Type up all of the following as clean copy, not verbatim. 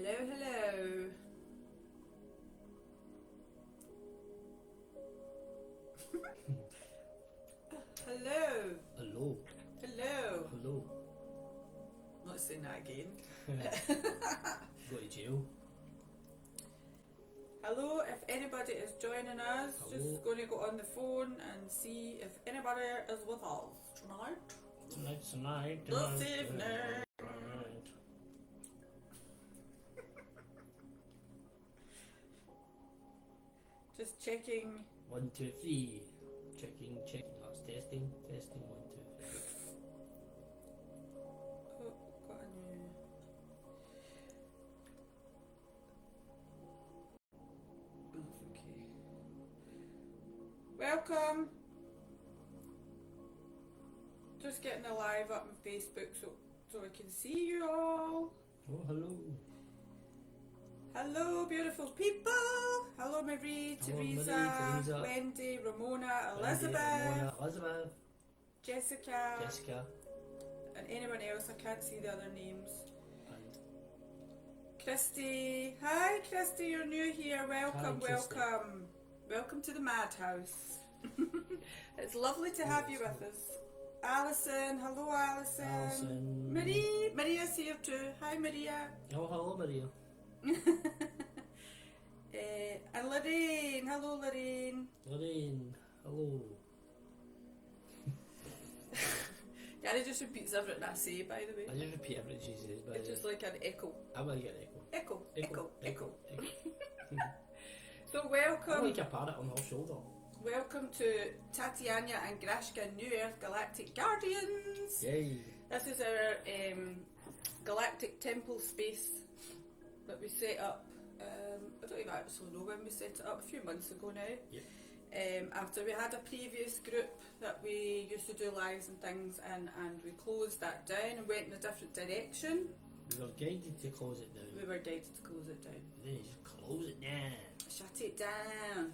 Hello, hello. Hello. Hello. Hello. Hello. Not saying that again. Go to jail. Hello, if anybody is joining us, Hello. just going to go on the phone and see if anybody is with us tonight. Tonight. This evening. Right. Just checking. 1, 2, 3. Checking. That's testing. 1, 2, 3. Oh, got a new. That's okay. Welcome. Just getting the live up on Facebook so I can see you all. Oh, hello. Hello, beautiful people. Hello, Marie, Hello, Teresa, Teresa. Wendy, Ramona, Wendy, Elizabeth, Ramona, Elizabeth. Jessica, and anyone else. I can't see the other names. And Christy. Hi, Christy, you're new here. Welcome, Hi, Christy. welcome. Welcome to the madhouse. It's lovely to have you with us. Alison. Hello, Alison. Alison. Maria's here too. Hi, Maria. Oh, hello, Maria. And Lorraine. Hello, Lorraine. Lorraine. Hello. Gary just repeats everything I say, by the way. I just repeat everything she says, but It's just like an echo. I'm gonna get an echo. Echo. So I'm welcome. like a parrot on her shoulder. Welcome to Tatianya and Grashka New Earth Galactic Guardians. Yay. This is our galactic temple space that we set up. I don't even actually know when we set it up, a few months ago now. Yep. After we had a previous group that we used to do lives and things in, and we closed that down and went in a different direction. We were guided to close it down. We were guided to close it down. Then you just close it down. Shut it down.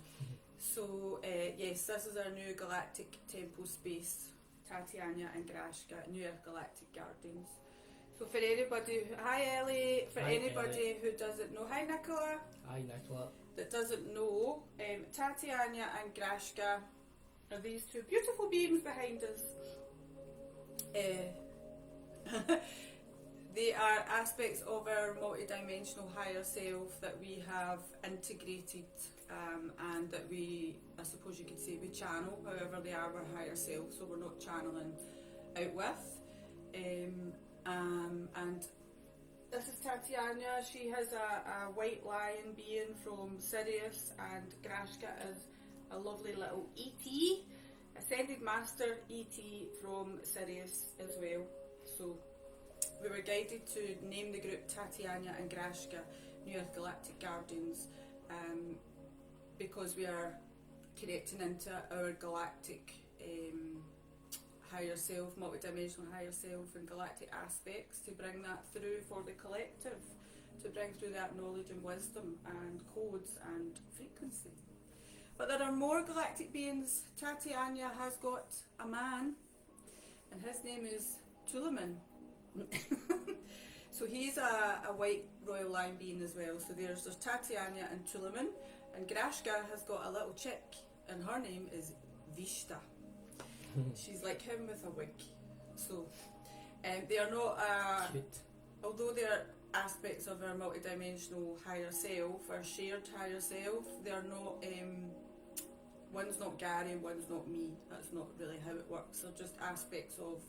So, yes, this is our new galactic temple space, Tatianya and Grashka, New Earth Galactic Guardians. So for anybody, hi Ellie, for Hi, anybody who doesn't know, hi Nicola, Hi, Nicola. that doesn't know, Tatianya and Grashka are these two beautiful beings behind us. They are aspects of our multidimensional higher self that we have integrated and that we, I suppose you could say, we channel. However, they are our higher self, so we're not channeling out with. And this is Tatianya. She has a white lion being from Sirius, and Grashka is a lovely little ET, Ascended Master ET from Sirius as well. So we were guided to name the group Tatianya and Grashka, New Earth Galactic Guardians, because we are connecting into our galactic higher self, multidimensional higher self and galactic aspects to bring that through for the collective, to bring through that knowledge and wisdom and codes and frequency. But there are more galactic beings. Tatianya has got a man, and his name is Tulaman. So he's a white royal lion being as well. So there's Tatianya and Tulaman, and Grashka has got a little chick, and her name is Vishta. She's like him with a wig. So they are not, Cute. although they are aspects of our multidimensional higher self, our shared higher self, they are not, one's not Gary, one's not me. That's not really how it works. They're just aspects of,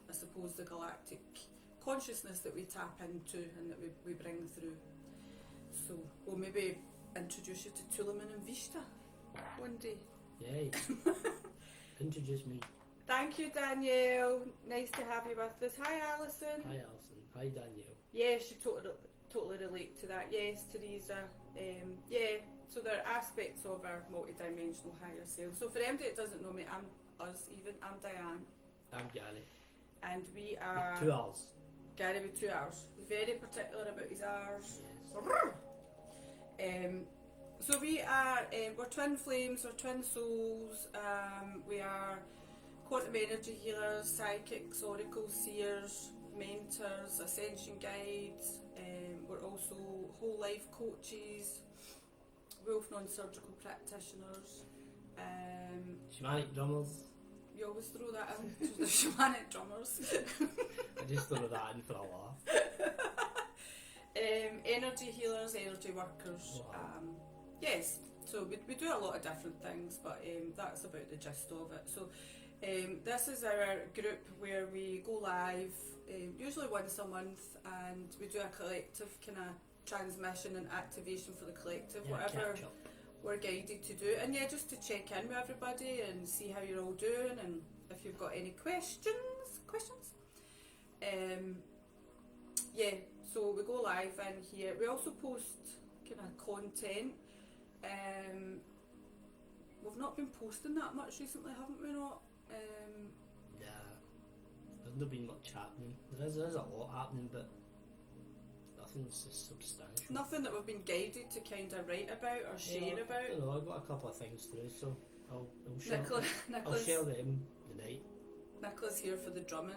I suppose, the galactic consciousness that we tap into and that we bring through. So we'll maybe introduce you to Tulaman and Vishta one day. Yay. Introduce me. Thank you, Danielle. Nice to have you with us. Hi, Alison. Hi, Alison. Hi, Danielle. Yes, you totally relate to that. Yes, Teresa. Yeah, so there are aspects of our multidimensional higher self. So for anybody that doesn't know me, I'm Diane. I'm Gary. And we are... 2 hours. Gary with 2 hours. He's very particular about his hours. Yes. So we are, we're twin flames, we're twin souls, we are quantum energy healers, psychics, oracles, seers, mentors, ascension guides. We're also whole life coaches, wolf non-surgical practitioners. Shamanic drummers. You always throw that in, the shamanic drummers. I just throw that in for a laugh. Energy healers, energy workers. Wow. Yes, so we do a lot of different things, but that's about the gist of it. So this is our group where we go live usually once a month, and we do a collective kind of transmission and activation for the collective, whatever catch up. we're guided to do. And yeah, just to check in with everybody and see how you're all doing, and if you've got any questions. Yeah, so we go live in here. We also post kind of content. We've not been posting that much recently, haven't we? Not. There's not been much happening. There is a lot happening, but nothing's substantial. Nothing that we've been guided to kind of write about or share about. I don't know, I've got a couple of things through, so I'll share, I'll Nicholas, share them tonight. Nicholas here for the drumming.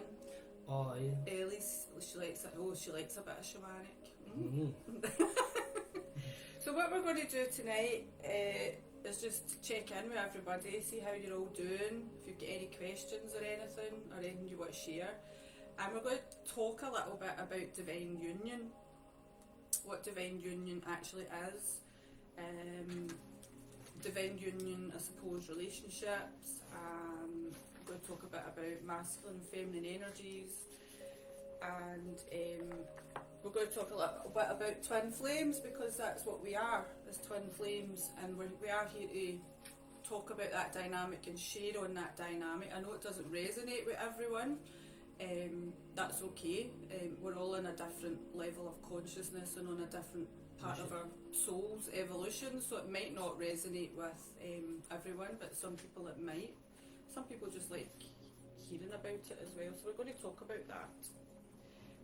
Oh, yeah. Ellie's, she likes it. Oh, she likes a bit of shamanic. Mm-hmm. So what we're going to do tonight is just check in with everybody, see how you're all doing, if you've got any questions or anything you want to share. And we're going to talk a little bit about divine union, what divine union actually is. Divine union, I suppose, relationships. We're going to talk a bit about masculine and feminine energies. And we're going to talk a little bit about twin flames, because that's what we are, as twin flames, and we are here to talk about that dynamic and share on that dynamic. I know it doesn't resonate with everyone, that's okay. We're all in a different level of consciousness and on a different part of our soul's evolution, so it might not resonate with everyone, but some people it might. Some people just like hearing about it as well, so we're going to talk about that.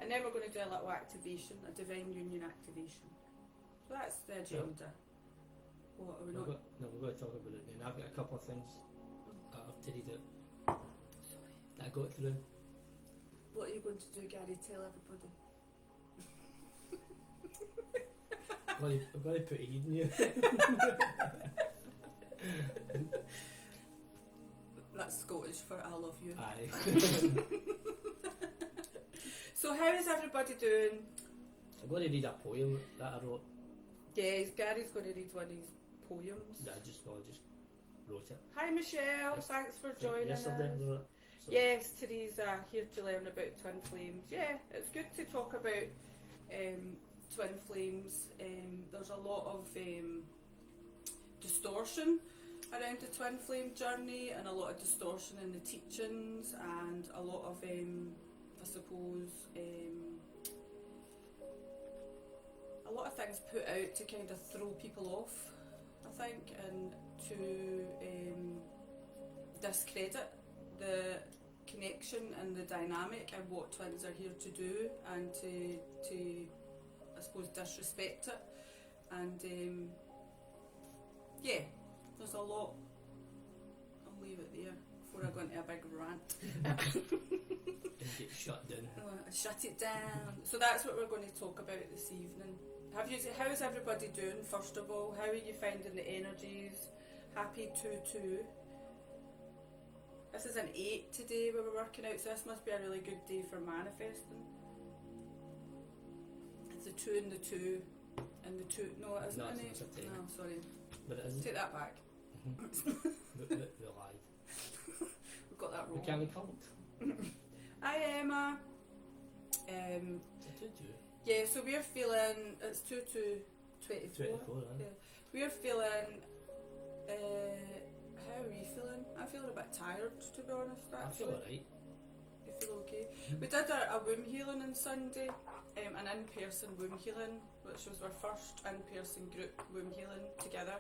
And then we're going to do a little activation, a divine union activation. So that's the agenda. Yeah. What are we we're going to talk about it then. I've got a couple of things that I've to read out that I got through. What are you going to do, Gary? Tell everybody. I'm going to put heed in you. That's Scottish for I love you. Aye. So how is everybody doing? I'm going to read a poem that I wrote. Yes, Gary's going to read one of his poems. That I just wrote it. Hi Michelle, thanks for joining yesterday, us. I wrote it. So Yes, Teresa, here to learn about twin flames. Yeah, it's good to talk about twin flames. There's a lot of distortion around the twin flame journey, and a lot of distortion in the teachings, and a lot of I suppose a lot of things put out to kind of throw people off, I think, and to discredit the connection and the dynamic and what twins are here to do, and to I suppose disrespect it. And yeah, there's a lot. I'll leave it there before I go into a big rant. and get shut down. Shut it down. So that's what we're going to talk about this evening. How is everybody doing, first of all? How are you finding the energies? Happy 2-2. This is an 8 today we were working out, so this must be a really good day for manifesting. It's the 2 and the 2 and the 2. No, it isn't an 8. It's a 10. No, sorry. But it isn't. Take that back. We lied. We've got that wrong. We can't count. Hi Emma. It's a 2-2. Yeah, so we're feeling, it's 2 to 24. 24, right? Yeah. We're feeling, how are we feeling? I'm feeling a bit tired, to be honest, I actually. feel alright. You feel okay? We did a womb healing on Sunday, an in-person womb healing, which was our first in-person group womb healing together.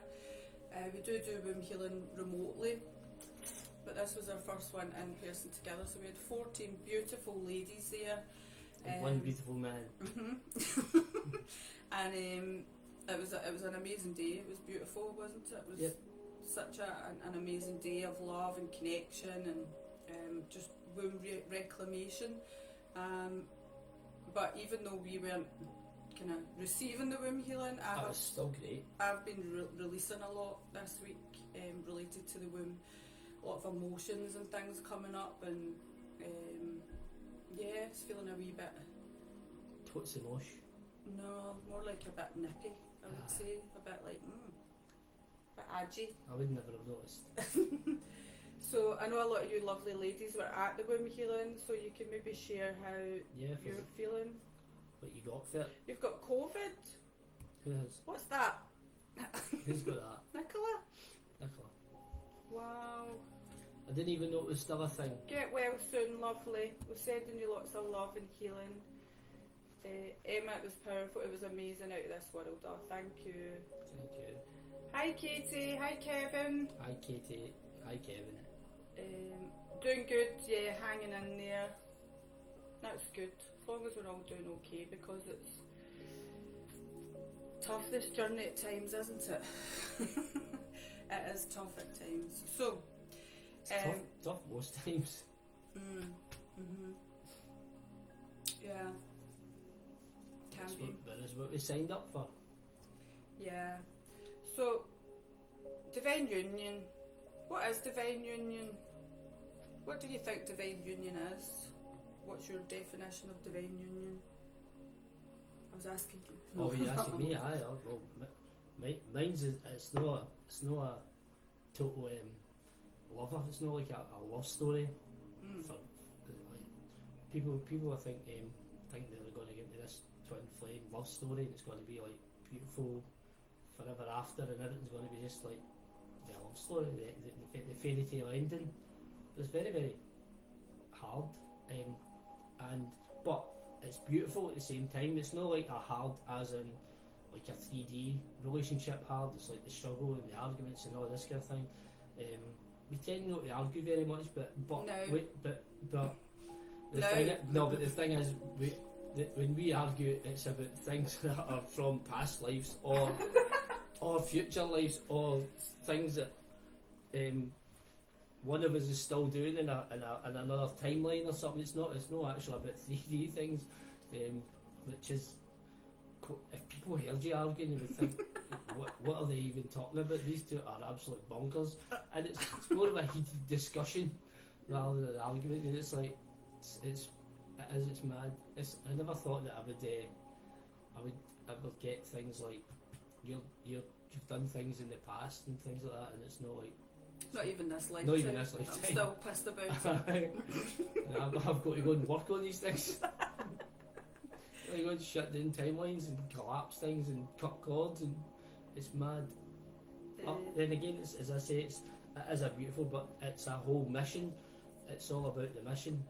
We do womb healing remotely, but this was our first one in person together, so we had 14 beautiful ladies there. And one beautiful man. And it was an amazing day. It was beautiful, wasn't it? It was such an amazing day of love and connection, and just womb reclamation. but even though we weren't kind of receiving the womb healing, That was still great. I've been releasing a lot this week related to the womb. A lot of emotions and things coming up, and yeah, it's feeling a wee bit. What's the mosh? No, more like a bit nippy, I would say. A bit like, a bit edgy. I would never have noticed. So I know a lot of you lovely ladies were at the womb healing, so you can maybe share how you're feeling. What you got for it? You've got COVID. Who has? What's that? Who's got that? Nicola. Nicola. Wow. I didn't even know it was still a thing. Get well soon, lovely. We're sending you lots of love and healing. Emma, it was powerful. It was amazing, out of this world. Oh, thank you. Thank you. Hi, Katie. Hi, Kevin. Hi, Katie. Hi, Kevin. Doing good. Yeah, hanging in there. That's good. As long as we're all doing okay, because it's tough, this journey at times, isn't it? It is tough at times. So, it's tough most times. Yeah. Can be. That is what we signed up for. Yeah. So, divine union. What is divine union? What do you think divine union is? What's your definition of divine union? I was asking you. Oh, you're asking me? Aye. Well, mine's it's not a total lover. It's not like a love story. For like people I think they're going to get into this twin flame love story, and it's going to be like beautiful forever after, and everything's going to be just like the love story, the fairy tale ending. But it's very, very hard, but it's beautiful at the same time. It's not like a hard as in like a 3D relationship hard. It's like the struggle and the arguments and all this kind of thing. We tend not to argue very much, but the thing is, when we argue, it's about things that are from past lives or future lives, or things that one of us is still doing in another timeline or something. It's not actually about 3D things, which is, if people heard you arguing, they would think, what are they even talking about? These two are absolute bonkers, and it's more of a heated discussion rather than an argument. And it's like it's mad. I never thought that I would get things like you've done things in the past and things like that, and it's not like. Not even this lifetime. Not even this lifetime. I'm still pissed about it. I've got to go and work on these things. I've got to shut down timelines and collapse things and cut cords, and it's mad. Then again, as I say, it is a beautiful, but it's a whole mission. It's all about the mission,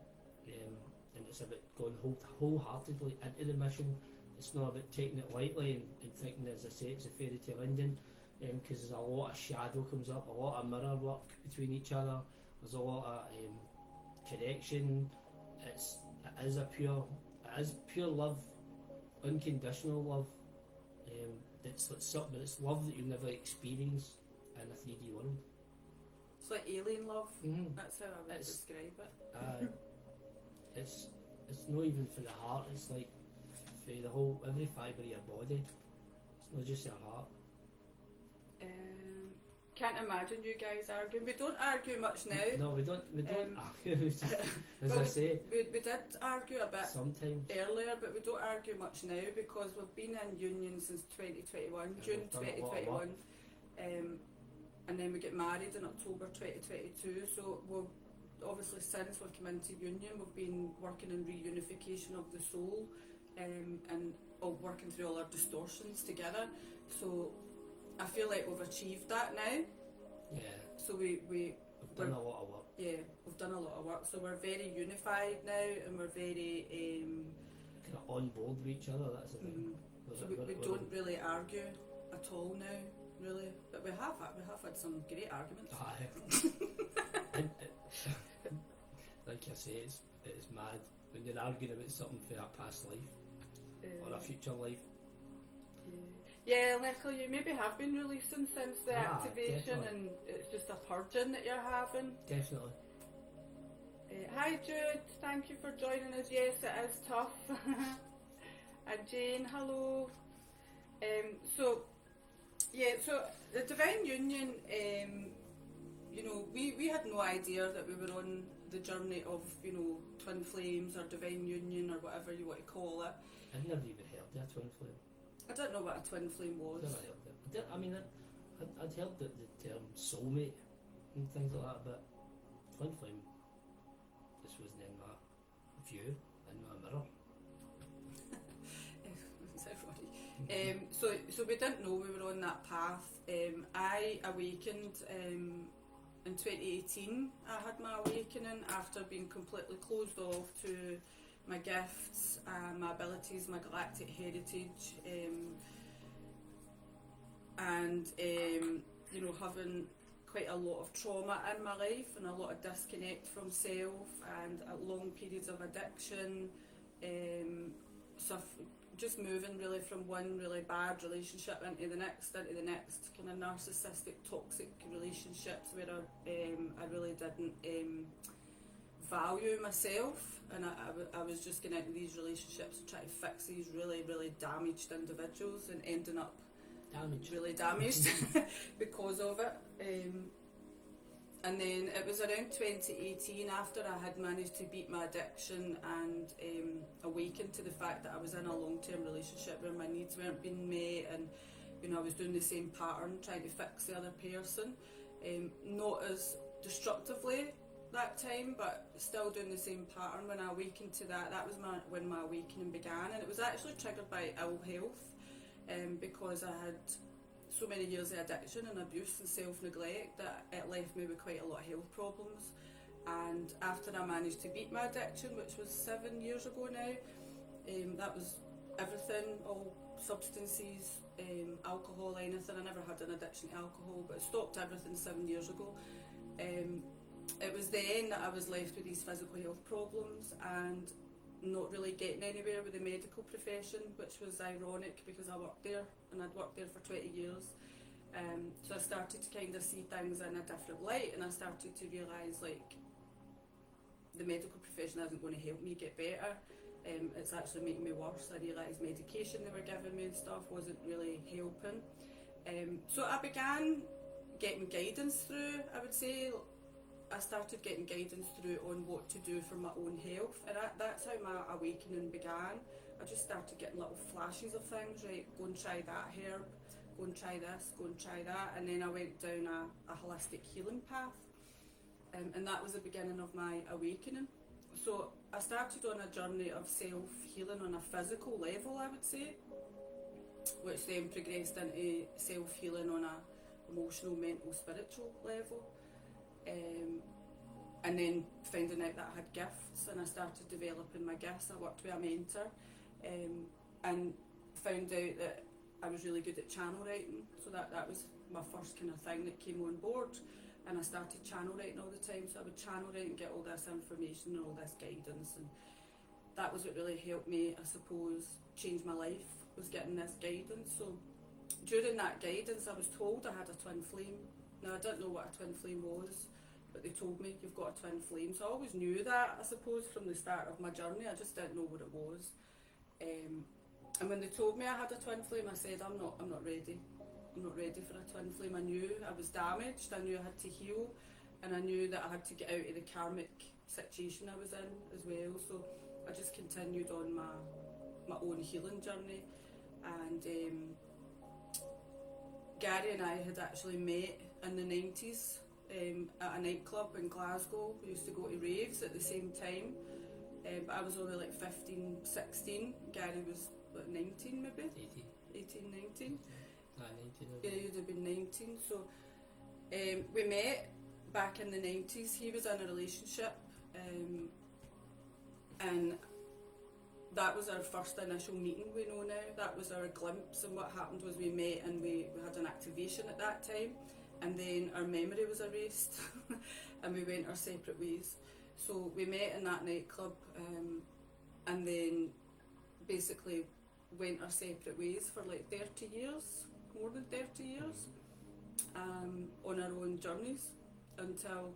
and it's about going wholeheartedly into the mission. It's not about taking it lightly and thinking, as I say, it's a fairy tale ending. Because there's a lot of shadow comes up, a lot of mirror work between each other. There's a lot of connection. It is pure love, unconditional love. It's love that you'll never experience in a 3D world. It's like alien love. Mm-hmm. That's how I would describe it. It's not even for the heart. It's like for every fibre of your body. It's not just your heart. Can't imagine you guys arguing. We don't argue much now. No, we don't argue. As I say, we did argue a bit sometimes earlier, but we don't argue much now because we've been in union since 2021, June 2021, and then we get married in October 2022. So we've obviously, since we've come into union, we've been working in reunification of the soul, and working through all our distortions together. So I feel like we've achieved that now. Yeah. So we've done a lot of work. Yeah, we've done a lot of work. So we're very unified now, and we're very kind of on board with each other. That's the thing. So we don't really argue at all now, really. But we have had some great arguments. Like I say, it's mad when you're arguing about something for a past life or a future life. Yeah, Nicola, you maybe have been releasing since the activation, definitely. and it's just a purging that you're having. Definitely. Hi Jude, thank you for joining us. Yes, it is tough. And Jane, hello. So the Divine Union, you know, we had no idea that we were on the journey of, you know, twin flames or Divine Union or whatever you want to call it. I've never even heard of a twin flame. I don't know what a twin flame was. Never heard it. I'd heard the term soulmate and things like that, but twin flame just wasn't in my view, in my mirror. So funny. So we didn't know we were on that path. I awakened in 2018. I had my awakening after being completely closed off to my gifts, my abilities, my galactic heritage, and you know, having quite a lot of trauma in my life and a lot of disconnect from self and long periods of addiction. So just moving really from one really bad relationship into the next kind of narcissistic, toxic relationships where I really didn't value myself, and I was just getting into these relationships and trying to fix these really, really damaged individuals and ending up really damaged because of it. And then it was around 2018, after I had managed to beat my addiction and awaken to the fact that I was in a long-term relationship where my needs weren't being met, and you know, I was doing the same pattern, trying to fix the other person, not as destructively that time, but still doing the same pattern. When I awakened to that, that was when my awakening began, and it was actually triggered by ill health, because I had so many years of addiction and abuse and self-neglect that it left me with quite a lot of health problems. And after I managed to beat my addiction, which was 7 years ago now, that was everything, all substances, alcohol, anything. I never had an addiction to alcohol, but it stopped everything 7 years ago. It was then that I was left with these physical health problems and not really getting anywhere with the medical profession, which was ironic because I worked there and I'd worked there for 20 years. So I started to kind of see things in a different light, and I started to realise, like, the medical profession isn't going to help me get better. It's actually making me worse. I realised medication they were giving me and stuff wasn't really helping. So I began getting guidance through, I would say. I started getting guidance through on what to do for my own health, and that's how my awakening began. I just started getting little flashes of things, right, go and try that herb, go and try this, go and try that, and then I went down a holistic healing path, and that was the beginning of my awakening. So I started on a journey of self-healing on a physical level, I would say, which then progressed into self-healing on a emotional, mental, spiritual level. And then finding out that I had gifts, and I started developing my gifts. I worked with a mentor, and found out that I was really good at channel writing, so that was my first kind of thing that came on board, and I started channel writing all the time. So I would channel write and get all this information and all this guidance, and that was what really helped me, I suppose, change my life, was getting this guidance. So during that guidance I was told I had a twin flame. Now I didn't know what a twin flame was, but they told me you've got a twin flame. So I always knew that, I suppose, from the start of my journey. I just didn't know what it was. And when they told me I had a twin flame, I said, I'm not ready. I'm not ready for a twin flame. I knew I was damaged. I knew I had to heal, and I knew that I had to get out of the karmic situation I was in as well. So I just continued on my own healing journey. And Gary and I had actually met in the 90s. At a nightclub in Glasgow. We used to go to raves at the same time, but I was only like 15, 16. Gary was, what, 19 maybe? 18, 19? 19. Yeah, you'd have been 19. So we met back in the 90s. He was in a relationship, and that was our first initial meeting, we know now. That was our glimpse, and what happened was we met and we had an activation at that time. And then our memory was erased and we went our separate ways. So we met in that nightclub, and then basically went our separate ways for like 30 years, more than 30 years, on our own journeys, until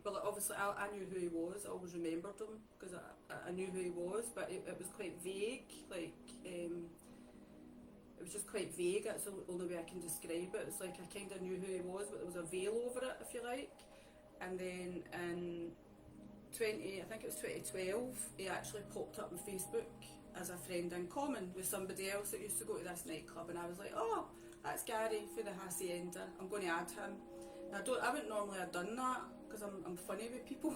But like, obviously I knew who he was. I always remembered him because I knew who he was, but it was quite vague. Like it was just quite vague. That's the only way I can describe it. It's like I kind of knew who he was, but there was a veil over it, if you like. And then in I think it was 2012, he actually popped up on Facebook as a friend in common with somebody else that used to go to this nightclub, and I was like, oh, that's Gary for the Hacienda. I'm going to add him. And I wouldn't normally have done that because I'm funny with people.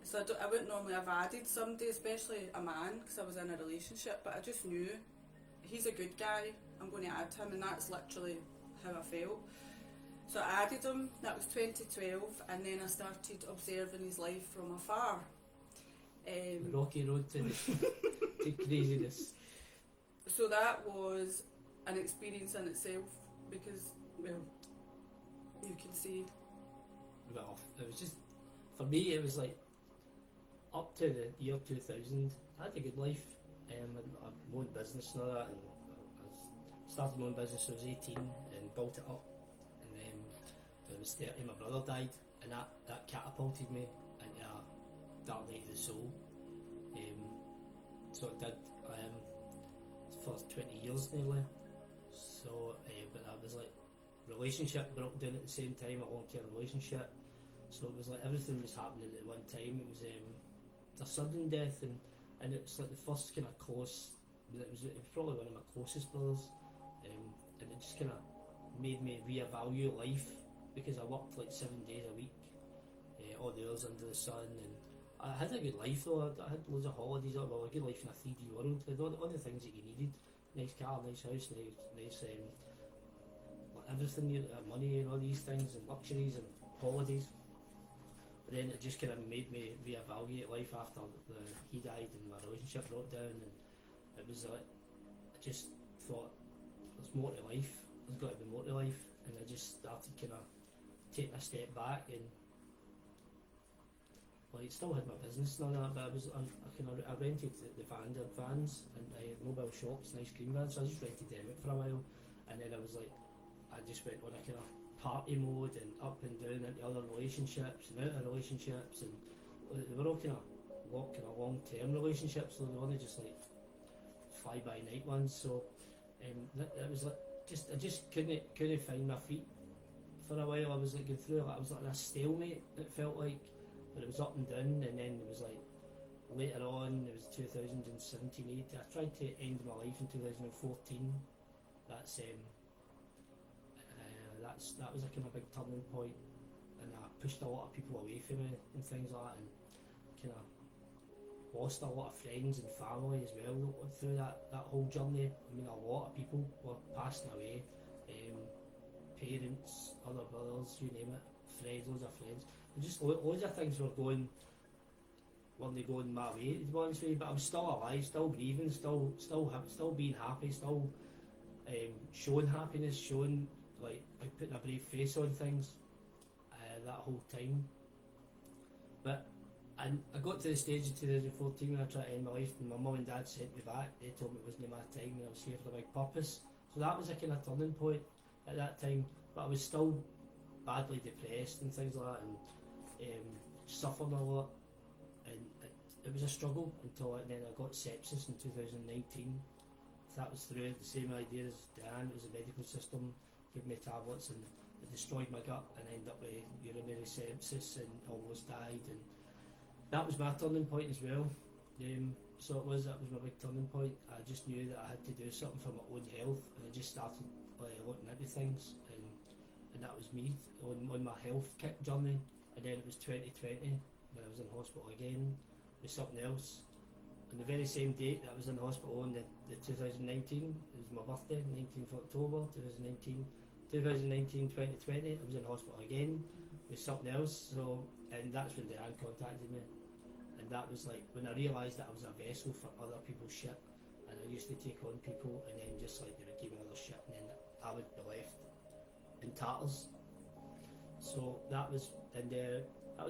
So I wouldn't normally have added somebody, especially a man, because I was in a relationship. But I just knew he's a good guy. I'm going to add him, and that's literally how I felt. So I added him. That was 2012, and then I started observing his life from afar. The rocky road to, to craziness. So that was an experience in itself because, well, you can see. Well, it was just, for me, it was like up to the year 2000. I had a good life. I had my own business and all that, and I started my own business when I was 18 and built it up. And then when I was 30, my brother died, and that catapulted me into a dark night of the soul. So it did for 20 years nearly. So, but that was like, relationship broke down at the same time, a long-term relationship. So it was like everything was happening at one time. It was a sudden death, and it was like the first kind of close. It was probably one of my closest brothers, and it just kind of made me reevaluate life because I worked like 7 days a week, all the hours under the sun, and I had a good life though. I had loads of holidays. Well, a good life in a 3D world. I had all the things that you needed: nice car, nice house, nice everything, money and all these things and luxuries and holidays. But then it just kind of made me reevaluate life after he died and my relationship broke down, and it was like I just thought there's more to life. There's got to be more to life, and I just started kind of taking a step back and. Like, still had my business and all that, but I rented the vans and mobile shops and ice cream vans, so I just rented them out for a while, and then I just went on a kind of party mode and up and down into other relationships and out of relationships, and they were all kind of long-term relationships, so they weren't just like fly-by-night ones. So it was like I just couldn't find my feet for a while. I was like going through I was like in a stalemate. It felt like. But it was up and down, and then it was like later on, it was 2017-18. I tried to end my life in 2014. That was a kind of big turning point, and I pushed a lot of people away from me and things like that, and kind of lost a lot of friends and family as well through that whole journey. I mean, a lot of people were passing away, parents, other brothers, you name it, friends, loads of friends. Just loads of things weren't going my way, to be honest with you, but I'm still alive, still breathing, still being happy, still showing happiness, showing like putting a brave face on things that whole time. But I got to the stage in 2014 when I tried to end my life, and my mum and dad sent me back. They told me it wasn't my time and I was here for a big purpose. So that was a kind of turning point at that time, but I was still badly depressed and things like that, and suffering a lot, and it was a struggle until then I got sepsis in 2019. So that was through the same idea as Diane. It was a medical system, gave me tablets, and it destroyed my gut, and I ended up with urinary sepsis and almost died, and that was my turning point as well. So that was my big turning point. I just knew that I had to do something for my own health, and I just started looking into things, and that was me on my health kick journey. And then it was 2020 when I was in hospital again with something else. On the very same date that I was in hospital in the 2019, it was my birthday, 19th of October 2019, 2020, I was in hospital again with something else. So, and that's when Diane contacted me, and that was like when I realised that I was a vessel for other people's shit, and I used to take on people, and then just like they would give me other shit, and then I would be left in tatters. So that was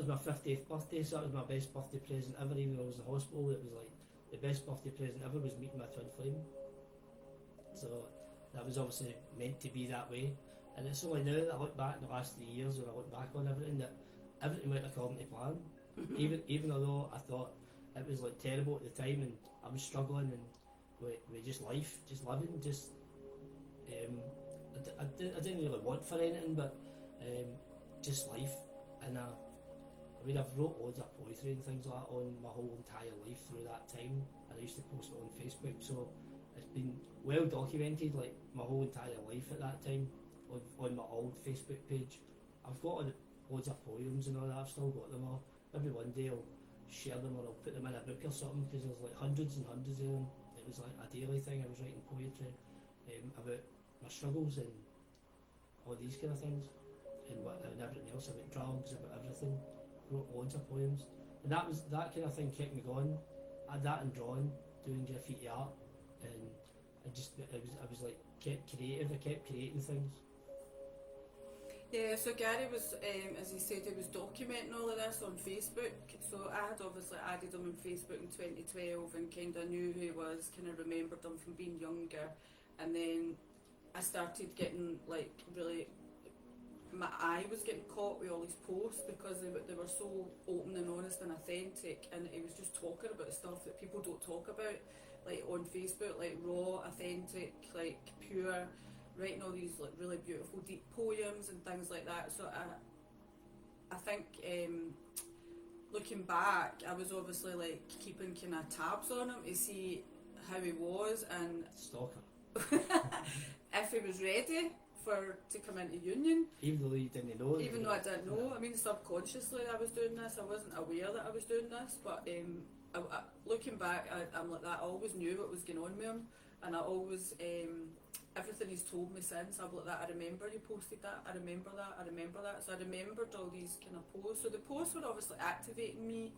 my 50th birthday, so that was my best birthday present ever. Even though I was in hospital, it was like the best birthday present ever was meeting my twin flame. So that was obviously meant to be that way, and it's only now that I look back in the last 3 years, when I look back on everything, that everything went according to plan. Even although I thought it was like terrible at the time and I was struggling and with just life, just living, just I didn't really want for anything but just life. And I mean, I've wrote loads of poetry and things like that on my whole entire life through that time, and I used to post it on Facebook, so it's been well documented, like my whole entire life at that time on my old Facebook page. I've got loads of poems and all that. I've still got them all. Maybe one day I'll share them or I'll put them in a book or something, because there's like hundreds and hundreds of them. It was like a daily thing. I was writing poetry about my struggles and all these kind of things, and everything else, about drugs, about everything. Wrote loads of poems, and that kind of thing kept me going. I had that and drawing, doing graffiti art, and I was like kept creative. I kept creating things. Yeah, so Gary was, as he said, he was documenting all of this on Facebook. So I had obviously added him on Facebook in 2012 and kind of knew who he was, kind of remembered him from being younger, and then I started getting like really. My eye was getting caught with all his posts because they were so open and honest and authentic, and he was just talking about stuff that people don't talk about, like on Facebook, like raw, authentic, like pure, writing all these like really beautiful deep poems and things like that. So I think looking back, I was obviously like keeping kind of tabs on him to see how he was and Stalker. if he was ready to come into union. Even though you didn't know. Even though I didn't know. I mean, subconsciously I was doing this. I wasn't aware that I was doing this, but looking back, I'm like that. I always knew what was going on with him, and I always, everything he's told me since, I'm like that. I remember you posted that. I remember that. I remember that. So I remembered all these kind of posts. So the posts were obviously activating me,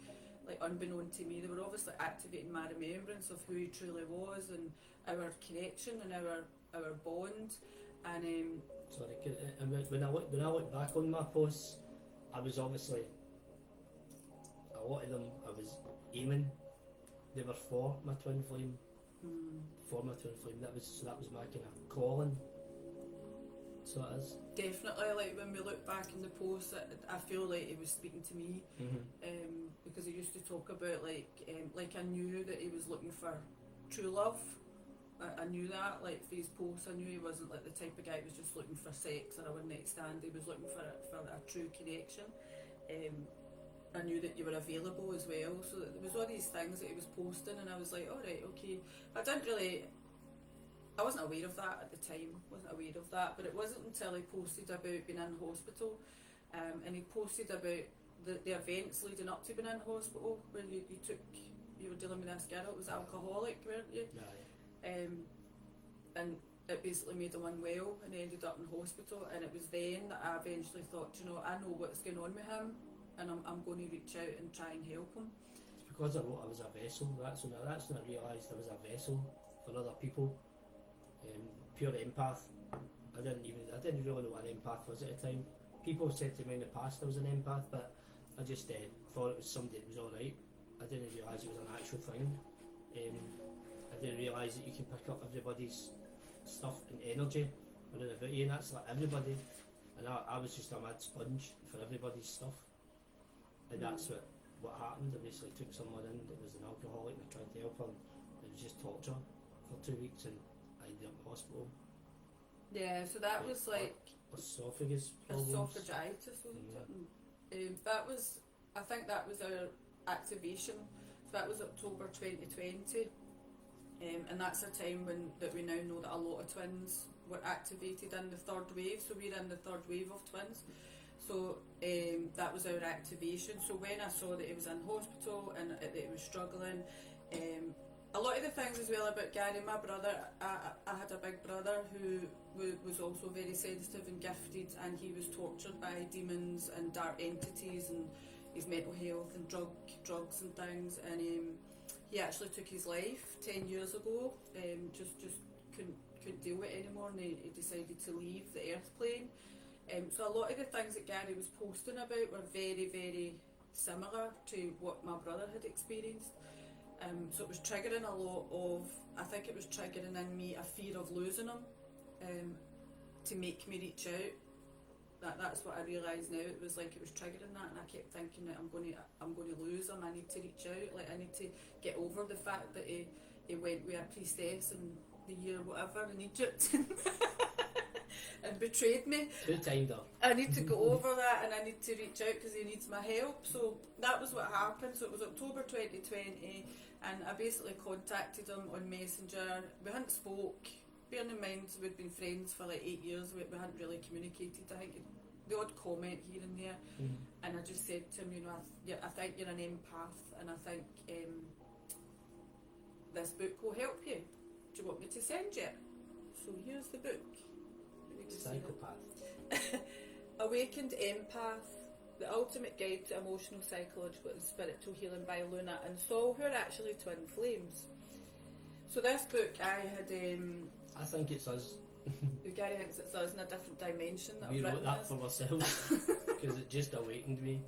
like unbeknown to me. They were obviously activating my remembrance of who he truly was and our connection and our bond. And sorry, when I look back on my posts, I was obviously, a lot of them I was aiming. They were for my twin flame. For my twin flame. That was my kind of calling. So it is. Definitely, like when we look back in the posts, I feel like he was speaking to me, because he used to talk about like I knew that he was looking for true love. I knew that, like, for his posts, I knew he wasn't like the type of guy who was just looking for sex or a one-night stand. He was looking for a true connection. I knew that you were available as well, so there was all these things that he was posting, and I was like, alright, okay. I wasn't aware of that at the time, but it wasn't until he posted about being in hospital, and he posted about the events leading up to being in hospital, where you were dealing with this girl that was alcoholic, weren't you? Yeah. And it basically made him unwell, and he ended up in hospital. And it was then that I eventually thought, I know what's going on with him, and I'm going to reach out and try and help him. It's because I wrote I was a vessel. That's when I realised I was a vessel for other people. Pure empath. I didn't really know what an empath was at the time. People said to me in the past I was an empath, but I just thought it was somebody that was alright. I didn't realise it was an actual thing. I didn't realise that you can pick up everybody's stuff and energy around about you, and that's like everybody. And I was just a mad sponge for everybody's stuff, and that's what happened. I basically took someone in that was an alcoholic and I tried to help her. It was just torture for 2 weeks, and I ended up in hospital. Yeah, so that was like esophagus problems. Esophagitis, wasn't it? I think that was our activation. So that was October 2020. And that's a time that we now know that a lot of twins were activated in the third wave. So we're in the third wave of twins. So that was our activation. So when I saw that he was in hospital and that he was struggling, a lot of the things as well about Gary, my brother, I had a big brother who was also very sensitive and gifted, and he was tortured by demons and dark entities and his mental health and drugs and things, and he actually took his life 10 years ago. Just couldn't deal with it anymore, and he decided to leave the earth plane. So a lot of the things that Gary was posting about were very, very similar to what my brother had experienced. So it was triggering a lot of, I think it was triggering in me a fear of losing him, to make me reach out That's what I realised now. It was like it was triggering that, and I kept thinking that I'm going to lose him. I need to reach out. Like, I need to get over the fact that he went with a priestess in the year whatever in Egypt and betrayed me. Too timed up. I need to go over that, and I need to reach out because he needs my help. So that was what happened. So it was October 2020, and I basically contacted him on Messenger. We hadn't spoke. Bearing in mind we'd been friends for like 8 years, we hadn't really communicated. I think the odd comment here and there, and I just said to him, you know, I think you're an empath, and I think this book will help you. Do you want me to send you it? So here's the book. Psychopath. Awakened Empath, The Ultimate Guide to Emotional, Psychological and Spiritual Healing by Luna and Sol, who are actually twin flames. So this book I had... I think it's us. Gary thinks it's us in a different dimension. That We I've wrote written that this. for ourselves because it just awakened me.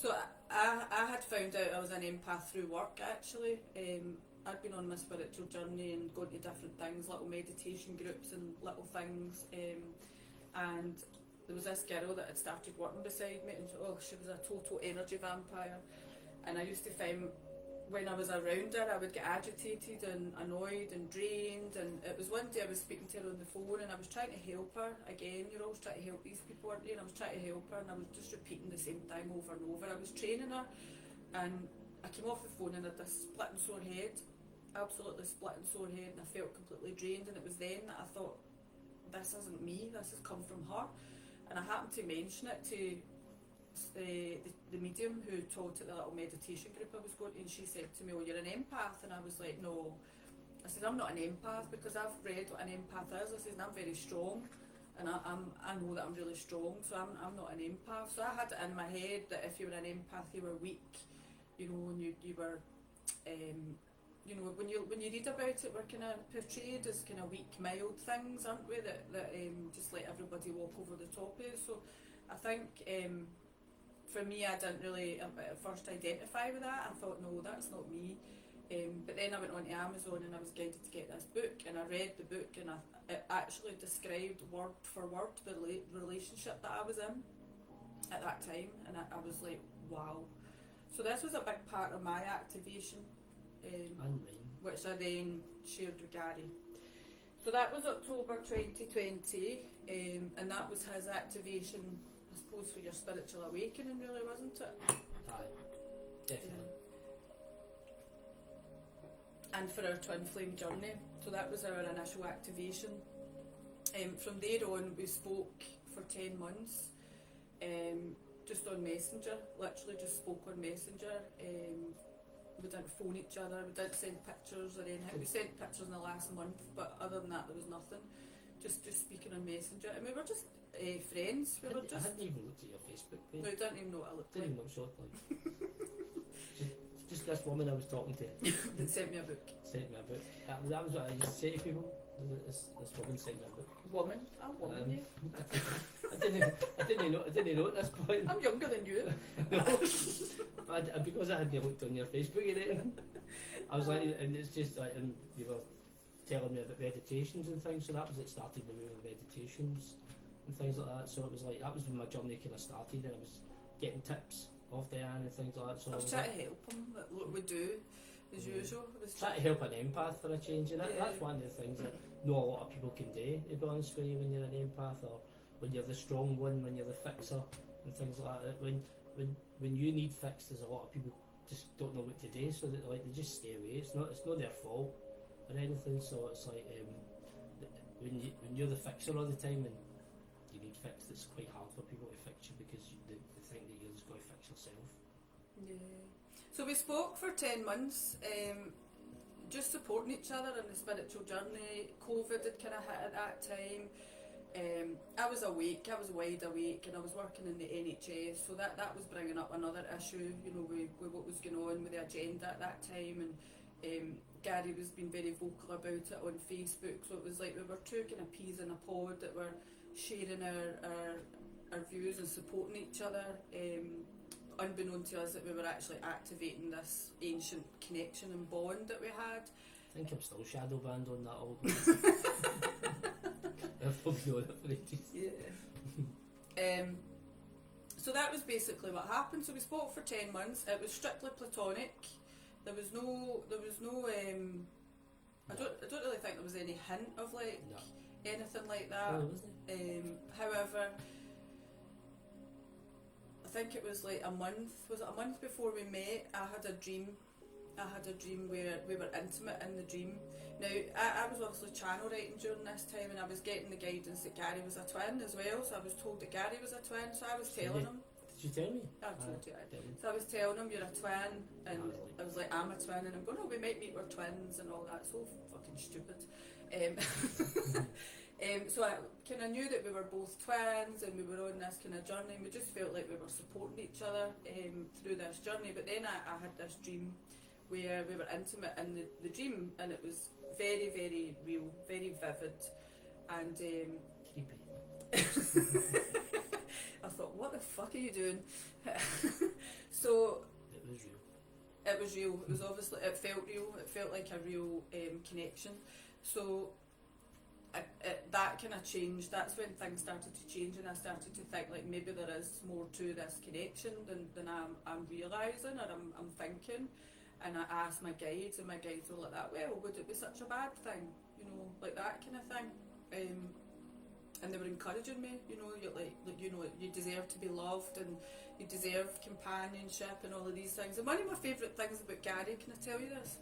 So I had found out I was an empath through work actually. I'd been on my spiritual journey and going to different things, little meditation groups and little things, and there was this girl that had started working beside me, and she was a total energy vampire, and I used to find when I was around her I would get agitated and annoyed and drained, and it was one day I was speaking to her on the phone and I was trying to help her. Again, you're always trying to help these people, aren't you? And I was trying to help her and I was just repeating the same thing over and over. I was training her and I came off the phone and had this split and sore head, absolutely split and sore head, and I felt completely drained, and it was then that I thought, this isn't me, this has come from her. And I happened to mention it to the medium who taught at the little meditation group I was going to, and she said to me, oh, you're an empath. And I was like, no. I said, I'm not an empath because I've read what an empath is. I said, I'm very strong, and I know that I'm really strong, so I'm not an empath. So I had it in my head that if you were an empath you were weak, you know, and you were you know, when you read about it, we're kind of portrayed as kind of weak, mild things, aren't we, that just let everybody walk over the top of it. So I think for me, I didn't really at first identify with that. I thought, no, that's not me. But then I went on to Amazon and I was guided to get this book, and I read the book, and it actually described word for word the relationship that I was in at that time, and I was like, wow. So this was a big part of my activation, which I then shared with Gary. So that was October 2020, and that was his activation, I suppose, for your spiritual awakening, really, wasn't it? Aye, definitely. And for our twin flame journey. So that was our initial activation. From there on, we spoke for 10 months, just on Messenger, literally just spoke on Messenger. We didn't phone each other, we didn't send pictures or anything. We sent pictures in the last month, but other than that there was nothing. Just speaking on Messenger, and we were just friends. I hadn't even looked at your Facebook page. No, I didn't even know what I looked Didn't even like. know what it looked like. just this woman I was talking to That sent me a book. sent me a book. That was what I used to say to people. This woman sent me a book. Woman? I'm a woman, yeah. I didn't know at this point. I'm younger than you. No. But because I hadn't looked on your Facebook or anything, I was like, and it's just like, and you were telling me about meditations and things, so that was it. Started with meditations and things like that. So it was like, that was when my journey kind of started, and I was getting tips off Diane and things like that. So I was trying to help him, like what we do, as usual. I was trying to help an empath for a change, and that's one of the things that not a lot of people can do, to be honest with you, when you're an empath, or when you're the strong one, when you're the fixer and things like that. When you need fixed, there's a lot of people just don't know what to do, so that like they just stay away. It's not their fault or anything. So it's like when you're the fixer all the time and you need fixed, it's quite hard for people to fix you because they think that you're just going to fix yourself. Yeah. So we spoke for 10 months, just supporting each other in the spiritual journey. COVID had kind of hit at that time. I was awake, I was wide awake, and I was working in the NHS, so that was bringing up another issue, you know, with what was going on with the agenda at that time, and Gary was being very vocal about it on Facebook, so it was like we were two kind of peas in a pod that were sharing our views and supporting each other, unbeknown to us that we were actually activating this ancient connection and bond that we had. I think I'm still shadow banned on that old one. I've probably known it for ages. Yeah. So that was basically what happened. So we spoke for 10 months. It was strictly platonic. There was no. I don't really think there was any hint of like anything like that. Oh, wasn't it? However, I think it was like a month. Was it a month before we met? I had a dream where we were intimate in the dream. Now, I was obviously channel writing during this time, and I was getting the guidance that Gary was a twin as well, so I was told that Gary was a twin, so I was telling him. Did you tell me? I told you. So I was telling him, you're a twin, and I was like, I'm a twin, and I'm going, oh, we might meet, we're twins, and all that. So fucking stupid. So I kind of knew that we were both twins, and we were on this kind of journey, and we just felt like we were supporting each other through this journey. But then I had this dream where we were intimate in the dream, and it was very, very real, very vivid, and creepy. I thought, what the fuck are you doing? So it was real. It was real. It was obviously, it felt real. It felt like a real connection. So that kind of changed. That's when things started to change, and I started to think like maybe there is more to this connection than I'm realising or I'm thinking. And I asked my guides, and my guides were like that, well, would it be such a bad thing? You know, like that kind of thing. And they were encouraging me, you know, you're like you know, you deserve to be loved, and you deserve companionship and all of these things. And one of my favourite things about Gary, can I tell you this?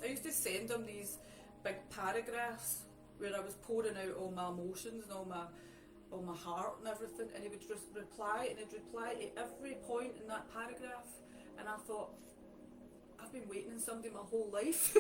I used to send him these big paragraphs where I was pouring out all my emotions and all my heart and everything, and he would just reply, and he'd reply at every point in that paragraph. And I thought, I've been waiting on somebody my whole life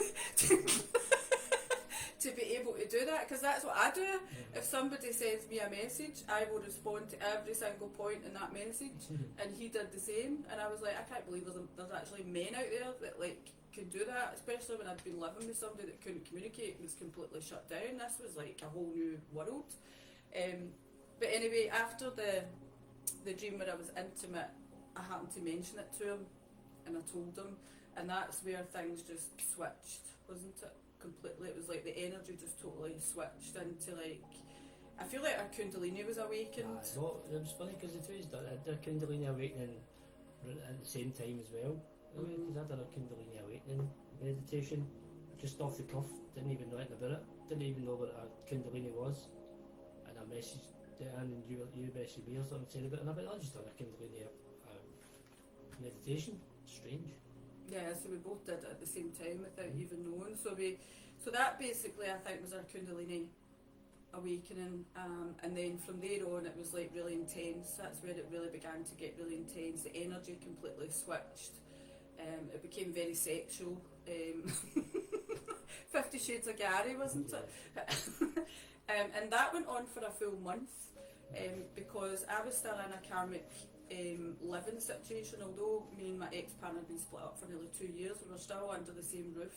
to be able to do that, because that's what I do. If somebody sends me a message, I will respond to every single point in that message, and he did the same. And I was like, I can't believe there's actually men out there that like could do that, especially when I'd been living with somebody that couldn't communicate and was completely shut down. This was like a whole new world. But anyway, after the dream where I was intimate, I happened to mention it to him, and I told him, and that's where things just switched, wasn't it? Completely. It was like the energy just totally switched into like, I feel like our Kundalini was awakened. Well, it was funny because the two is their Kundalini awakening at the same time as well. Because I did a Kundalini awakening meditation just off the cuff, didn't even know anything about it, didn't even know what a Kundalini was, and I messaged Diane, and you messaged me or something, said about it, and I went, I just done a Kundalini meditation. Strange. Yeah, so we both did it at the same time without even knowing. So that basically, I think, was our Kundalini awakening, and then from there on it was like really intense. That's where it really began to get really intense. The energy completely switched. It became very sexual. 50 Shades of Gary, wasn't it? And that went on for a full month, because I was still in a karmic living situation. Although me and my ex-partner had been split up for nearly 2 years, we were still under the same roof.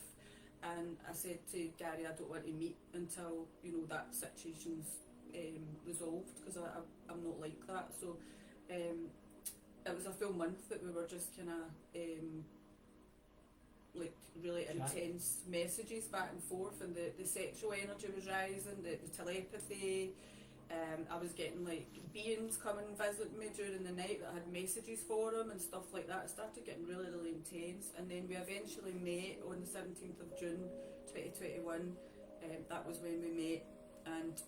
And I said to Gary, I don't want to meet until, you know, that situation's resolved, because I'm not like that. So it was a full month that we were just kind of like really intense messages back and forth, and the sexual energy was rising, the telepathy. I was getting like beings coming and visit me during the night that had messages for them and stuff like that. It started getting really, really intense, and then we eventually met on the 17th of June 2021. That was when we met, and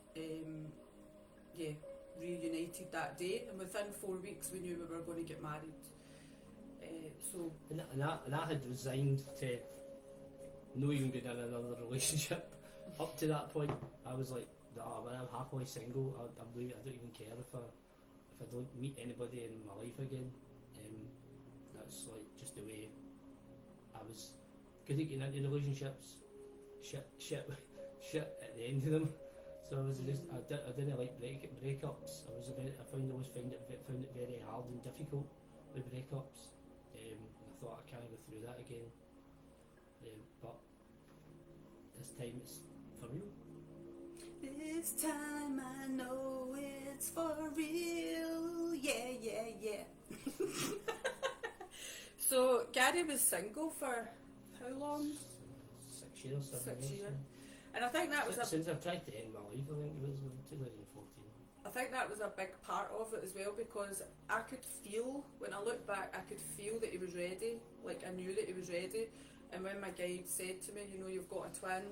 reunited that day, and within 4 weeks we knew we were going to get married. And I had resigned to not even getting in another relationship. Up to that point, I was like, nah, when I'm happily single, I'm leaving. I don't even care if I don't meet anybody in my life again. That's like just the way I was. Couldn't get into relationships. Shit at the end of them. So I was just, I didn't like breakups. I found it very hard and difficult with breakups. I thought I can't go through that again. But this time it's for real. This time I know it's for real. Yeah. So Gary was single for how long? 6 years. 6 years. And I think that was since I've tried to end my life. I think it was in 2014. I think that was a big part of it as well, because I could feel, when I look back, I could feel that he was ready. Like, I knew that he was ready. And when my guide said to me, you know, you've got a twin,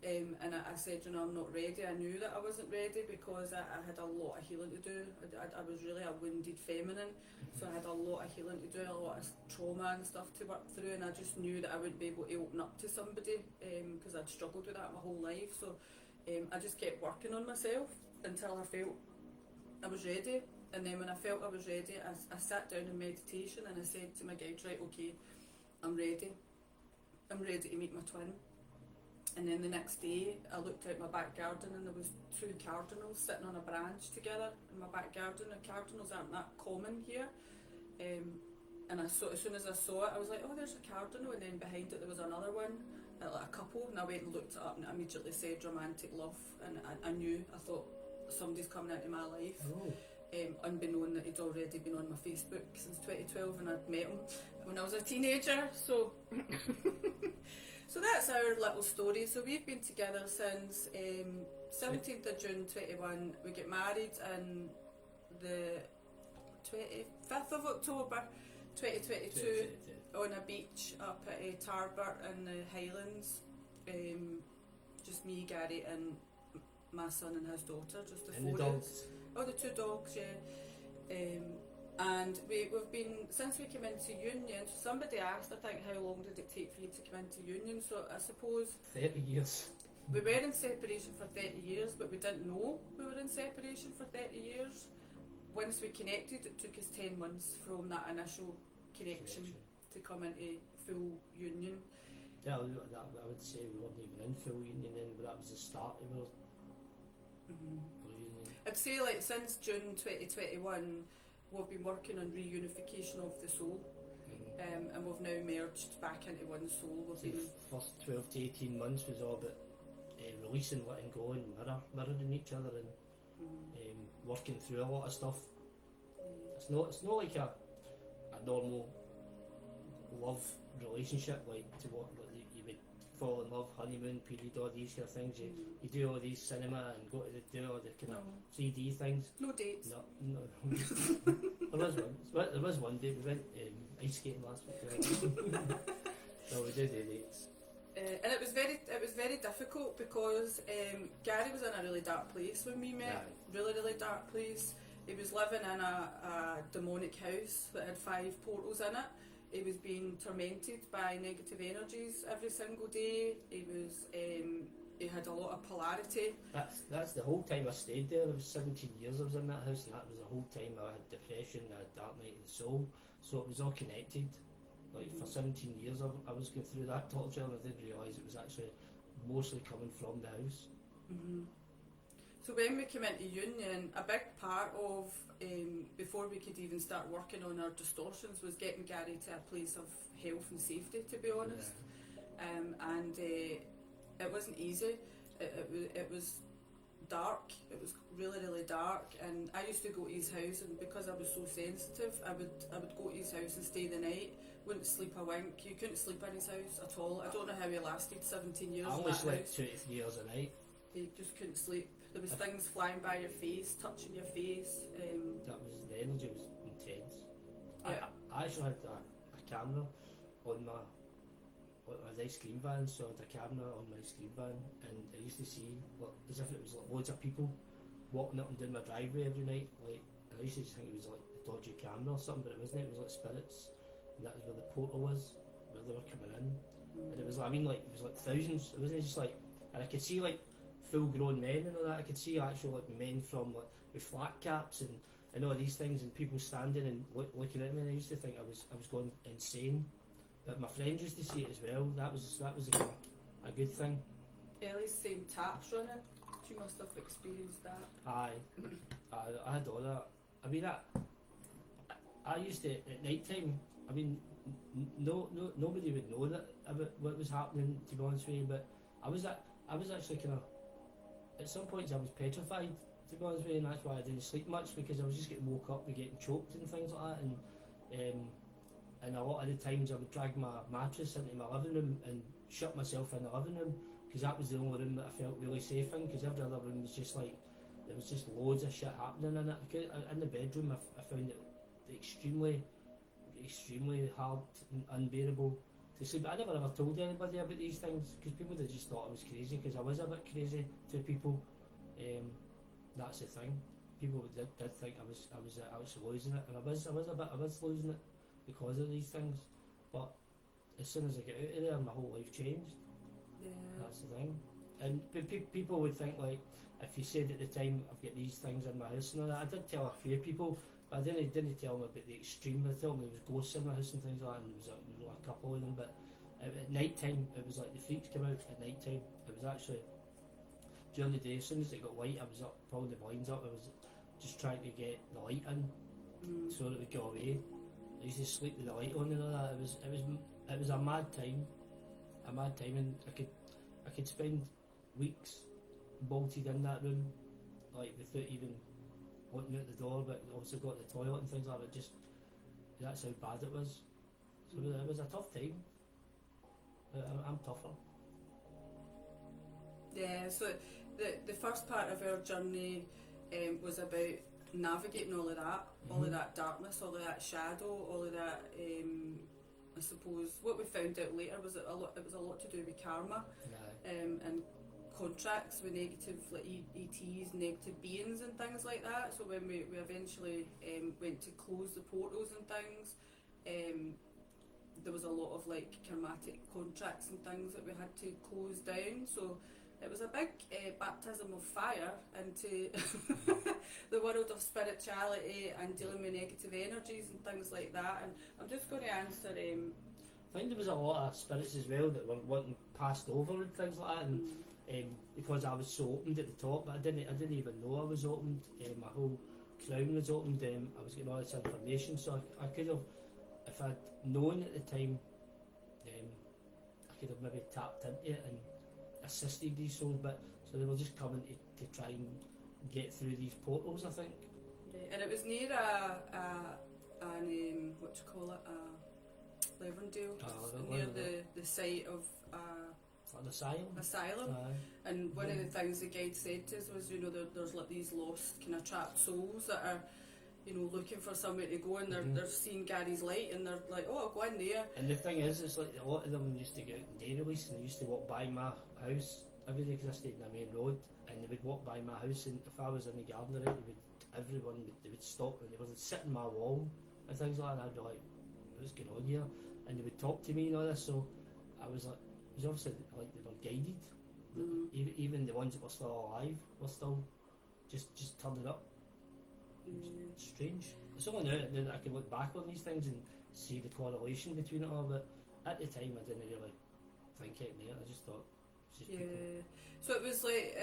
and I said, you know, I'm not ready, I knew that I wasn't ready, because I had a lot of healing to do. I was really a wounded feminine, so I had a lot of healing to do, a lot of trauma and stuff to work through, and I just knew that I wouldn't be able to open up to somebody, because I'd struggled with that my whole life. So I just kept working on myself until I felt I was ready. And then when I felt I was ready, I sat down in meditation and I said to my guide, right, okay, I'm ready to meet my twin. And then the next day I looked out my back garden and there was 2 cardinals sitting on a branch together in my back garden. And cardinals aren't that common here. And as soon as I saw it, I was like, oh, there's a cardinal. And then behind it there was another one, like a couple. And I went and looked it up and it immediately said romantic love. And I knew, I thought, somebody's coming into my life. Oh. Unbeknown that he'd already been on my Facebook since 2012 and I'd met him when I was a teenager. So so that's our little story. So we've been together since 17th of June 21. We get married in the 25th of October 2022 on a beach up at Tarbert in the Highlands. Just me, Gary and my son and his daughter, just the 4 of us. Oh, the 2 dogs, yeah. And we've been, since we came into union, so somebody asked, I think, how long did it take for you to come into union? So I suppose 30 years. We were in separation for 30 years, but we didn't know we were in separation for 30 years. Once we connected, it took us 10 months from that initial connection to come into full union. Yeah, I would say we weren't even in full union then, but that was the start of our union. I'd say, like, since June 2021, we've been working on reunification of the soul, and we've now merged back into one soul. The first 12 to 18 months was all about releasing, letting go, and mirroring each other, and working through a lot of stuff. It's not like a normal love relationship, like to what you would fall in love, honeymoon period, all these kind of things. You do all these cinema and go to do all the kind of 3D things. No dates. No. There was one day we went ice skating last week. No, we did do dates. And it was very difficult because Gary was in a really dark place when we met. Yeah. Really dark place. He was living in a demonic house that had 5 portals in it. He was being tormented by negative energies every single day. He had a lot of polarity. That's the whole time I stayed there. It was 17 years I was in that house, and that was the whole time I had depression, I had dark night of the soul. So it was all connected. Like for 17 years I was going through that torture, and I didn't realise it was actually mostly coming from the house. So when we came into union, a big part of, before we could even start working on our distortions, was getting Gary to a place of health and safety, to be honest. And it wasn't easy. It was dark. It was really dark, and I used to go to his house, and because I was so sensitive, I would go to his house and stay the night. Wouldn't sleep a wink. You couldn't sleep in his house at all. I don't know how he lasted 17 years. I only slept 2 to 3 years a night. You just couldn't sleep. There was things flying by your face, touching your face. The energy was intense. Yeah. I actually had a camera on my ice cream van, so I had a camera on my ice cream van, and I used to see, as if it was like loads of people walking up and down my driveway every night. Like, I used to just think it was like a dodgy camera or something, but it wasn't. It was like spirits, and that was where the portal was, where they were coming in. And it was like, it was like thousands. It wasn't just like, and I could see like full-grown men and all that. I could see actual like men from like with flat caps and all these things, and people standing and looking at me. And I used to think I was going insane. But my friends used to see it as well. That was a good thing. Ellie's saying taps running. She must have experienced that. Aye, I had all that. I mean, I used to at night time. I mean, nobody would know that about what was happening, to be honest with you. But I was actually kind of, at some points I was petrified, to be honest with you, and that's why I didn't sleep much, because I was just getting woke up and getting choked and things like that. And a lot of the times I would drag my mattress into my living room and shut myself in the living room, because that was the only room that I felt really safe in, because every other room was just like there was just loads of shit happening in it. In the bedroom, I found it extremely hard and unbearable to sleep. I never ever told anybody about these things because people would have just thought I was crazy, because I was a bit crazy to people. That's the thing. People did think I was losing it, and I was losing it because of these things. But as soon as I get out of there, my whole life changed. Yeah. That's the thing. And people would think, like, if you said at the time I've got these things in my house and all that. I did tell a few people, but I didn't tell them about the extreme. I told them there was ghosts in my house and things like that, and there was a couple of them. But at night time, it was like the freaks came out at night time. It was actually during the day. As soon as it got light, I was up, pulling the blinds up. I was just trying to get the light in so that it would go away. I used to sleep with the light on and all that. It was a mad time, and I could spend weeks bolted in that room, like without even looking at the door. But also got the toilet and things like that. Just that's how bad it was. So it was a tough time. I'm tougher. Yeah. So the first part of our journey was about navigating all of that, all of that darkness, all of that shadow, all of that. I suppose what we found out later was that it was a lot to do with karma, and contracts with negative, like ETs, negative beings and things like that. So when we eventually went to close the portals and things, there was a lot of like karmatic contracts and things that we had to close down. So it was a big baptism of fire into the world of spirituality and dealing with negative energies and things like that. And I'm just going to answer. I think there was a lot of spirits as well that were wanting passed over and things like that, and because I was so opened at the top, but I didn't even know I was opened. My whole crown was opened. I was getting all this information, so I could have, if I'd known at the time, I could have maybe tapped into it and assisted these souls, but so they were just coming to try and get through these portals, I think. Yeah, and it was near what do you call it, Levendale, near the site of an asylum. And one of the things the guide said to us was, there's like these lost kind of trapped souls that are, looking for somewhere to go, and they're seeing Gary's light, and they're like, oh, I'll go in there. And the thing is, it's like a lot of them used to get out day release, and they used to walk by my house every day because I stayed in the main road, and they would walk by my house, and if I was in the garden, they would stop, and they would sit in my wall and things like that, and I'd be like, what's going on here? And they would talk to me and all this, so I was like, it was obviously like they were guided. Even the ones that were still alive were still just turning up. Strange. It's only now that I can look back on these things and see the correlation between it all, but at the time I didn't really think it there. I just thought it's just people. So it was like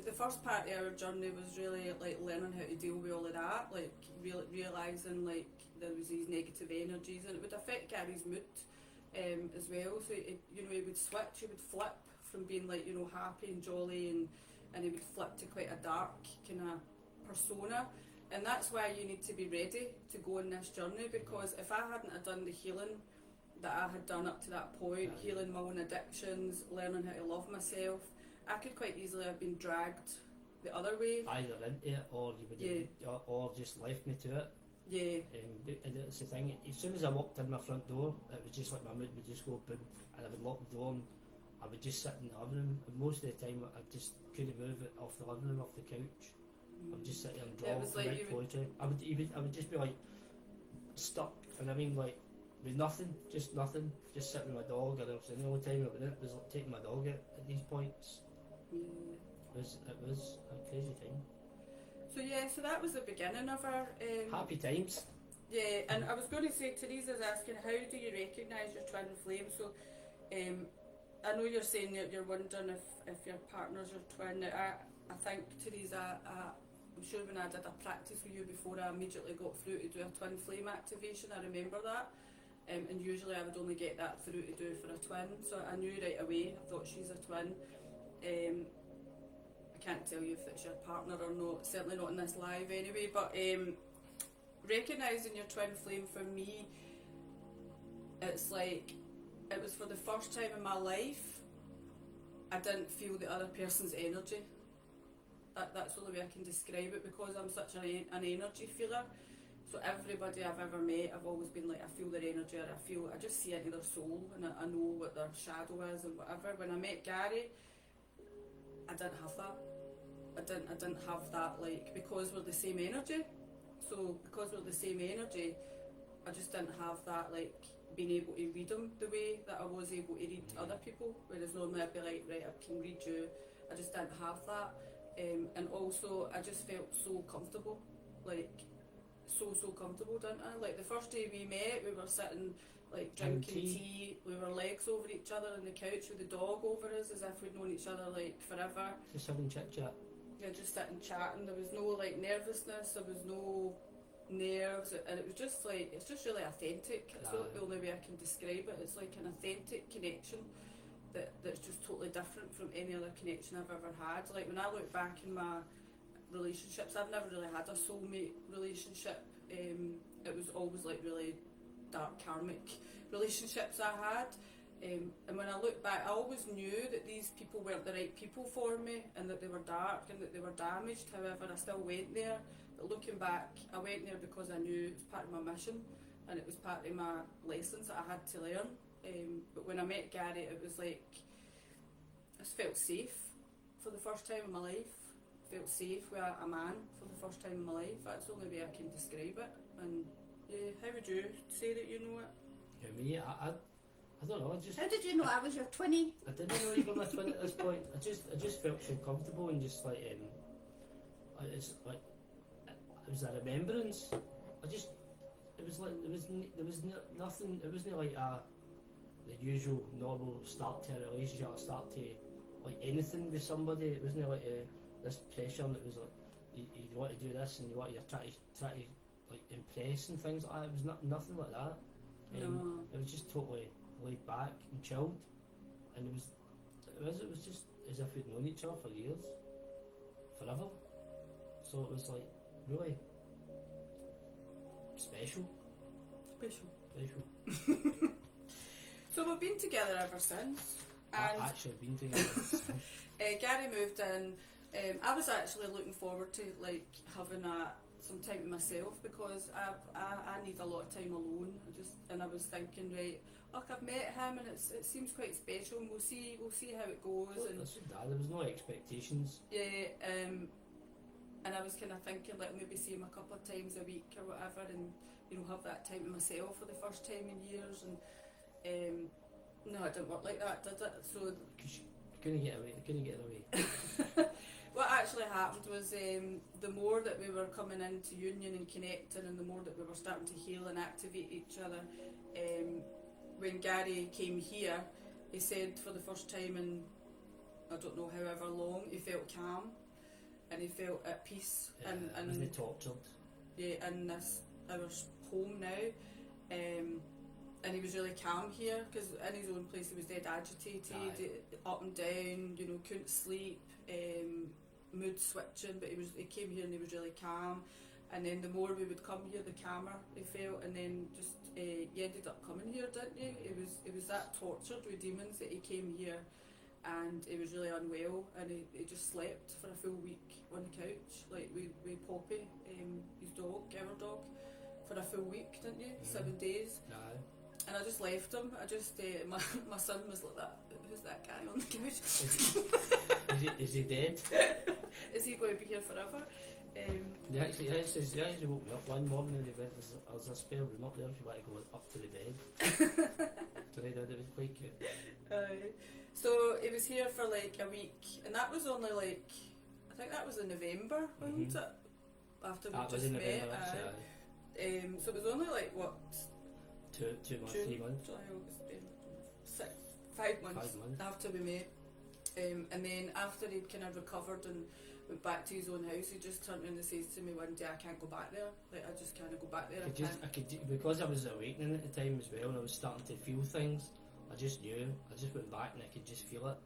the first part of our journey was really like learning how to deal with all of that, like realising like there was these negative energies, and it would affect Gary's mood as well. So he would switch, he would flip from being like happy and jolly, and he would flip to quite a dark kind of persona. And that's why you need to be ready to go on this journey, because if I hadn't have done the healing that I had done up to that point, healing my own addictions, learning how to love myself, I could quite easily have been dragged the other way. Either into it, or you would or just left me to it. Yeah. And that's the thing, as soon as I walked in my front door, it was just like my mood would just go boom, and I would lock the door, and I would just sit in the living room, and most of the time I just couldn't move it off the living room, off the couch. I would just sit there and draw. It was like poetry. I would just be like stuck, and I mean like with nothing, just sitting with my dog, and I was in all the time. It was like taking my dog at these points. It was a crazy time. So that was the beginning of our happy times. Yeah, and I was going to say, Teresa's asking, how do you recognise your twin flame? So I know you're saying that you're wondering if your partner's your twin. I think, Teresa, I'm sure when I did a practice with you before, I immediately got through to do a twin flame activation. I remember that. And usually I would only get that through to do for a twin. So I knew right away, I thought she's a twin. I can't tell you if it's your partner or not, certainly not in this live anyway, but recognising your twin flame for me, it's like, it was for the first time in my life, I didn't feel the other person's energy. that's the only way I can describe it, because I'm such an energy feeler. So everybody I've ever met, I've always been like, I feel their energy, or I just see into their soul, and I know what their shadow is and whatever. When I met Gary, I didn't have that. I didn't have that, like, because we're the same energy. So because we're the same energy, I just didn't have that, like, being able to read them the way that I was able to read other people. Whereas normally I'd be like, right, I can read you. I just didn't have that. And also I just felt so comfortable, like so comfortable, didn't I? Like the first day we met, we were sitting like drinking tea, we were legs over each other on the couch with the dog over us, as if we'd known each other like forever. Just having chit chat. Yeah, just sitting chatting. There was no like nervousness, there was no nerves, and it was just like, it's just really authentic. It's not the only way I can describe it. It's like an authentic connection that's just totally different from any other connection I've ever had. Like when I look back in my relationships, I've never really had a soulmate relationship. It was always like really dark karmic relationships I had. And when I look back, I always knew that these people weren't the right people for me, and that they were dark and that they were damaged. However, I still went there. But looking back, I went there because I knew it was part of my mission, and it was part of my lessons that I had to learn. But when I met Gary, it was like, I just felt safe for the first time in my life. Felt safe with a man for the first time in my life. That's the only way I can describe it. And yeah, how would you say that you know it? Yeah, me, I don't know. How did you know I was your twinnie? I didn't know you were my twin at this point. I just felt so comfortable, and just like it's like it was a remembrance. It was like there was nothing. It wasn't like the usual normal start to a relationship, or start to like anything with somebody. It wasn't like this pressure that was like you want to do this, and you want to try to like impress and things like that. It was nothing like that. No. It was just totally laid back and chilled, and it was just as if we'd known each other for years, forever. So it was like really special. So we've been together ever since. And I've actually been together since. Gary moved in. I was actually looking forward to like having some time to myself, because I need a lot of time alone. I was thinking, right, look, I've met him and it seems quite special, and we'll see how it goes. Well, and there was no expectations. yeah, and I was kind of thinking like maybe see him a couple of times a week or whatever, and have that time to myself for the first time in years. And no, it didn't work like that, did it? So you couldn't get away. What actually happened was the more that we were coming into union and connecting, and the more that we were starting to heal and activate each other, when Gary came here, he said for the first time in I don't know however long, he felt calm and he felt at peace. And wasn't he tortured? Yeah, in this our home now. And he was really calm here, because in his own place he was dead agitated, up and down, couldn't sleep, mood switching, but he came here and he was really calm. And then the more we would come here, the calmer he felt, and then just you ended up coming here, didn't you? It was that tortured with demons that he came here, and he was really unwell, and he just slept for a full week on the couch, like with Poppy, his dog, our dog, for a full week, didn't you? 7 days. No. And I just left him. I just my son was like, that. Who's that guy on the couch? Is he dead? Is he going to be here forever? He actually woke me up one morning and he went, there's a spare room up there if you want to go up to the bed. So they did, it was quite cute. So he was here for like a week, and that was only like, I think that was in November, wasn't it? After we just met. So it was only like what? 2 months, June, 3 months. July, August, 5 months after we met. And then after he'd kind of recovered and went back to his own house, he just turned around and says to me one day, I can't go back there. Like, I just can't go back there. Because I was awakening at the time as well, and I was starting to feel things, I just knew. I just went back and I could just feel it.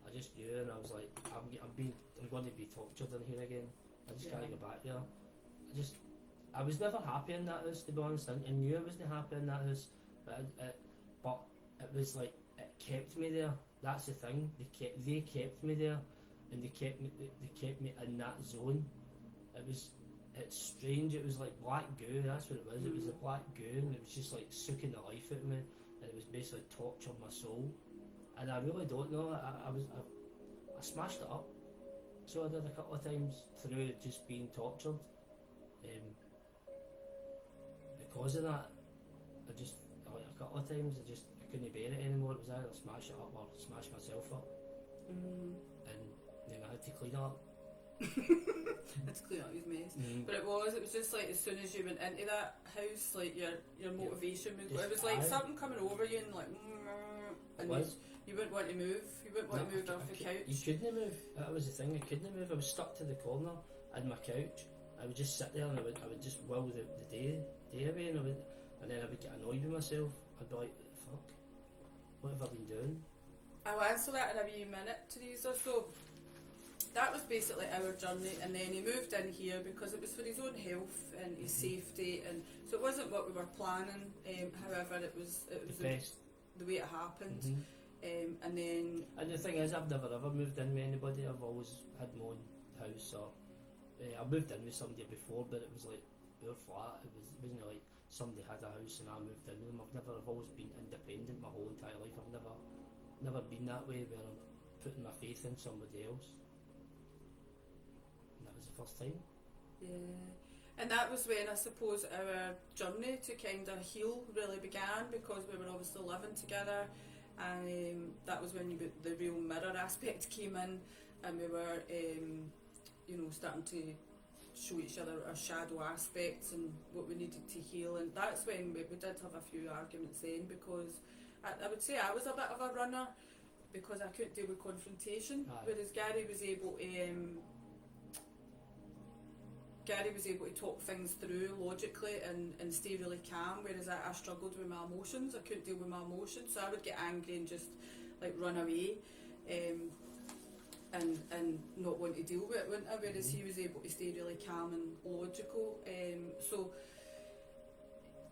I just knew, and I was like, I'm going to be tortured in here again. I just can't go back there. I was never happy in that house, to be honest. I knew I wasn't happy in that house, but it was like, it kept me there. That's the thing. They kept me there, and they kept me in that zone. It's strange. It was like black goo. That's what it was. It was a black goo, and it was just like sucking the life out of me, and it was basically torturing my soul. And I really don't know. I smashed it up. So I did a couple of times through just being tortured. Because of that, a couple of times I couldn't bear it anymore. It was either smash it up or smash myself up. And then I had to clean up. Let's clean up his mess. But it was just like as soon as you went into that house, like your motivation was, it was like something coming over you and like, and you wouldn't want to move. You wouldn't want to move off the couch. You couldn't move. That was the thing. I couldn't move. I was stuck to the corner in my couch. I would just sit there and I would just will the day away, and then I would get annoyed with myself. I'd be like, fuck, what have I been doing? I'll answer that in a wee minute, Teresa. So that was basically our journey, and then he moved in here because it was for his own health and his safety, and so it wasn't what we were planning. However, it was the way it happened. And the thing is, I've never ever moved in with anybody. I've always had my own house, or I moved in with somebody before, but it was like our flat. It wasn't like somebody had a house and I moved in with them. I've always been independent my whole entire life. I've never been that way where I'm putting my faith in somebody else. And that was the first time. Yeah. And that was when I suppose our journey to kind of heal really began, because we were obviously living together, and that was when the real mirror aspect came in, and we were starting to show each other our shadow aspects and what we needed to heal. And that's when we did have a few arguments then, because I would say I was a bit of a runner because I couldn't deal with confrontation. Whereas Gary was able to talk things through logically and stay really calm, whereas I struggled with my emotions. I couldn't deal with my emotions, so I would get angry and just like run away and not want to deal with it, wouldn't I? Whereas he was able to stay really calm and logical. So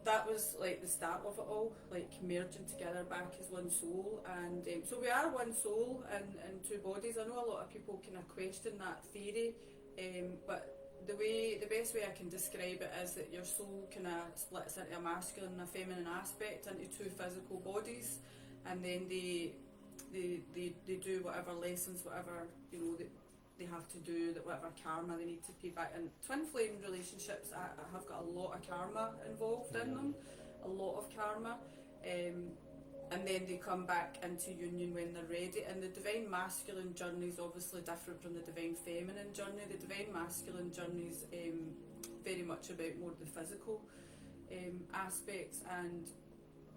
that was like the start of it all, like merging together back as one soul. And so we are one soul and two bodies. I know a lot of people kind of question that theory, but the best way I can describe it is that your soul kind of splits into a masculine and a feminine aspect into two physical bodies, and then they do whatever lessons, whatever they have to do, that whatever karma they need to pay back. And twin flame relationships, I have got a lot of karma involved in them, a lot of karma, and then they come back into union when they're ready. And the divine masculine journey is obviously different from the divine feminine journey. The divine masculine journey is very much about more the physical aspects. And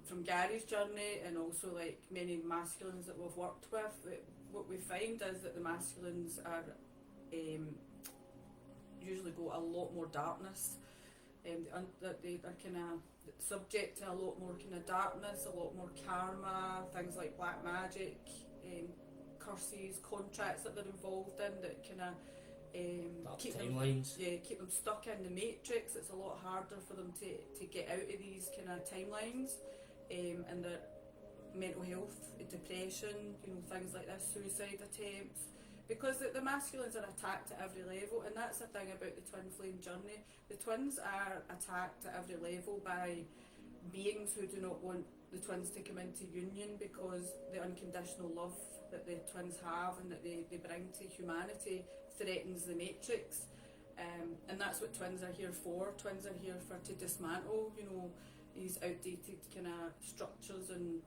from Gary's journey, and also like many masculines that we've worked with, what we find is that the masculines are usually go a lot more darkness, that they are kind of subject to a lot more kind of darkness, a lot more karma, things like black magic, curses, contracts that they're involved in that kind of keep them stuck in the matrix. It's a lot harder for them to get out of these kind of timelines, and their mental health, depression, things like this, suicide attempts, because the masculines are attacked at every level. And that's the thing about the twin flame journey. The twins are attacked at every level by beings who do not want the twins to come into union, because the unconditional love that the twins have and that they bring to humanity threatens the matrix. And that's what twins are here for. Twins are here to dismantle, these outdated kind of structures and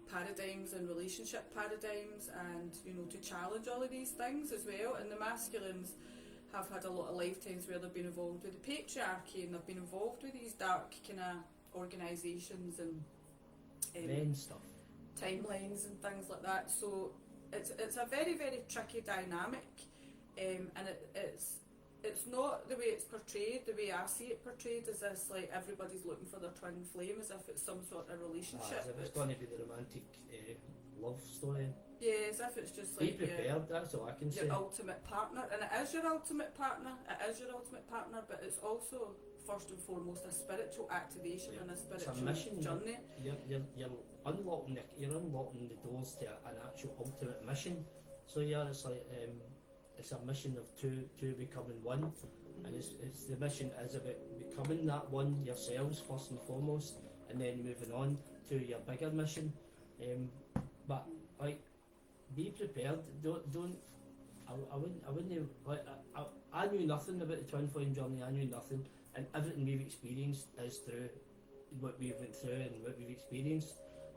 paradigms and relationship paradigms, and to challenge all of these things as well. And the masculines have had a lot of lifetimes where they've been involved with the patriarchy, and they've been involved with these dark kind of organisations and stuff, timelines and things like that. So it's a very, very tricky dynamic, and it's not the way it's portrayed. The way I see it portrayed is this, like, everybody's looking for their twin flame as if it's some sort of relationship. As if it's going to be the romantic love story. Yeah, as if it's just be like prepared, that's all I can say. Your ultimate partner, and it is your ultimate partner. It is your ultimate partner, but it's also first and foremost a spiritual activation and a spiritual journey. You're unlocking the doors to an actual ultimate mission. So yeah, it's like it's a mission of two becoming one, and it's the mission is about becoming that one yourselves first and foremost, and then moving on to your bigger mission. But like, be prepared. Don't. I wouldn't like. I knew nothing about the twin flame journey. I knew nothing, and everything we've experienced is through what we went through and what we've experienced.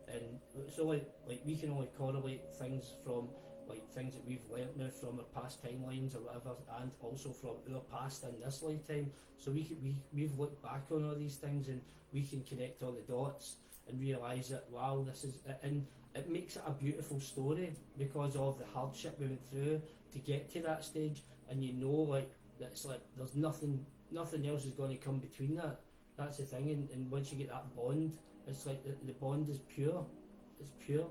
And so like we can only correlate things from like things that we've learnt now from our past timelines or whatever, and also from our past in this lifetime. So we've looked back on all these things, and we can connect all the dots and realise that wow, this is, and it makes it a beautiful story because of the hardship we went through to get to that stage. And you know, like, that it's like there's nothing else is going to come between that. That's the thing. And once you get that bond, it's like the bond is pure. It's pure.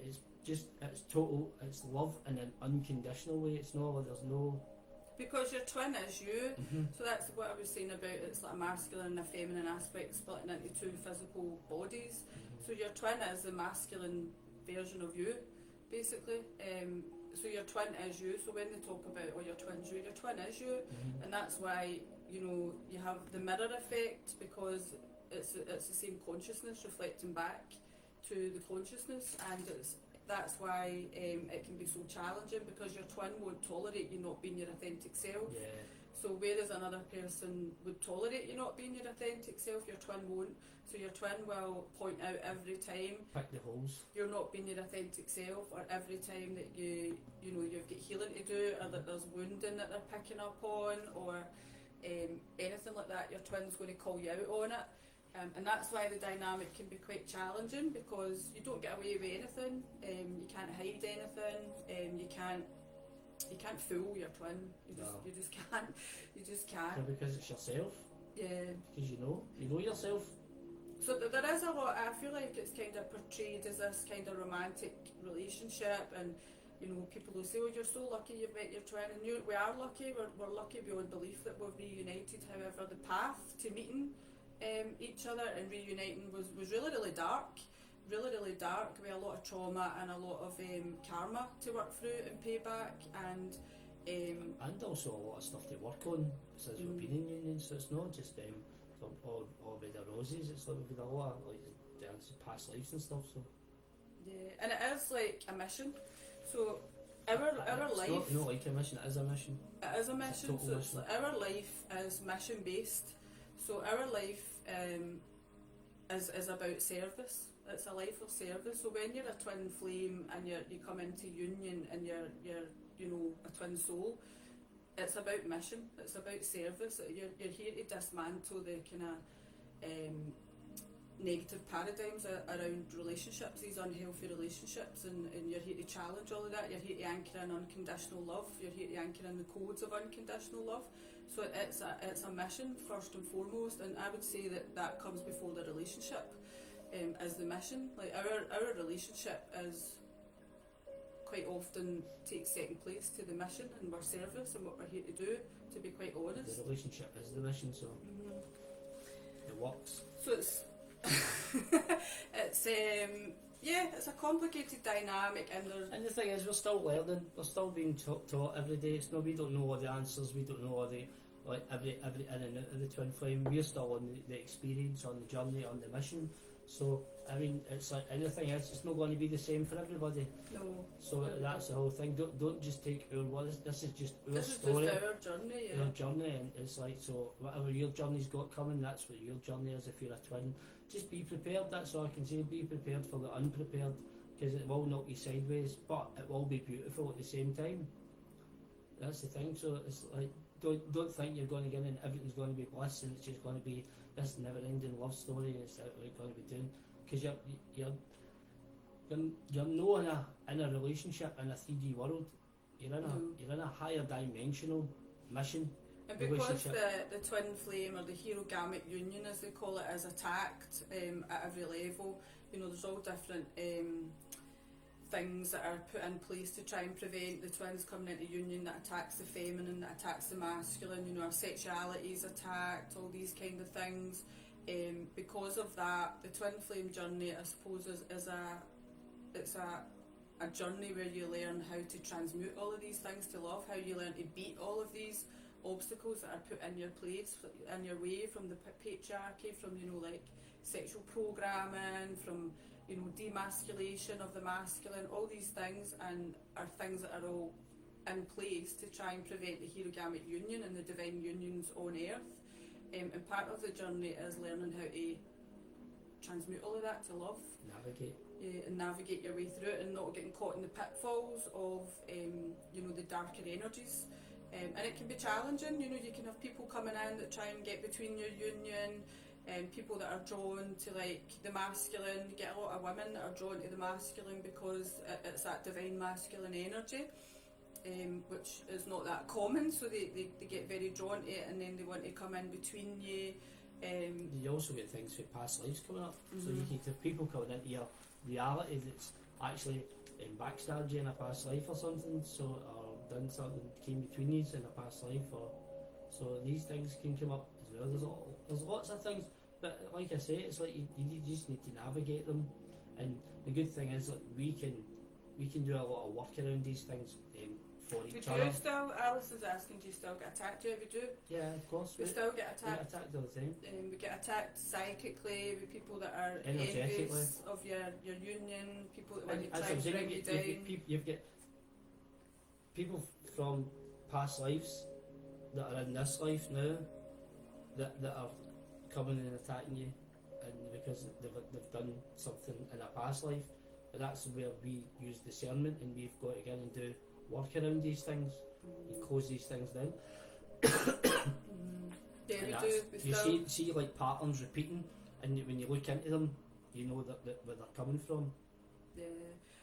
It's just, it's total, it's love in an unconditional way. It's not like there's no... Because your twin is you, so that's what I was saying about it's like a masculine and a feminine aspect splitting into two physical bodies. So your twin is the masculine version of you, basically. So your twin is you. So when they talk about, oh, your twin's you, your twin is you, and that's why, you know, you have the mirror effect, because it's the same consciousness reflecting back to the consciousness, and that's why it can be so challenging, because your twin won't tolerate you not being your authentic self. Yeah. So whereas another person would tolerate you not being your authentic self, your twin won't. So your twin will point out every time Pick the holes. you're not being your authentic self, or every time that you know you've got healing to do, or that there's wounding that they're picking up on, or anything like that, your twin's going to call you out on it. And that's why the dynamic can be quite challenging, because you don't get away with anything, you can't hide anything, you can't fool your twin. You just can't. Yeah, because it's yourself. Yeah. Because you know yourself. So there is a lot. I feel like it's kind of portrayed as this kind of romantic relationship, and you know, people will say, "Oh, you're so lucky you've met your twin," and we are lucky. We're lucky beyond belief that we've reunited. However, the path to meeting each other and reuniting was really dark, with a lot of trauma and a lot of karma to work through and pay back, and also a lot of stuff to work on since we've been in union. So it's not just all with the roses. It's like we've got a lot of like past lives and stuff. So yeah, and it is like a mission. So our life. It's not like a mission. It is a mission. It is a mission. So mission. Like our life is mission based. So our life is about service. It's a life of service. So when you're a twin flame and you come into union and you're you know, a twin soul, it's about mission. It's about service. You're here to dismantle the kind of negative paradigms around relationships, these unhealthy relationships, and you're here to challenge all of that. You're here to anchor in unconditional love. You're here to anchor in the codes of unconditional love. So it's a mission first and foremost, and I would say that comes before the relationship as the mission. Like our relationship is quite often takes second place to the mission and our service and what we're here to do, to be quite honest. The relationship is the mission, so it works. So it's it's a complicated dynamic, and the thing is, we're still learning. We're still being taught every day. It's not, we don't know all the answers. We don't know all the every in and out of the twin flame. We're still on the experience, on the journey, on the mission. So I mean, it's like anything else. It's not going to be the same for everybody. No. So that's the whole thing. Don't just take our words. This is just our this story. This is just our journey. Yeah. Our journey, and it's like, so whatever your journey's got coming, that's what your journey is. If you're a twin, just be prepared. That's all I can say. Be prepared for the unprepared, because it will knock you sideways, but it will be beautiful at the same time. That's the thing. So it's like, don't think you're going to get in and everything's going to be bliss and it's just going to be this never-ending love story. It's what you're going to be doing, because you're not in a relationship in a 3D world. You're in a higher dimensional mission. And because the twin flame, or the herogamic union as they call it, is attacked at every level, you know, there's all different things that are put in place to try and prevent the twins coming into union, that attacks the feminine, that attacks the masculine, you know, our sexuality is attacked, all these kind of things. Because of that, the twin flame journey, I suppose, is a a journey where you learn how to transmute all of these things to love, how you learn to beat all of these obstacles that are put in your place, in your way, from the patriarchy, from, you know, like sexual programming, from, you know, demasculation of the masculine, all these things, and are things that are all in place to try and prevent the herogamic union and the divine unions on earth. And part of the journey is learning how to transmute all of that to love. Navigate. And navigate your way through it and not getting caught in the pitfalls of, you know, the darker energies. And it can be challenging, you know, you can have people coming in that try and get between your union, and people that are drawn to like the masculine. You get a lot of women that are drawn to the masculine because it's that divine masculine energy, which is not that common, so they get very drawn to it, and then they want to come in between you. You also get things with past lives coming up, so Mm-hmm. you can have people coming into your reality that's actually backstabbed you in a past life or something, so, or done something, came between you in a past life, or so these things can come up as well. There's lots of things, but like I say, it's like you just need to navigate them. And the good thing is that we can do a lot of work around these things for We each do other. still, Alice is asking, do you still get attacked? Yeah, we do. Yeah, of course. We still get we get attacked. attacked all the time. We get attacked psychically with people that are Energetically. envious of your union, people that want to As try I'm and saying, bring you down. you've got people from past lives that are in this life now that are coming and attacking you, and because they've done something in a past life. But that's where we use discernment, and we've got to go in and do work around these things and close these things down. Yeah, And we that's- do. We you still. see like patterns repeating, and when you look into them, you know that where they're coming from. Yeah.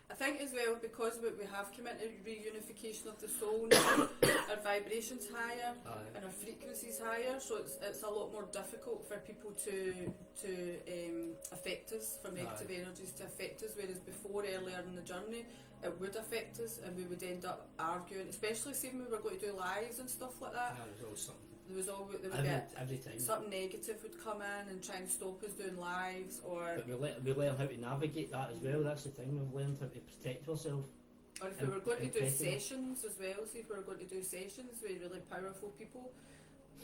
I think as well, because we have come into reunification of the soul now, our vibration's higher and our frequency's higher, so it's a lot more difficult for people to affect us, for negative energies to affect us, whereas before, earlier in the journey, it would affect us and we would end up arguing, especially say when we were going to do lives and stuff like that. There's always something. There would be Every time. something negative would come in and try and stop us doing lives, or But we learn how to navigate that as well. That's the thing. We've learned how to protect ourselves. if we were going to do Impeccable. sessions as well, see if we were going to do sessions with really powerful people,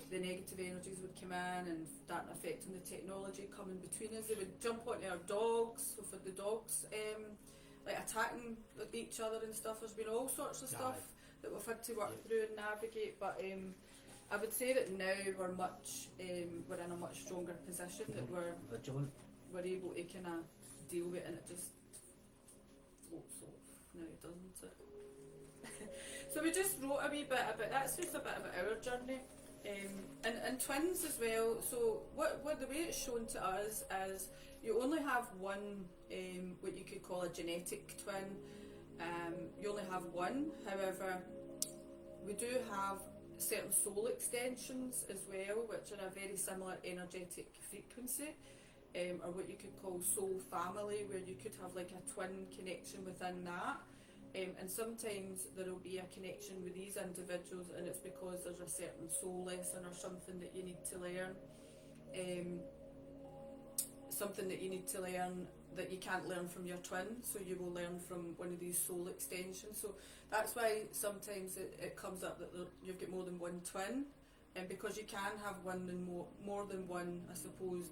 the negative energies would come in and start affecting the technology coming between us. They would jump onto our dogs, so for the dogs, like attacking each other and stuff. There's been all sorts of stuff that we've had to work through and navigate, but I would say that now we're in a much stronger position, that we're Vigilant. able to kind of deal with it, and it just floats off now, doesn't it? So we just wrote a wee bit about, that's just a bit about our journey, and twins as well. So what the way it's shown to us is you only have one, what you could call a genetic twin. You only have one. However, we do have certain soul extensions as well, which are a very similar energetic frequency, or what you could call soul family, where you could have like a twin connection within that. And sometimes there will be a connection with these individuals, and it's because there's a certain soul lesson or something that you need to learn. Something that you need to learn that you can't learn from your twin, so you will learn from one of these soul extensions. So that's why sometimes it comes up that you've got more than one twin, and because you can have more than one, I suppose,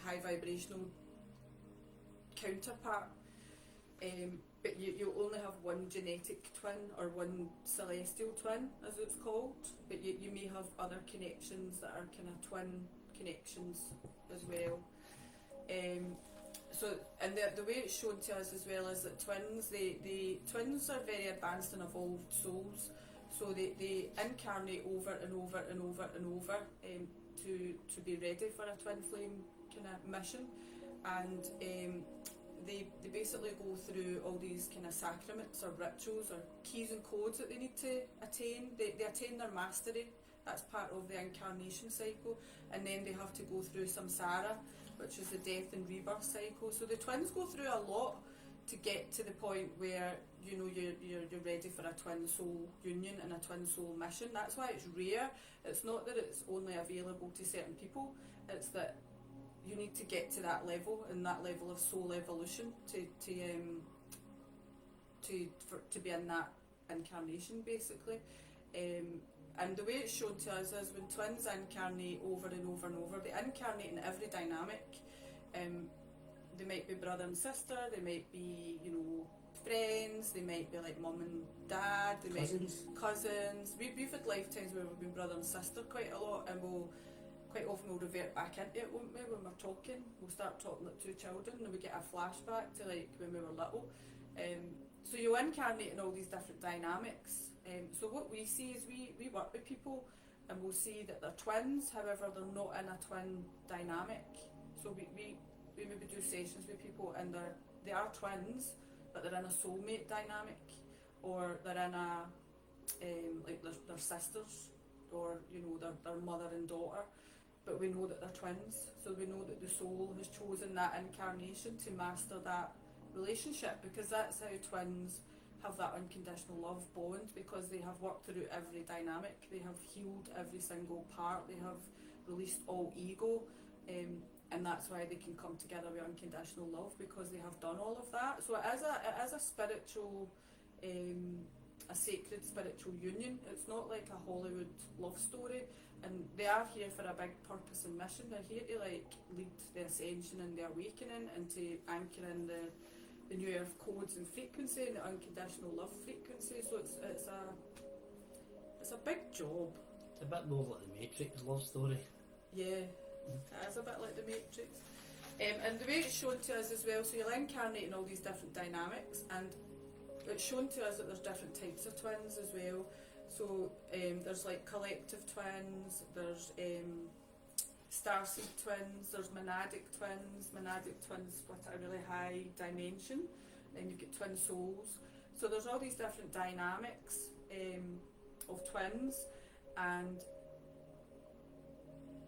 high vibrational counterpart, but you only have one genetic twin, or one celestial twin as it's called, but you may have other connections that are kind of twin connections as well. So, and the way it's shown to us as well is that twins, the twins are very advanced and evolved souls, so they incarnate over and over and over and over to be ready for a twin flame kind of mission, and they basically go through all these kind of sacraments or rituals or keys and codes that they need to attain. They attain their mastery. That's part of the incarnation cycle, and then they have to go through samsara, which is the death and rebirth cycle. So the twins go through a lot to get to the point where you're ready for a twin soul union and a twin soul mission. That's why it's rare. It's not that it's only available to certain people. It's that you need to get to that level, and that level of soul evolution to to be in that incarnation, basically. And the way it's shown to us is when twins incarnate over and over and over, they incarnate in every dynamic. They might be brother and sister, they might be, friends, they might be like mum and dad, they Cousins. might be cousins. We've had lifetimes where we've been brother and sister quite a lot, and quite often we'll revert back into it, won't we, when we're talking. We'll start talking like two children and we get a flashback to like when we were little. So you incarnate in all these different dynamics. So what we see is we work with people and we'll see that they're twins, however they're not in a twin dynamic. So we maybe do sessions with people and they are twins, but they're in a soulmate dynamic, or they're in a like they're sisters, or their mother and daughter, but we know that they're twins. So we know that the soul has chosen that incarnation to master that relationship, because that's how twins have that unconditional love bond, because they have worked through every dynamic, they have healed every single part, they have released all ego, and that's why they can come together with unconditional love, because they have done all of that. So it is a spiritual, a sacred spiritual union. It's not like a Hollywood love story, and they are here for a big purpose and mission. They're here to like lead the ascension and the awakening, and to anchor in the new earth codes and frequency and the unconditional love frequency. So it's a big job. It's a bit more like the Matrix love story. Yeah, it is a bit like the Matrix. And the way it's shown to us as well, so you'll incarnate in all these different dynamics, and it's shown to us that there's different types of twins as well. So there's like collective twins, there's starseed twins, there's monadic twins. Monadic twins split at a really high dimension, and you get twin souls. So there's all these different dynamics of twins, and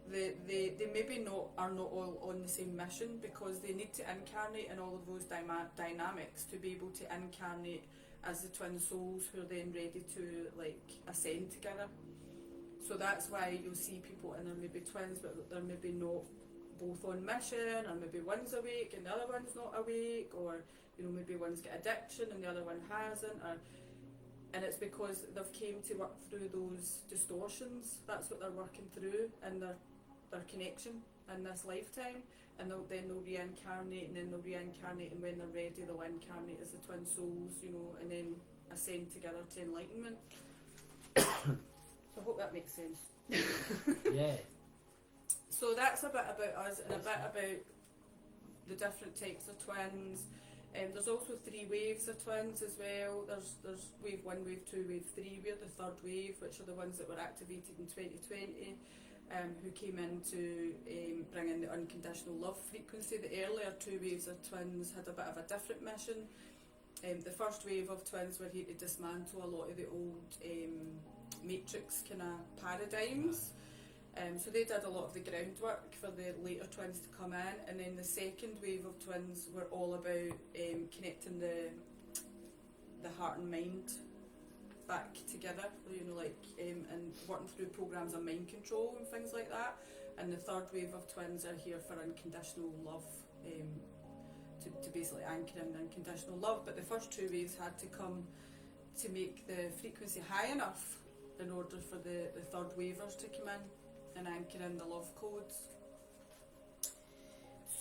they maybe are not all on the same mission, because they need to incarnate in all of those dynamics to be able to incarnate as the twin souls who are then ready to like ascend together. So that's why you'll see people and they're maybe twins, but they're maybe not both on mission, or maybe one's awake and the other one's not awake, or maybe one's got addiction and the other one hasn't, and it's because they've came to work through those distortions. That's what they're working through in their connection in this lifetime, and they'll reincarnate, and then they'll reincarnate, and when they're ready they'll incarnate as the twin souls, and then ascend together to enlightenment. I hope that makes sense. Yeah. So that's a bit about us, and a bit about the different types of twins. There's also 3 waves of twins as well. There's wave 1, wave 2, wave 3. We're the third wave, which are the ones that were activated in 2020, who came in to bring in the unconditional love frequency. The earlier 2 waves of twins had a bit of a different mission. The first wave of twins were here to dismantle a lot of the old Matrix kind of paradigms. So they did a lot of the groundwork for the later twins to come in, and then the second wave of twins were all about connecting the heart and mind back together, and working through programs of mind control and things like that. And the third wave of twins are here for unconditional love, to basically anchor in unconditional love. But the first 2 waves had to come to make the frequency high enough in order for the third wavers to come in and anchor in the love codes.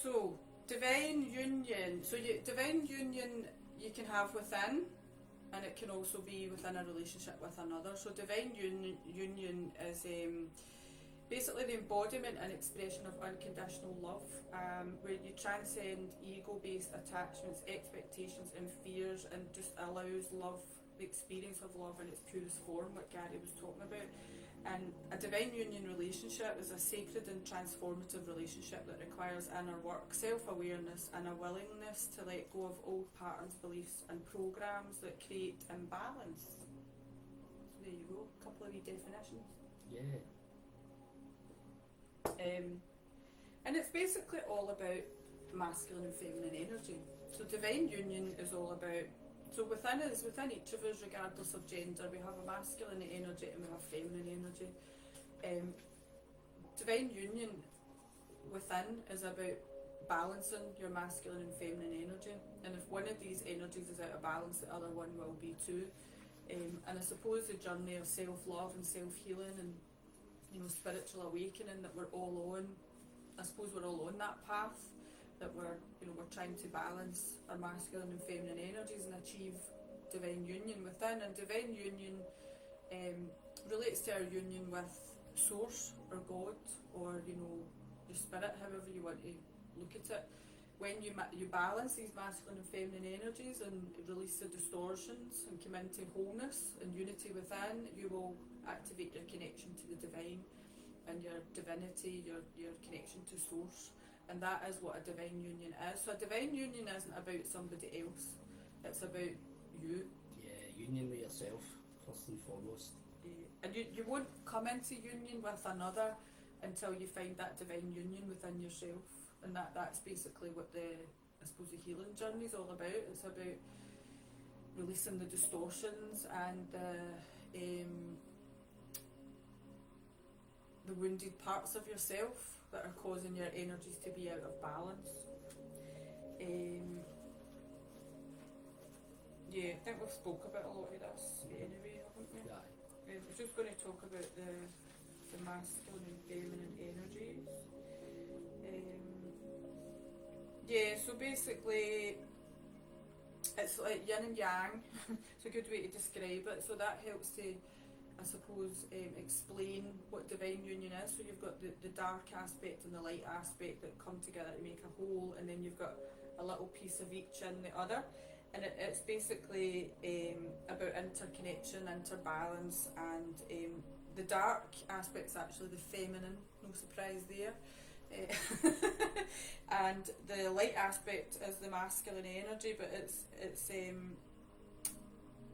So divine union. So divine union you can have within, and it can also be within a relationship with another. So divine union is basically the embodiment and expression of unconditional love, where you transcend ego-based attachments, expectations and fears, and just allows love, the experience of love in its purest form, what Gary was talking about. And a divine union relationship is a sacred and transformative relationship that requires inner work, self-awareness, and a willingness to let go of old patterns, beliefs and programs that create imbalance. So there you go, a couple of wee definitions. Yeah. And it's basically all about masculine and feminine energy. So divine union is all about, so within each of us, regardless of gender, we have a masculine energy and we have feminine energy. Divine union within is about balancing your masculine and feminine energy, and if one of these energies is out of balance, the other one will be too. And I suppose the journey of self-love and self-healing and, you know, spiritual awakening that we're all on, I suppose we're all on that path, that we're trying to balance our masculine and feminine energies and achieve divine union within. And divine union relates to our union with source or God, or, you know, your spirit, however you want to look at it. When you balance these masculine and feminine energies and release the distortions and come into wholeness and unity within, you will activate your connection to the divine and your divinity, your connection to source. And that is what a divine union is. So a divine union isn't about somebody else, it's about you. Yeah, union with yourself, first and foremost. And you won't come into union with another until you find that divine union within yourself. And that's basically what I suppose the healing journey is all about. It's about releasing the distortions and the wounded parts of yourself that are causing your energies to be out of balance. Yeah, I think we've spoke about a lot of this anyway, haven't we? Yeah. We're just going to talk about the masculine and feminine energies. Yeah, so basically it's like yin and yang. It's a good way to describe it. So that helps to, I suppose, explain what divine union is. So you've got the dark aspect and the light aspect that come together to make a whole, and then you've got a little piece of each in the other. And it's basically about interconnection, interbalance, and the dark aspect's actually the feminine, no surprise there. And the light aspect is the masculine energy, but it's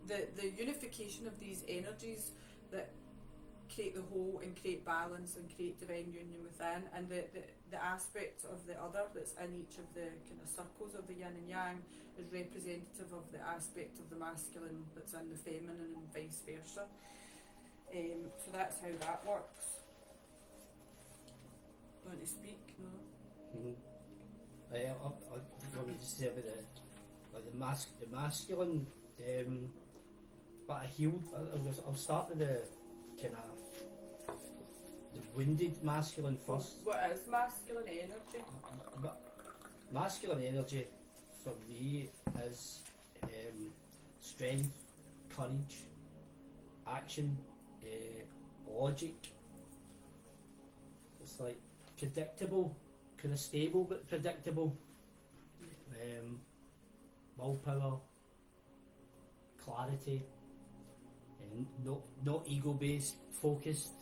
the unification of these energies that create the whole and create balance and create divine union within, and the aspect of the other that's in each of the kind of circles of the yin and yang is representative of the aspect of the masculine that's in the feminine, and vice versa. So that's how that works. Do you want to speak? No? Mm-hmm. I want to just say about the masculine, but I healed. I'll start with the kind of the wounded masculine first. What is masculine energy? Masculine energy for me is strength, courage, action, logic. It's like predictable, kind of stable but predictable. Willpower, clarity, and not ego based, focused.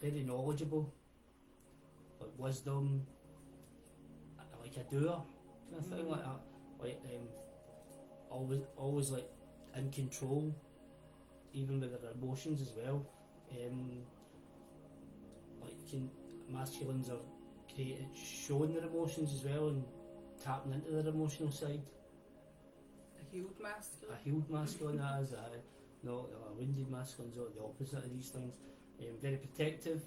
Very knowledgeable, like wisdom, like a doer kind of thing, like that. Like always like in control, even with their emotions as well. Masculines are created showing their emotions as well and tapping into their emotional side. A healed masculine. A healed masculine, that is. A wounded masculine's the opposite of these things. Very protective,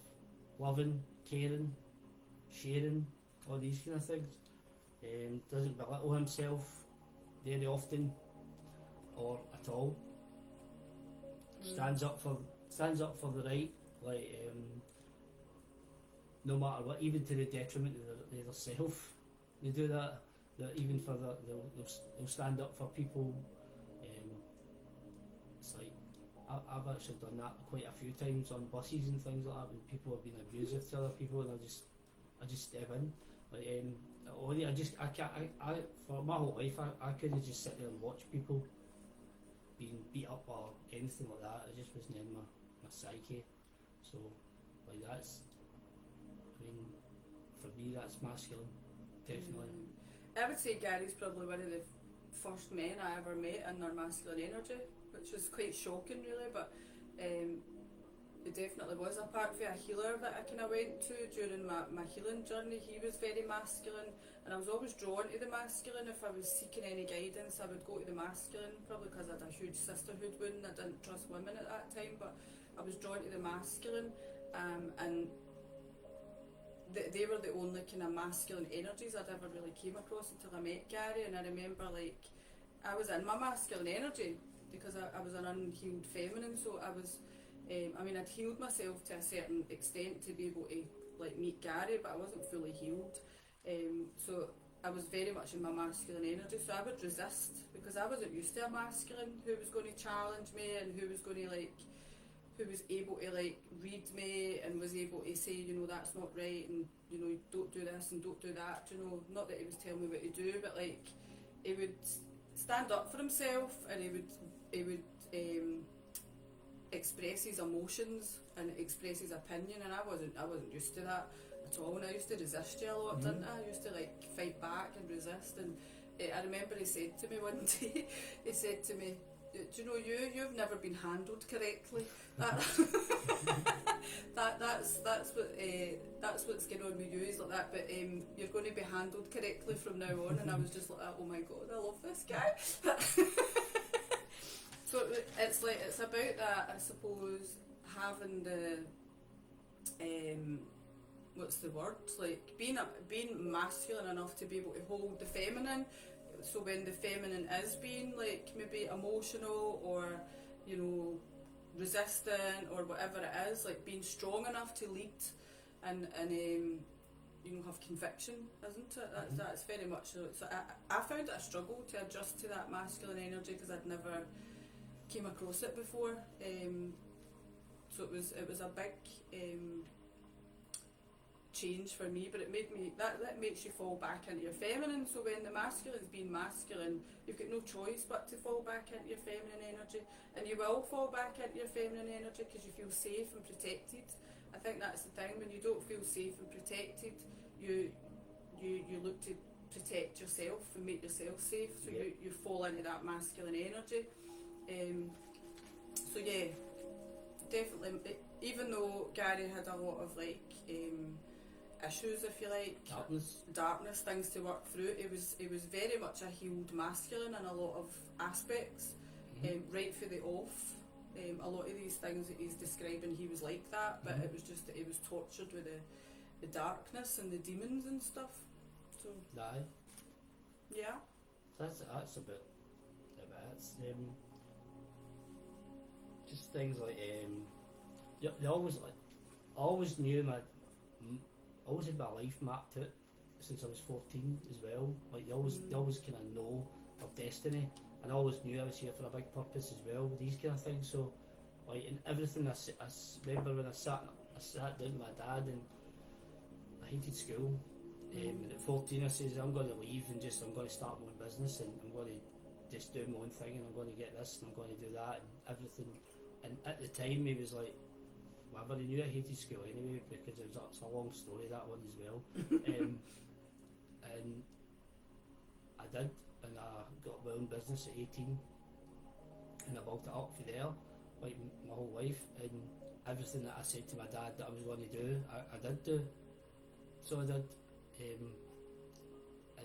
loving, caring, sharing, all these kind of things. Doesn't belittle himself very often or at all. Stands up for the right, like no matter what, even to the detriment of their self. They do that. Even for they'll stand up for people. It's like I've actually done that quite a few times on buses and things like that when people have been abusive to other people, and I just step in. Like for my whole life I couldn't just sit there and watch people being beat up or anything like that. It just wasn't in my psyche. So like for me that's masculine, definitely. I would say Gary's probably one of the first men I ever met in their masculine energy, which was quite shocking really, but it definitely was. Apart from a healer that I kind of went to during my healing journey, he was very masculine, and I was always drawn to the masculine. If I was seeking any guidance, I would go to the masculine, probably because I had a huge sisterhood wound and I didn't trust women at that time, but I was drawn to the masculine, and they were the only kind of masculine energies I'd ever really came across until I met Gary. And I remember, like, I was in my masculine energy because I was an unhealed feminine, so I was, I mean, I'd healed myself to a certain extent to be able to, like, meet Gary, but I wasn't fully healed. So I was very much in my masculine energy, so I would resist because I wasn't used to a masculine who was going to challenge me and who was going to, like, who was able to, like, read me and was able to say, you know, that's not right, and, you know, don't do this and don't do that, you know. Not that he was telling me what to do, but, like, he would stand up for himself, and he would express his emotions and express his opinion, and I wasn't used to that at all. And I used to resist you a lot, didn't I? I used to, like, fight back and resist. And I remember he said to me one day, he said to me, do you know, you've never been handled correctly. That's what's going on with you, is like that. But you're going to be handled correctly from now on. And I was just like, oh my god, I love this guy. So it's like, it's about that, I suppose, having the what's the word? Like being masculine enough to be able to hold the feminine. So when the feminine is being, like, maybe emotional or, you know, resistant or whatever it is, like, being strong enough to lead and you know, have conviction, isn't it? That's very much so. So I found it a struggle to adjust to that masculine energy because I'd never came across it before. So it was a big change for me, but it made me, that makes you fall back into your feminine. So when the masculine is being masculine, you've got no choice but to fall back into your feminine energy, and you will fall back into your feminine energy because you feel safe and protected. I think that's the thing, when you don't feel safe and protected, you look to protect yourself and make yourself safe, so you fall into that masculine energy. So yeah, definitely, even though Gary had a lot of, like, issues, if you like, darkness, things to work through, it was very much a healed masculine in a lot of aspects, right for the off. A lot of these things that he's describing, he was like that, but it was just that he was tortured with the darkness and the demons and stuff. So Aye. yeah, That's a bit. It's just things like they always, like, I always knew always had my life mapped out since I was 14 as well. Like, they always kind of know their destiny, and I always knew I was here for a big purpose as well. These kind of things. So, like, in everything, I remember when I sat down with my dad, and I hated school. And at 14, I says, I'm going to leave and I'm going to start my own business, and I'm going to just do my own thing, and I'm going to get this, and I'm going to do that, and everything. And at the time, he was like, whatever. He knew I hated school anyway, because it's a long story, that one as well. And I did, and I got my own business at 18, and I built it up from there, like, my whole life. And everything that I said to my dad that I was going to do, I did do. So I did. And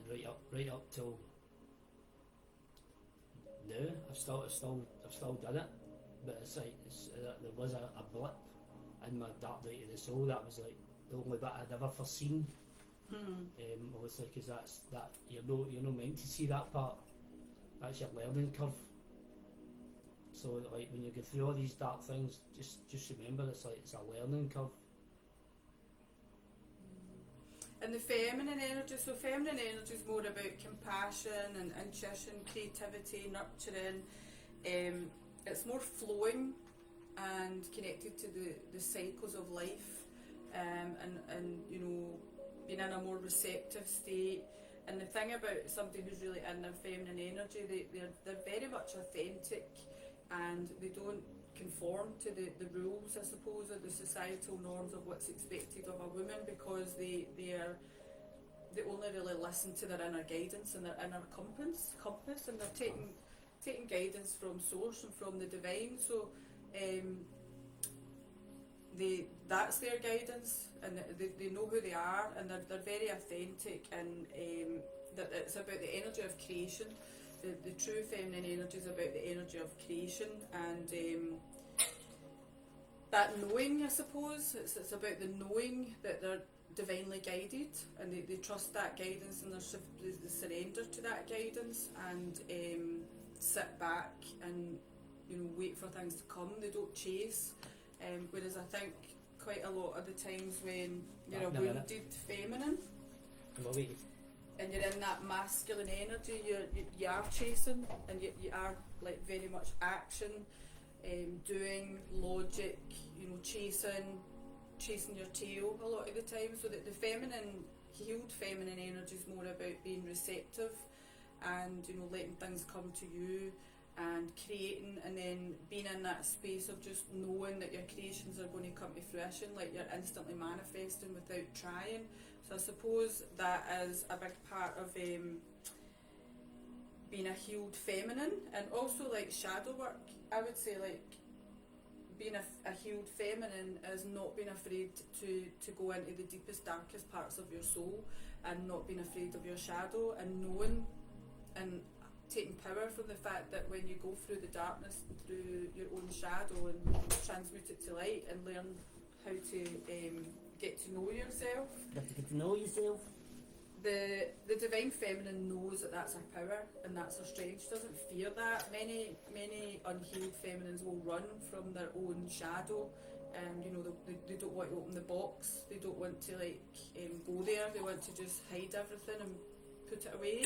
right up till now, I've still done it, but it's like there was a blip in my dark night of the soul. That was, like, the only bit I'd ever foreseen. Obviously, because that's that you're not meant to see that part. That's your learning curve. So, like, when you go through all these dark things, just remember it's a learning curve. and the feminine energy. So feminine energy is more about compassion and intuition, creativity, nurturing. It's more flowing and connected to the cycles of life, and you know, being in a more receptive state. And the thing about somebody who's really in their feminine energy, they're very much authentic, and they don't conform to the rules, I suppose, or the societal norms of what's expected of a woman, because they only really listen to their inner guidance and their inner compass, and they're taking guidance from source and from the divine. So that's their guidance, and they know who they are, and they're very authentic, and that it's about the energy of creation. The true feminine energy is about the energy of creation, and that knowing, I suppose, it's about the knowing that divinely guided, and they trust that guidance, and they surrender to that guidance, and sit back and, you know, wait for things to come. They don't chase. Whereas I think quite a lot of the times when you're a wounded feminine and you're in that masculine energy, you are chasing, and you are like very much action, doing, logic, you know, chasing your tail a lot of the time. So that the feminine, healed feminine energy is more about being receptive and, you know, letting things come to you and creating, and then being in that space of just knowing that your creations are going to come to fruition, like you're instantly manifesting without trying. So I suppose that is a big part of being a healed feminine. And also like shadow work, I would say, like being a healed feminine is not being afraid to go into the deepest, darkest parts of your soul, and not being afraid of your shadow, and knowing and taking power from the fact that when you go through the darkness, through your own shadow, and transmute it to light, and learn how to get to know yourself. You have to get to know yourself. The divine feminine knows that that's her power and that's her strength. She doesn't fear that. Many unhealed feminines will run from their own shadow, and you know, they don't want to open the box. They don't want to go there. They want to just hide everything and put it away.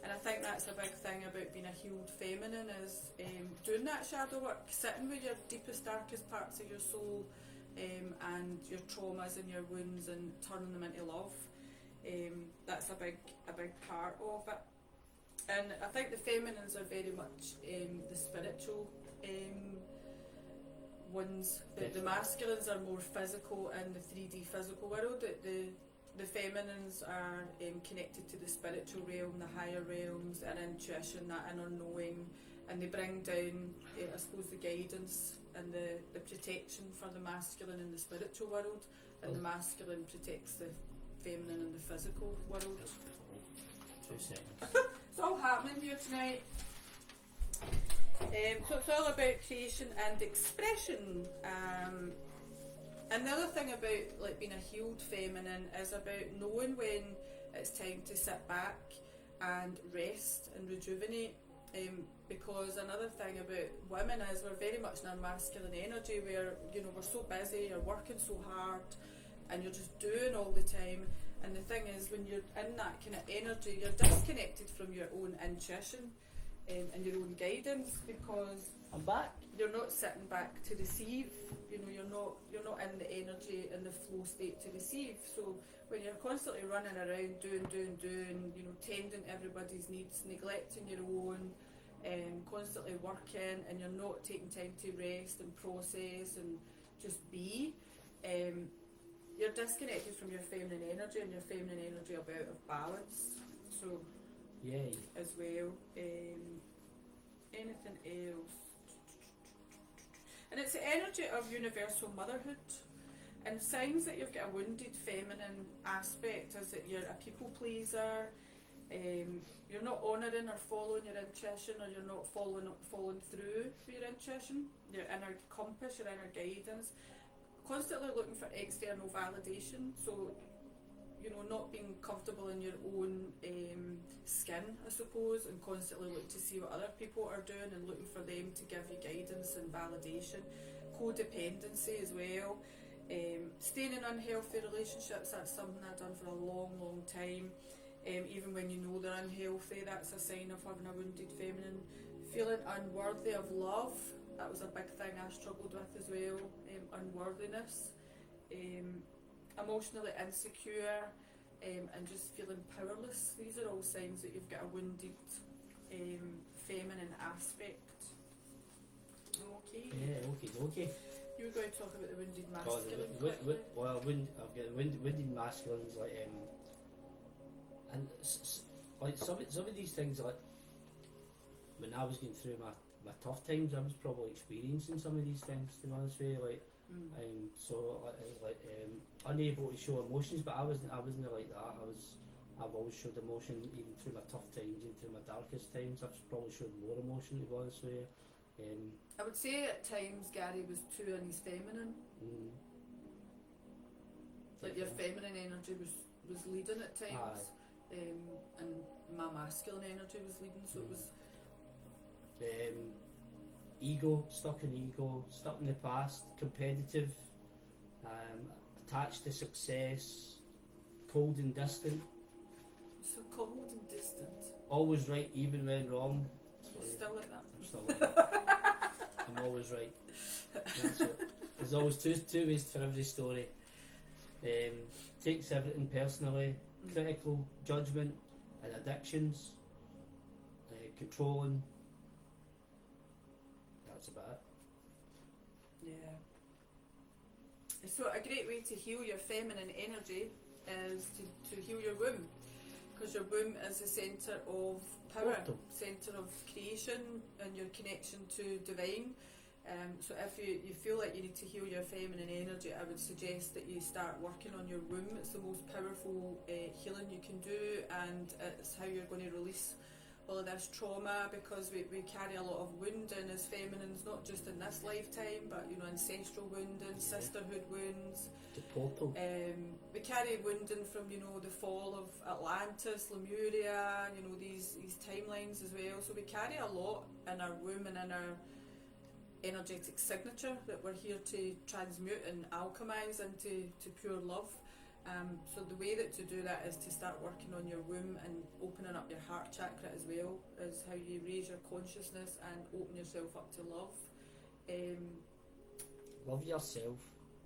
And I think that's a big thing about being a healed feminine, is doing that shadow work, sitting with your deepest, darkest parts of your soul, and your traumas and your wounds, and turning them into love. That's a big part of it. And I think the feminines are very much the spiritual ones. The masculines are more physical in the 3D physical world. The feminines are connected to the spiritual realm, the higher realms, and intuition, that inner knowing, and they bring down, I suppose, the guidance and the protection for the masculine in the spiritual world, and the masculine protects the feminine in the physical world. 2 seconds. It's all happening here tonight. So it's all about creation and expression. And the other thing about like being a healed feminine is about knowing when it's time to sit back and rest and rejuvenate. Because another thing about women is we're very much in our masculine energy, where, you know, we're so busy, you're working so hard, and you're just doing all the time. And the thing is, when you're in that kind of energy, you're disconnected from your own intuition and your own guidance, because I'm back. you're not sitting back to receive. You know, you're not in the energy and the flow state to receive. So when you're constantly running around doing, you know, tending to everybody's needs, neglecting your own, constantly working, and you're not taking time to rest and process and just be, you're disconnected from your feminine energy, and your feminine energy will be out of balance. So Yay. as well, anything else? And it's the energy of universal motherhood. And signs that you've got a wounded feminine aspect is that you're a people pleaser, you're not honouring or following your intuition, or you're not following through for your intuition, your inner compass, your inner guidance, constantly looking for external validation. So, you know, not being comfortable in your own skin, I suppose, and constantly looking to see what other people are doing and looking for them to give you guidance and validation. Codependency as well. Staying in unhealthy relationships, that's something I've done for a long time. Even when you know they're unhealthy, that's a sign of having a wounded feminine. Feeling unworthy of love, that was a big thing I struggled with as well. Unworthiness. Emotionally insecure, and just feeling powerless. These are all signs that you've got a wounded feminine aspect. Okay. Yeah, okay. You were going to talk about the wounded Well, masculine. I've got wounded masculines, like, and like some of these things, like when I was going through my tough times, I was probably experiencing some of these things, to be honest with you, like. So unable to show emotions, but I wasn't like that. I've always showed emotion, even through my tough times, even through my darkest times. I've probably showed more emotion, to be honest with you. I would say at times Gary was too in his feminine. Like your feminine energy was leading at times, and my masculine energy was leading. So it was ego, stuck in the past, competitive, attached to success, cold and distant, so cold and distant. always right even when wrong. Still like that. I'm still like that. I'm always right. That's it. There's always two ways for every story. Takes everything personally, critical, judgment, and addictions, controlling. That's about it. Yeah. So a great way to heal your feminine energy is to heal your womb, because your womb is the centre of power, centre of creation and your connection to divine. So if you feel like you need to heal your feminine energy, I would suggest that you start working on your womb. It's the most powerful healing you can do, and it's how you're going to release all of this trauma, because we carry a lot of wounding as feminines, not just in this lifetime, but ancestral wounding, sisterhood wounds. The portal. We carry wounding from the fall of Atlantis, Lemuria, these timelines as well. So we carry a lot in our womb and in our energetic signature that we're here to transmute and alchemize into pure love. So the way that to do that is to start working on your womb and opening up your heart chakra as well, is how you raise your consciousness and open yourself up to love. Love yourself.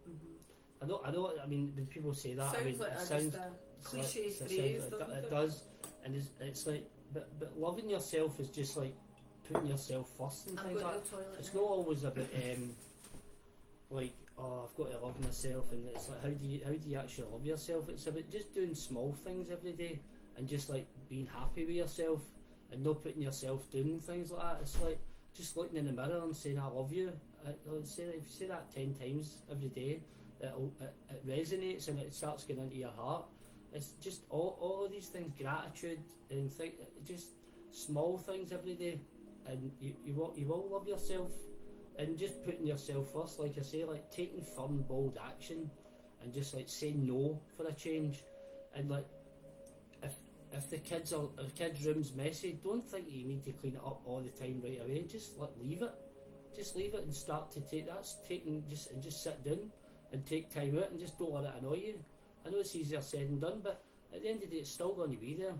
Mm-hmm. I know. I mean, when people say that, Sounds like just a cliche phrase, doesn't it? It does, and it's like, but loving yourself is just like putting yourself first and things like that. It's not always about like, oh, I've got to love myself, and it's like, how do you actually love yourself? It's about just doing small things every day and just like being happy with yourself and not putting yourself down and things like that. It's like just looking in the mirror and saying I love you. If you say that 10 times every day, it resonates and it starts getting into your heart. It's just all of these things, gratitude and just small things every day, and you will love yourself. And just putting yourself first, like I say, like taking firm, bold action, and just like saying no for a change. And like, if the kid's room's messy, don't think you need to clean it up all the time right away. Just leave it and start to take just sit down and take time out and just don't let it annoy you. I know it's easier said than done, but at the end of the day, it's still going to be there.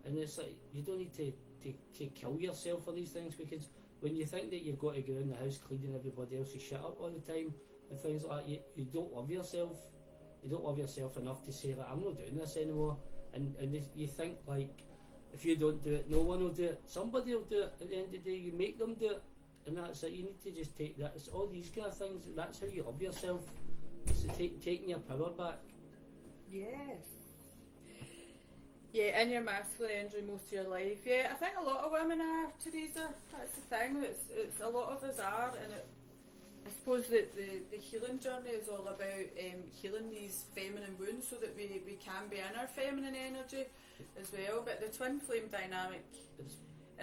And it's like you don't need to kill yourself for these things, because when you think that you've got to go in the house cleaning everybody else's shit up all the time and things like that, you don't love yourself. You don't love yourself enough to say, like, I'm not doing this anymore. And you think, like, if you don't do it, no one will do it. Somebody will do it. At the end of the day, you make them do it. And that's it. You need to just take that. It's all these kind of things. That's how you love yourself. It's taking your power back. Yes. Yeah, in your masculine energy most of your life. Yeah, I think a lot of women are, Teresa. That's the thing. It's a lot of us are, and I suppose that the healing journey is all about healing these feminine wounds so that we can be in our feminine energy as well. But the twin flame dynamic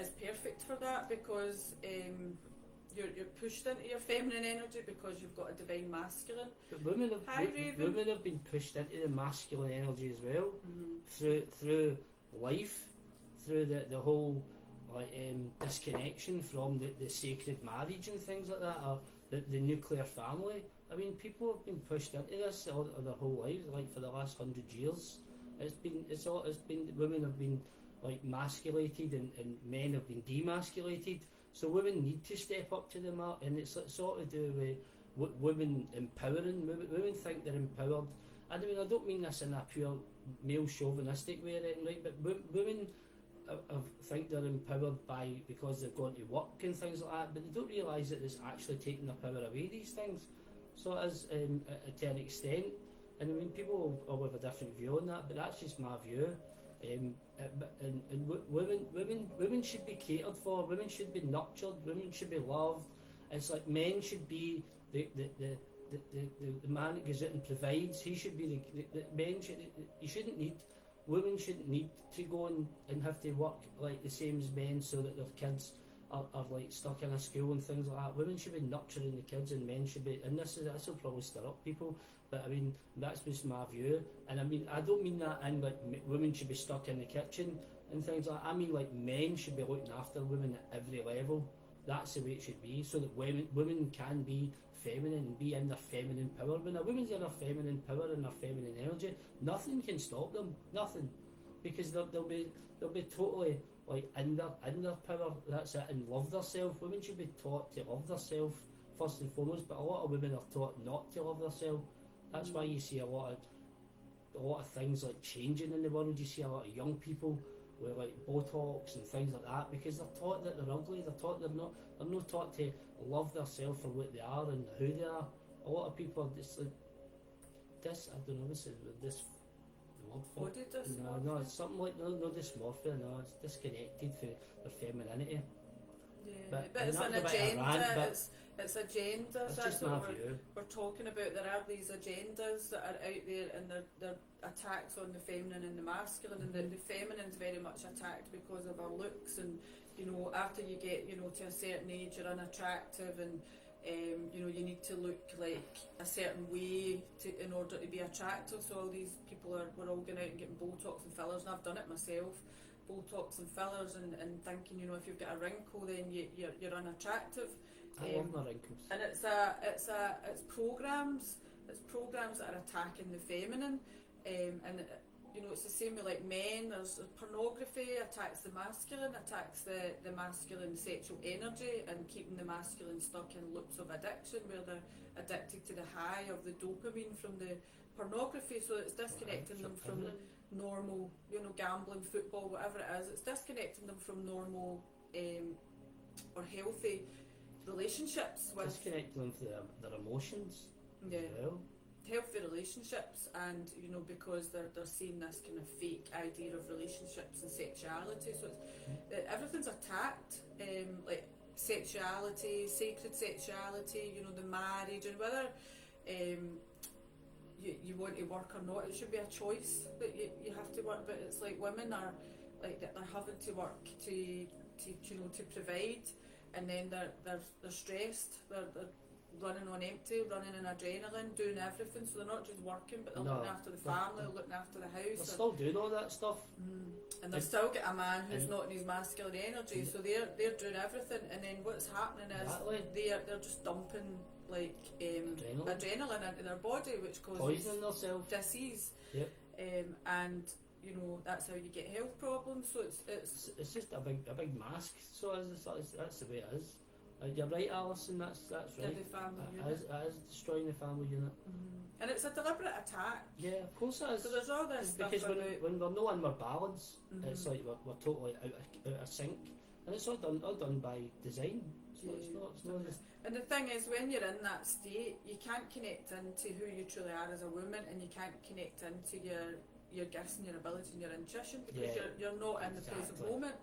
is perfect for that, because you're pushed into your feminine energy because you've got a divine masculine. But women have been pushed into the masculine energy as well, through life, through the whole disconnection from the sacred marriage and things like that, or the nuclear family. I mean, people have been pushed into this all their whole lives, like for the last 100 years. Women have been like masculated and men have been demasculated. So women need to step up to the mark, and it's sort of do with women empowering. Women think they're empowered. I mean, I don't mean this in a pure male chauvinistic way or anything, right? But women think they're empowered because they've gone to work and things like that, but they don't realise that it's actually taking their power away, these things. So it is to an extent. And I mean, people will have a different view on that, but that's just my view. And women should be catered for. Women should be nurtured. Women should be loved. It's like men should be the man that goes out and provides. He should be the men should. You shouldn't need. Women shouldn't need to go and have to work like the same as men so that their kids are like stuck in a school and things like that. Women should be nurturing the kids, and men should be. And this will probably stir up people, but I mean that's just my view. And I mean I don't mean that in like women should be stuck in the kitchen and things like that. I mean like men should be looking after women at every level. That's the way it should be, so that women can be feminine and be in their feminine power. When a woman's in her feminine power and their feminine energy, nothing can stop them. Nothing, because they'll be totally like in their power. That's it, and love themselves. Women should be taught to love themselves first and foremost, but a lot of women are taught not to love themselves. That's why you see a lot of things like changing in the world. You see a lot of young people with like Botox and things like that, because they're taught that they're ugly. They're not taught to love themselves for what they are and who they are. A lot of people are just like this. I don't know. This word for Body dysmorphia? No, it's something like no dysmorphia. No, it's disconnected from their femininity. Yeah, But it's an that's a bit of a agenda. rant, but It's agendas. that's That's just my what view. we're talking about. There are these agendas that are out there, and they're attacks on the feminine and the masculine, and the feminine's very much attacked because of our looks. And you know, after you get to a certain age, you're unattractive, and you need to look like a certain way in order to be attractive. So all these people we're all going out and getting Botox and fillers, and I've done it myself. Botox and fillers, and thinking if you've got a wrinkle, then you're unattractive. I love my wrinkles. And it's programs that are attacking the feminine, and it's the same with like men. There's pornography attacks the masculine, attacks the masculine sexual energy, and keeping the masculine stuck in loops of addiction where they're addicted to the high of the dopamine from the pornography. So it's disconnecting them from normal, gambling, football, whatever it is. It's disconnecting them from normal or healthy relationships with Disconnecting them from their emotions. Yeah. As well. healthy relationships, and because they're seeing this kind of fake idea of relationships and sexuality. So everything's attacked, like sexuality, sacred sexuality, the marriage, and whether you want to work or not. It should be a choice that you have to work, but it's like women are like they're having to work to provide, and then they're stressed, they're running on empty, running on adrenaline, doing everything. So they're not just working, but they're looking after the family, looking after the house. They're still doing all that stuff. And they've still got a man who's not in his masculine energy, so they're doing everything. And then what's happening is they're just dumping like adrenaline into their body, which causes poisoning themselves, disease. Yep. And that's how you get health problems. So it's just a big mask. So that's the way it is. You're right, Alison. That's right. The family unit. It is destroying the family unit. And it's a deliberate attack. Yeah, of course it is. So there's all this stuff because about when we're not in our balance, it's like we're totally out of sync, and it's all done by design. So it's not just. And the thing is, when you're in that state, you can't connect into who you truly are as a woman, and you can't connect into your gifts and your ability and your intuition, because you're not in the present moment.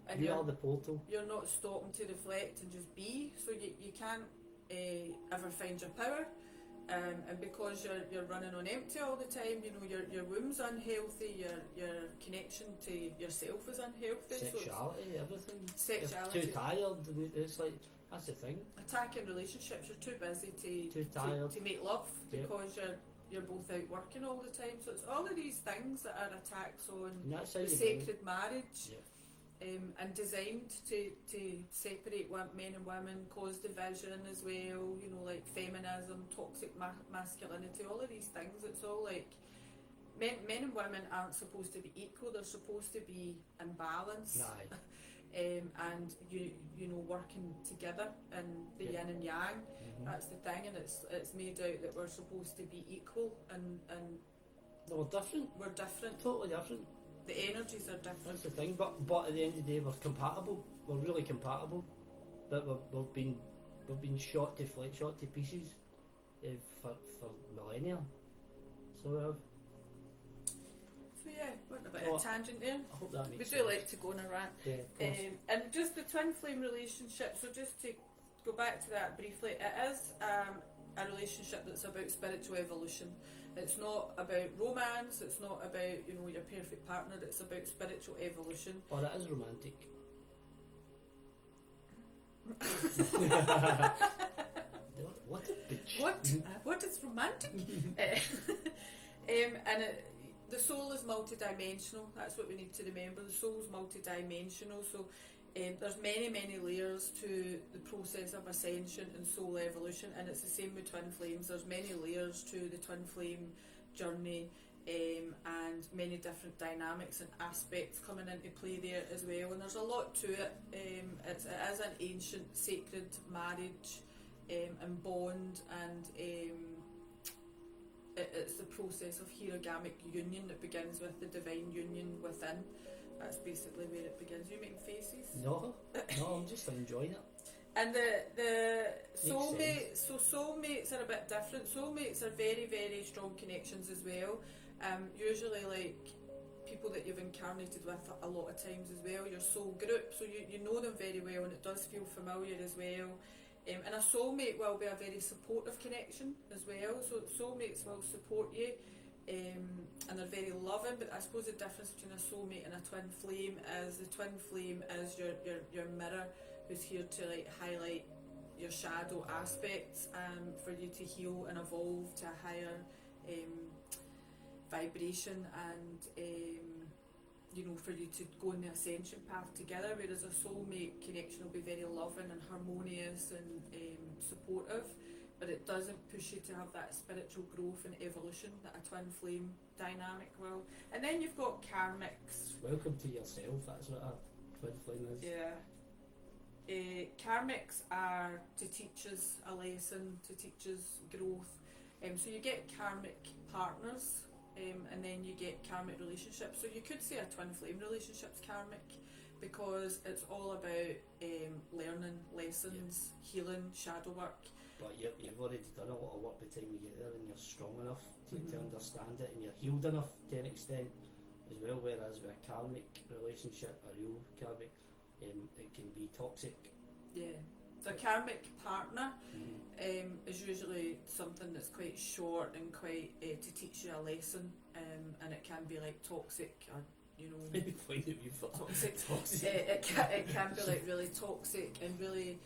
And you are the portal. You're not stopping to reflect and just be, so you can't ever find your power, and because you're running on empty all the time, your womb's unhealthy, your connection to yourself is unhealthy. Sexuality, everything. Sexuality. You're too tired. It's like that's the thing. Attacking relationships. You're too busy to make love because you're both out working all the time. So it's all of these things that are attacks on the sacred marriage. Yeah. And designed to separate men and women, cause division as well, like feminism, toxic masculinity, all of these things. It's all like men and women aren't supposed to be equal, they're supposed to be in balance. And working together in the yin and yang. That's the thing, and it's made out that we're supposed to be equal, and no, we're different. We're different. Totally different. The energies are different. That's the thing, but at the end of the day, we're compatible. We're really compatible, but we've been shot to pieces for millennia. So went a bit of a tangent there. I hope that makes sense. We do like to go on a rant. Yeah, of course. And just the twin flame relationship. So just to go back to that briefly, it is a relationship that's about spiritual evolution. It's not about romance, it's not about, your perfect partner, it's about spiritual evolution. Oh, that is romantic. What a bitch. What is romantic? The soul is multidimensional. That's what we need to remember. The soul is multidimensional. So there's many layers to the process of ascension and soul evolution, and it's the same with twin flames. There's many layers to the twin flame journey, and many different dynamics and aspects coming into play there as well. And there's a lot to it. It is an ancient sacred marriage and bond, and it's the process of hierogamic union that begins with the divine union within. That's basically where it begins. You making faces? No, I'm just enjoying it. And the Makes soulmates, so soulmates are a bit different. Soulmates are very strong connections as well. Usually like people that you've incarnated with a lot of times as well, your soul group, so you know them very well, and it does feel familiar as well. And a soulmate will be a very supportive connection as well, so soulmates will support you, and they're very loving. But I suppose the difference between a soulmate and a twin flame is the twin flame is your mirror, who's here to like highlight your shadow aspects, for you to heal and evolve to a higher vibration, and for you to go on the ascension path together. Whereas a soulmate connection will be very loving and harmonious and supportive, but it doesn't push you to have that spiritual growth and evolution that a twin flame dynamic will. And then you've got karmics. Welcome to yourself, that's what a twin flame is. Yeah. Karmics are to teach us a lesson, to teach us growth. So you get karmic partners, and then you get karmic relationships. So you could say a twin flame relationship's karmic, because it's all about learning lessons, healing, shadow work. But you've already done a lot of work by the time you get there, and you're strong enough to understand it, and you're healed enough to an extent as well. Whereas with a karmic relationship, a real karmic, it can be toxic. Yeah. The karmic partner is usually something that's quite short and quite to teach you a lesson, and it can be like toxic, or toxic. It can be like really toxic and really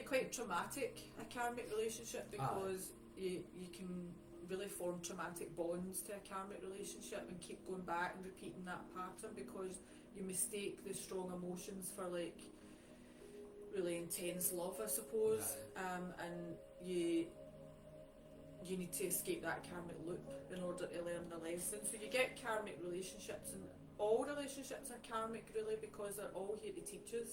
quite traumatic, a karmic relationship, because you can really form traumatic bonds to a karmic relationship and keep going back and repeating that pattern, because you mistake the strong emotions for like really intense love, I suppose. And you need to escape that karmic loop in order to learn the lesson. So you get karmic relationships, and all relationships are karmic really, because they're all here to teach us,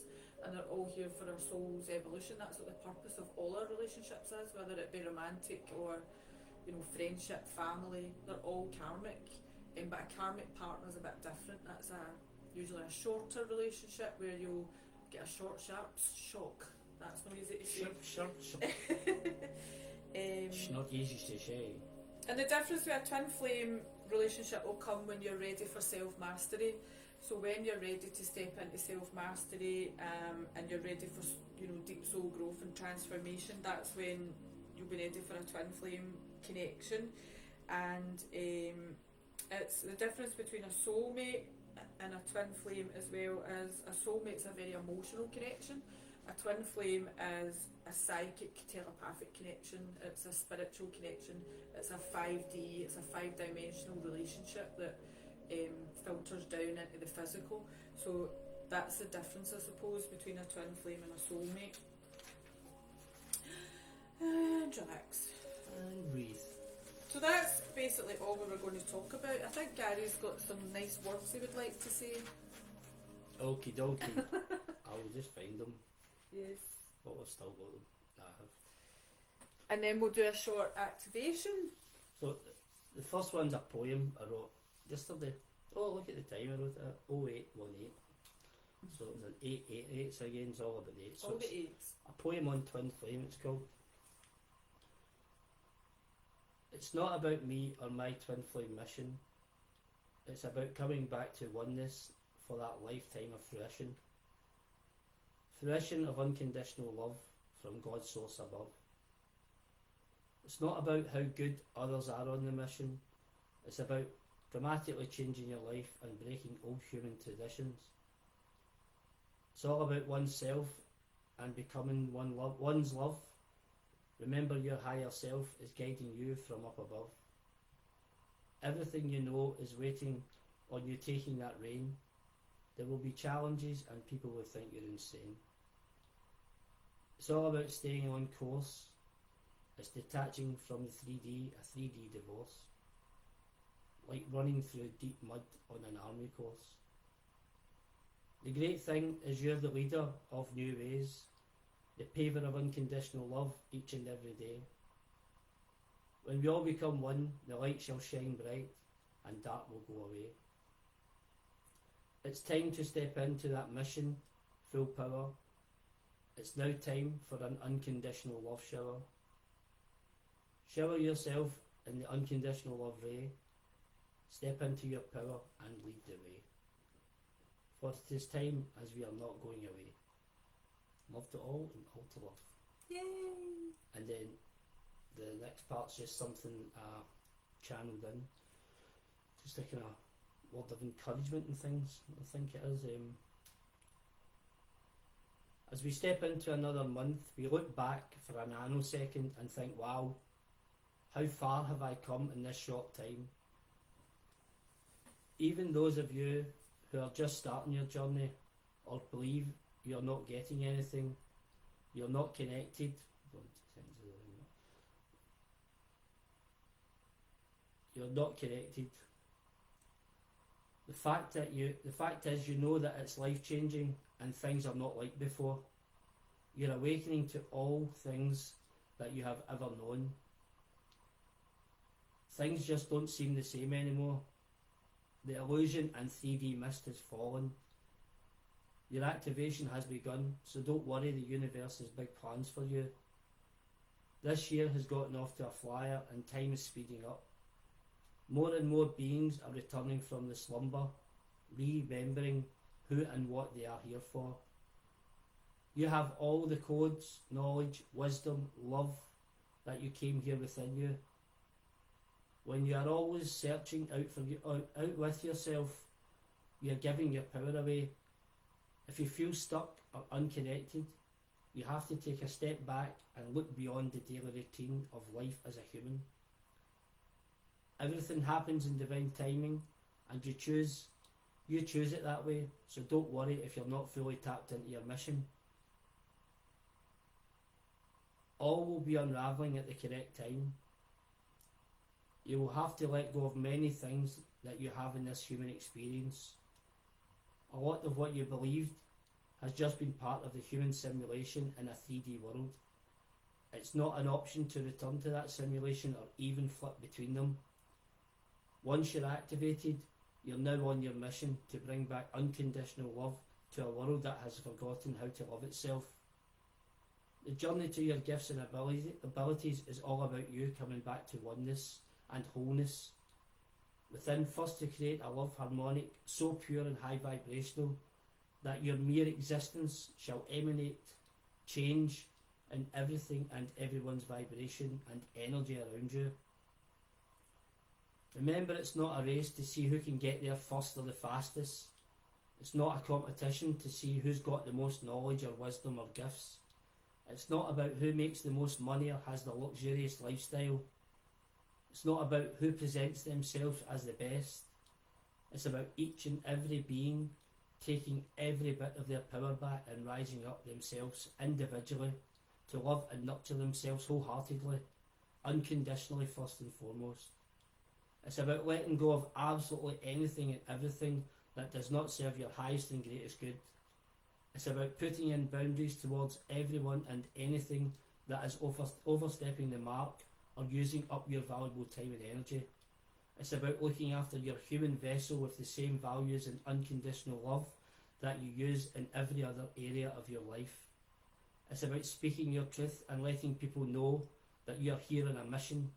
and they're all here for our soul's evolution. That's what the purpose of all our relationships is, whether it be romantic or friendship, family. They're all karmic, but a karmic partner is a bit different. That's usually a shorter relationship where you'll get a short, sharp shock. That's not easy to say. Sharp. It's not easy to say. And the difference with a twin flame relationship will come when you're ready for self-mastery. So when you're ready to step into self-mastery, and you're ready for deep soul growth and transformation, that's when you'll be ready for a twin flame connection. And it's the difference between a soulmate and a twin flame as well. As a soulmate's a very emotional connection, a twin flame is a psychic telepathic connection, it's a spiritual connection, it's a 5D, it's a 5-dimensional relationship that filters down into the physical. So that's the difference, I suppose, between a twin flame and a soulmate. And relax. And breathe. So that's basically all we were going to talk about. I think Gary's got some nice words he would like to say. Okie dokie. I'll just find them. Yes. But we've still got them. I have. And then we'll do a short activation. So the first one's a poem I wrote yesterday. Oh, look at the time I wrote it at 0818. So it was an 888, so again it's all about the 8. So All the 8s. a poem on twin flame, it's called. It's not about me or my twin flame mission. It's about coming back to oneness for that lifetime of fruition. Fruition of unconditional love from God's source above. It's not about how good others are on the mission. It's about dramatically changing your life and breaking old human traditions. It's all about oneself and becoming one's love. Remember, your higher self is guiding you from up above. Everything you know is waiting on you taking that reign. There will be challenges and people will think you're insane. It's all about staying on course. It's detaching from the 3D, a 3D divorce. Like running through deep mud on an army course. The great thing is you're the leader of new ways, the paver of unconditional love each and every day. When we all become one, the light shall shine bright and dark will go away. It's time to step into that mission, full power. It's now time for an unconditional love shower. Shower yourself in the unconditional love ray. Step into your power and lead the way. For it is time as we are not going away. Love to all and all to love. Yay! And then the next part's just something channeled in. Just a kind of word of encouragement and things, I think it is. As we step into another month, we look back for a nanosecond and think, wow, how far have I come in this short time? Even those of you who are just starting your journey or believe you're not getting anything, you're not connected, you're not connected. The fact is you know that it's life changing and things are not like before. You're awakening to all things that you have ever known. Things just don't seem the same anymore. The illusion and 3D mist has fallen. Your activation has begun, so don't worry, the universe has big plans for you. This year has gotten off to a flyer and time is speeding up. More and more beings are returning from the slumber, remembering who and what they are here for. You have all the codes, knowledge, wisdom, love that you came here within you. When you are always searching out with yourself, you are giving your power away. If you feel stuck or unconnected, you have to take a step back and look beyond the daily routine of life as a human. Everything happens in divine timing, and you choose it that way, so don't worry if you're not fully tapped into your mission. All will be unravelling at the correct time. You will have to let go of many things that you have in this human experience. A lot of what you believed has just been part of the human simulation in a 3D world. It's not an option to return to that simulation or even flip between them. Once you're activated, you're now on your mission to bring back unconditional love to a world that has forgotten how to love itself. The journey to your gifts and abilities is all about you coming back to oneness and wholeness within, first to create a love harmonic so pure and high vibrational that your mere existence shall emanate change in everything and everyone's vibration and energy around you. Remember, it's not a race to see who can get there first or the fastest. It's not a competition to see who's got the most knowledge or wisdom or gifts. It's not about who makes the most money or has the luxurious lifestyle. It's not about who presents themselves as the best. It's about each and every being taking every bit of their power back and rising up themselves individually to love and nurture themselves wholeheartedly, unconditionally first and foremost. It's about letting go of absolutely anything and everything that does not serve your highest and greatest good. It's about putting in boundaries towards everyone and anything that is overstepping the mark or using up your valuable time and energy. It's about looking after your human vessel with the same values and unconditional love that you use in every other area of your life. It's about speaking your truth and letting people know that you are here on a mission.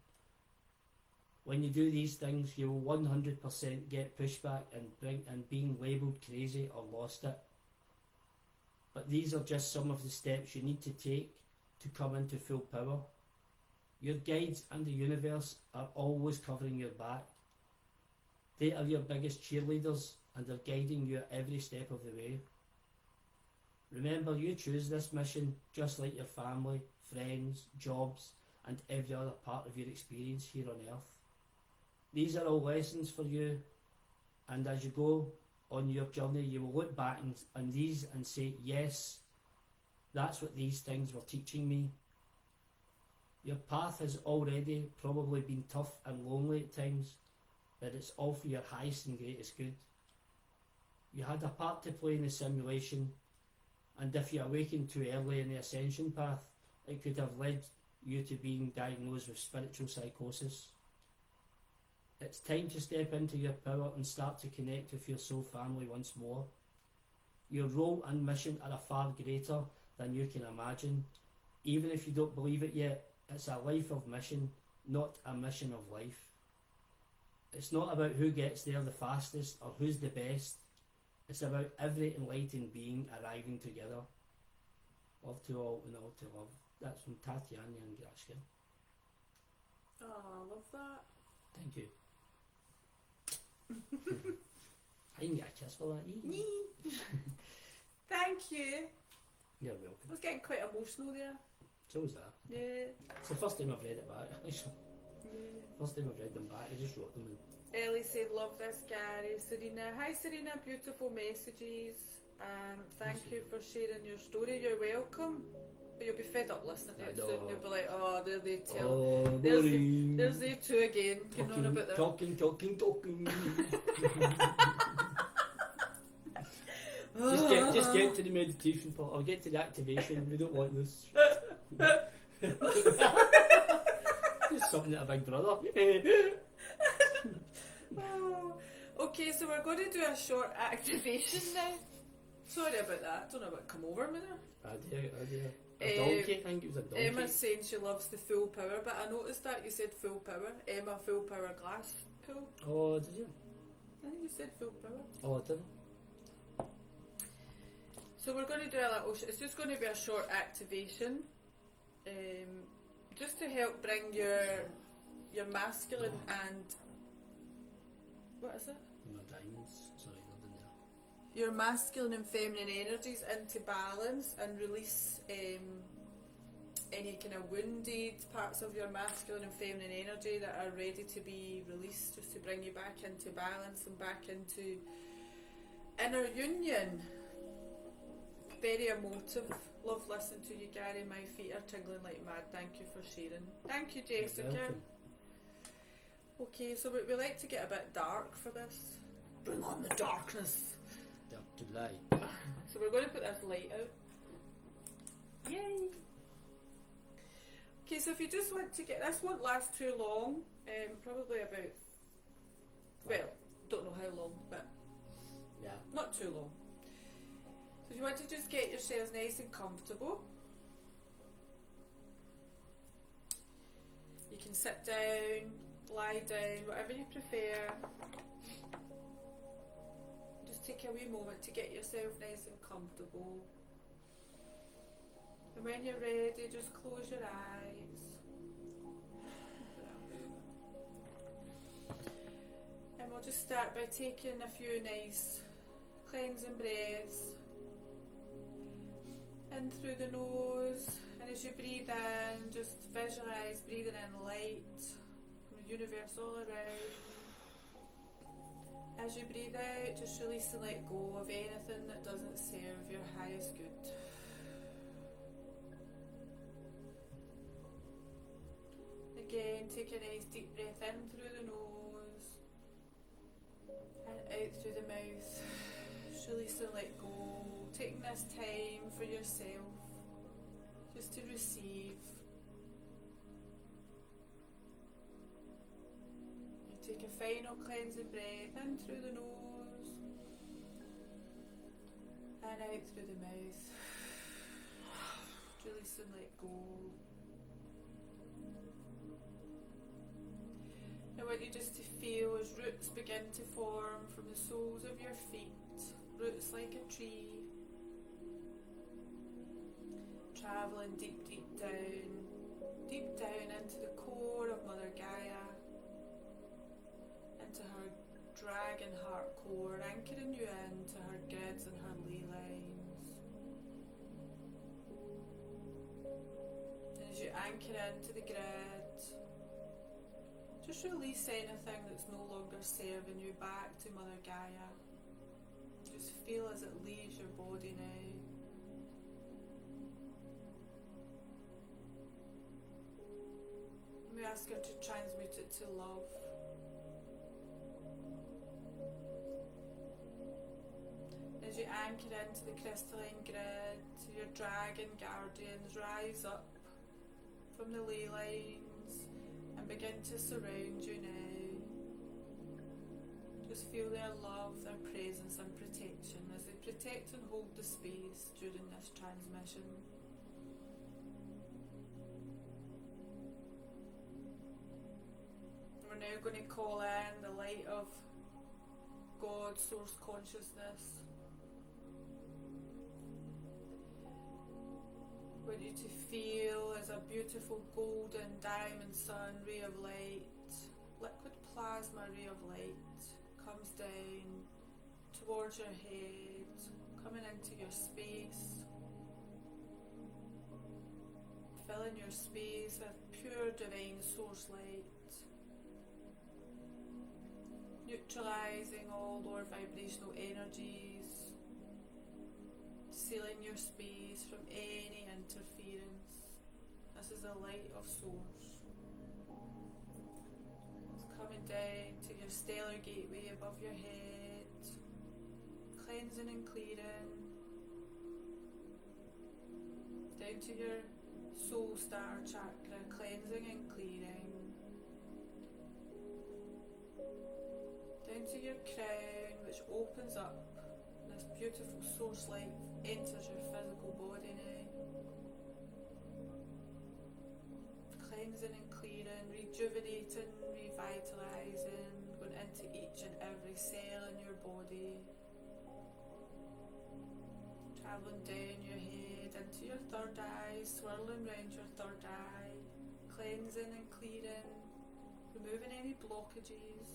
When you do these things, you will 100% get pushback and being labelled crazy or lost it. But these are just some of the steps you need to take to come into full power. Your guides and the universe are always covering your back. They are your biggest cheerleaders and are guiding you at every step of the way. Remember, you choose this mission just like your family, friends, jobs, and every other part of your experience here on Earth. These are all lessons for you, and as you go on your journey, you will look back on these and say, yes, that's what these things were teaching me. Your path has already probably been tough and lonely at times, but it's all for your highest and greatest good. You had a part to play in the simulation, and if you awakened too early in the ascension path, it could have led you to being diagnosed with spiritual psychosis. It's time to step into your power and start to connect with your soul family once more. Your role and mission are far greater than you can imagine. Even if you don't believe it yet, it's a life of mission, not a mission of life. It's not about who gets there the fastest or who's the best. It's about every enlightened being arriving together. Love to all and all to love. That's from Tatianya Grashka. Oh, I love that. Thank you. I can get a kiss for that. Thank you. You're I welcome. was getting quite emotional there. So was that. Yeah. It's the first time I've read it back. Actually. First time I've read them back. I just wrote them in. Ellie said, love this, Gary. Serena, hi Serena, beautiful messages. Thank you for sharing your story. You're welcome. But you'll be fed up listening to it soon. You'll be like, oh, there they tell. Oh, There's they two again. Going on about that. Talking. Just get to the meditation part. I'll get to the activation. We don't want this. Just something that a big brother. Oh. Okay, so we're going to do a short activation now. Sorry about that. Don't know what come over me there. I dare. A donkey, I think it was a donkey. Emma's saying she loves the full power, but I noticed that you said full power. Emma, full power glass pool. Oh, did you? I think you said full power. Oh, I didn't. So we're going to do a little, it's just going to be a short activation, just to help bring your masculine and, what is it? My diamonds, sorry, they're in there. Your masculine and feminine energies into balance and release any kind of wounded parts of your masculine and feminine energy that are ready to be released, just to bring you back into balance and back into inner union. Very emotive. Love listening to you, Gary. My feet are tingling like mad. Thank you for sharing. Thank you, Jessica. Okay, so we like to get a bit dark for this. Bring on the darkness. Dark to light. So we're going to put this light out. Yay! Okay, so if you just want to get, this won't last too long. Probably about, well, don't know how long, but yeah, not too long. So if you want to just get yourselves nice and comfortable, you can sit down, lie down, whatever you prefer. Just take a wee moment to get yourself nice and comfortable. And when you're ready, just close your eyes. And we'll just start by taking a few nice cleansing breaths. In through the nose, and as you breathe in, just visualise breathing in light from the universe all around. As you breathe out, just release and let go of anything that doesn't serve your highest good. Again, take a nice deep breath in through the nose and out through the mouth. Just release and let go. Taking this time for yourself, just to receive. You take a final cleansing breath in through the nose and out through the mouth. Release and let go. I want you just to feel as roots begin to form from the soles of your feet, roots like a tree. Travelling deep down into the core of Mother Gaia, into her dragon heart core, anchoring you into her grids and her ley lines. you anchor into the grid, just release anything that's no longer serving you back to Mother Gaia. Just feel as it leaves your body now. We ask her to transmute it to love. As you anchor into the crystalline grid, your dragon guardians rise up from the ley lines and begin to surround you now. Just feel their love, their presence and protection as they protect and hold the space during this transmission. We're now going to call in the light of God, Source Consciousness. I want you to feel as a beautiful golden diamond sun ray of light, liquid plasma ray of light, comes down towards your head, coming into your space, filling your space with pure divine source light, neutralizing all lower vibrational energies, sealing your space from any interference. This is the light of Source. It's coming down to your stellar gateway above your head, cleansing and clearing, down to your soul star chakra, cleansing and clearing, down to your crown, which opens up. This beautiful source light enters your physical body now, cleansing and clearing, rejuvenating, revitalising, going into each and every cell in your body, travelling down your head into your third eye, swirling round your third eye, cleansing and clearing, removing any blockages,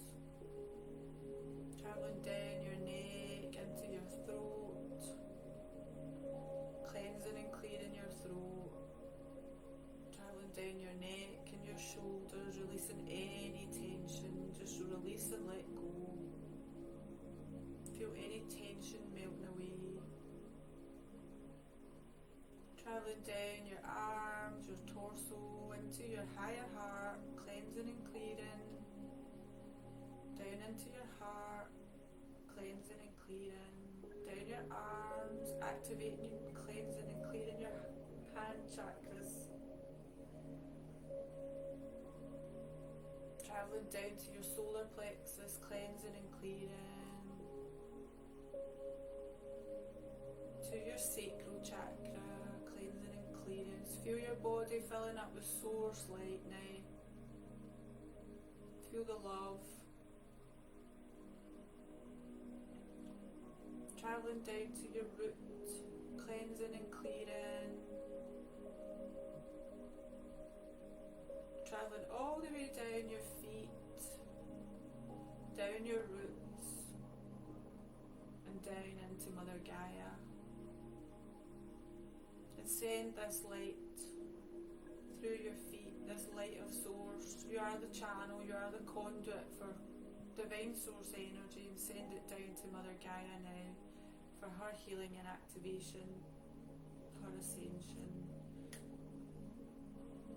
travelling down your neck into your throat, cleansing and clearing your throat, travelling down your neck and your shoulders, releasing any tension, just release and let go. Feel any tension melting away. Travelling down your arms, your torso, into your higher heart, cleansing and clearing, down into your heart, cleansing and clearing, down your arms, activating, cleansing and clearing your hand chakras, travelling down to your solar plexus, cleansing and clearing, to your sacral chakra, cleansing and clearing. Feel your body filling up with source light now. Feel the love. Travelling down to your root, cleansing and clearing. Travelling all the way down your feet, down your roots, and down into Mother Gaia. And send this light through your feet, this light of Source. You are the channel, you are the conduit for divine source energy, and send it down to Mother Gaia now for her healing and activation, her ascension.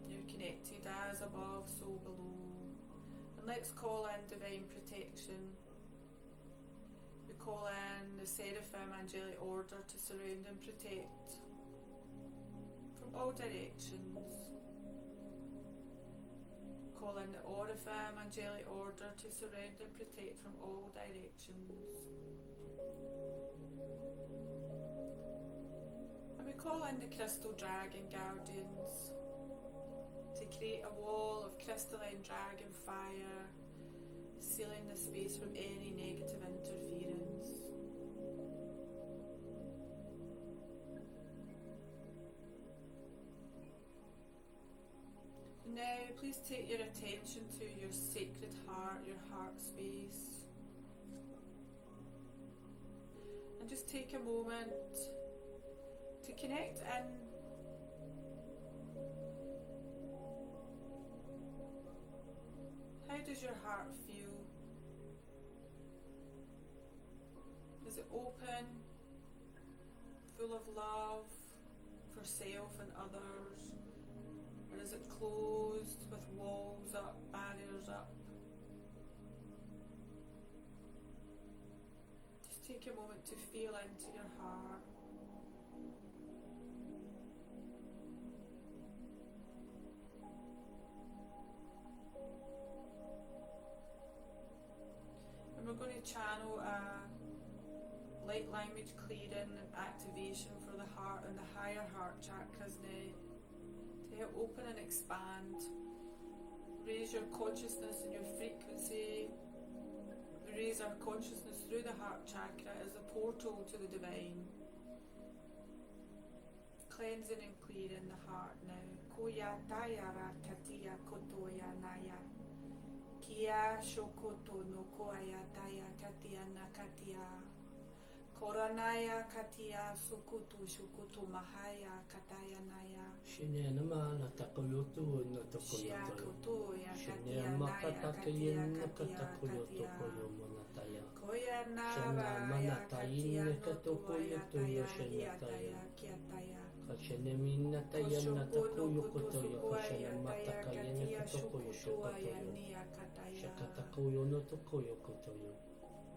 You're connected as above, so below. And let's call in divine protection. We call in the Seraphim Angelic Order to surround and protect from all directions. Call in the Oraphim Angelic Order to surround and protect from all directions. And we call in the Crystal Dragon Guardians to create a wall of crystalline dragon fire, sealing the space from any negative interference. Now, please take your attention to your sacred heart, your heart space. And just take a moment to connect in does your heart feel? Is it open, full of love for self and others? Or is it closed with walls up, barriers up? Just take a moment to feel into your heart. And we're going to channel a light language clearing and activation for the heart and the higher heart chakras now, to help open and expand, raise your consciousness and your frequency. We raise our consciousness through the heart chakra as a portal to the divine, cleansing and clearing the heart now. Koya tayara tatia kotoya naya, kia shokoto no koya taya katia nakatia, koranaya katia sukutu shukutu mahaya kataya naya. Shine nama na takoyoto na takoyoto. Shine makata kayen na katakoyoto koyo monataya. Koya Shana nara manatayin na katokoyoto yo shenataya. Kashene minataya na takoyokoto yo kashana matakayen na katokoyo shokotoyo. Shakatakoyo no tokoyokotoyo.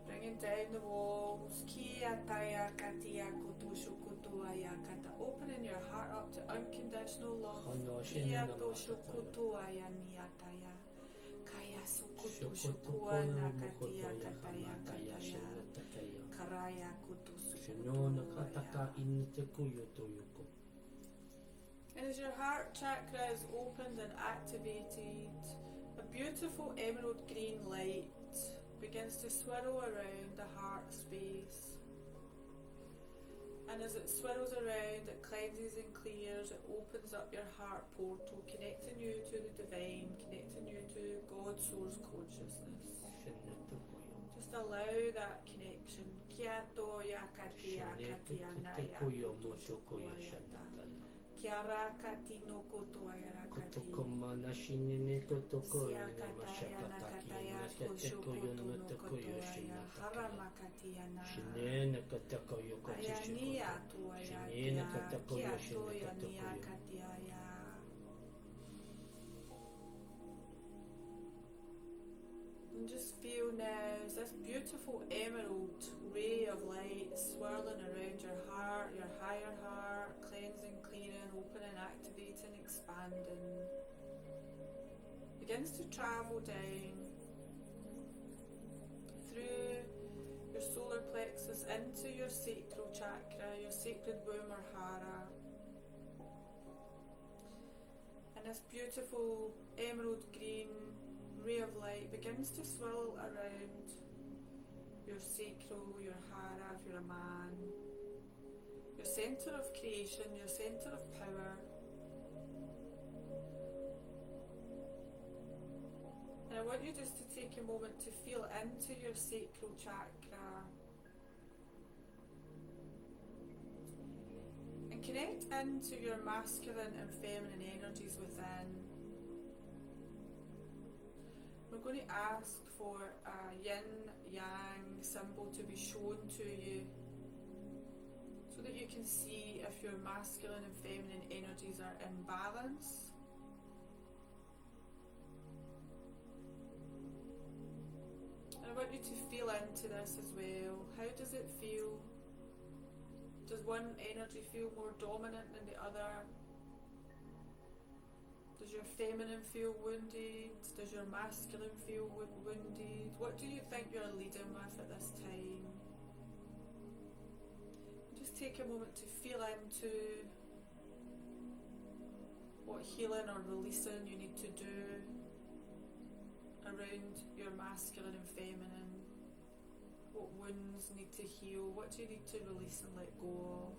Bringing down the walls, kia taya katia koto koto ayakata. Opening your heart up to unconditional love. Kia to shukoto ayaniataya. Kaya sukoto shukua nakatia kataya kataya. Karaya koto sukoto ayakata. And as your heart chakra is opened and activated, a beautiful emerald green light begins to swirl around the heart space. And as it swirls around, it cleanses and clears, it opens up your heart portal, connecting you to the divine, connecting you to God's source consciousness. Just allow that connection. Kia toya katia katia naya koto shukoyata. Kiara katino koto ayara kati. Kotokomana shinene kotokoya mashakataki nakatekoyo no tokoyo shinataki. Shinene katakoyo koto shikoto. Shinene katakoyo shinataki. And just feel now as this beautiful emerald ray of light swirling around your heart, your higher heart, cleansing, clearing, opening, activating, expanding, begins to travel down through your solar plexus into your sacral chakra, your sacred womb or hara. And this beautiful emerald green ray of light begins to swirl around your sacral, your hara if you're a man, your centre of creation, your centre of power. And I want you just to take a moment to feel into your sacral chakra and connect into your masculine and feminine energies within. We're going to ask for a yin-yang symbol to be shown to you so that you can see if your masculine and feminine energies are in balance. And I want you to feel into this as well. How does it feel? Does one energy feel more dominant than the other? Does your feminine feel wounded? Does your masculine feel wounded? What do you think you're leading with at this time? Just take a moment to feel into what healing or releasing you need to do around your masculine and feminine. What wounds need to heal? What do you need to release and let go of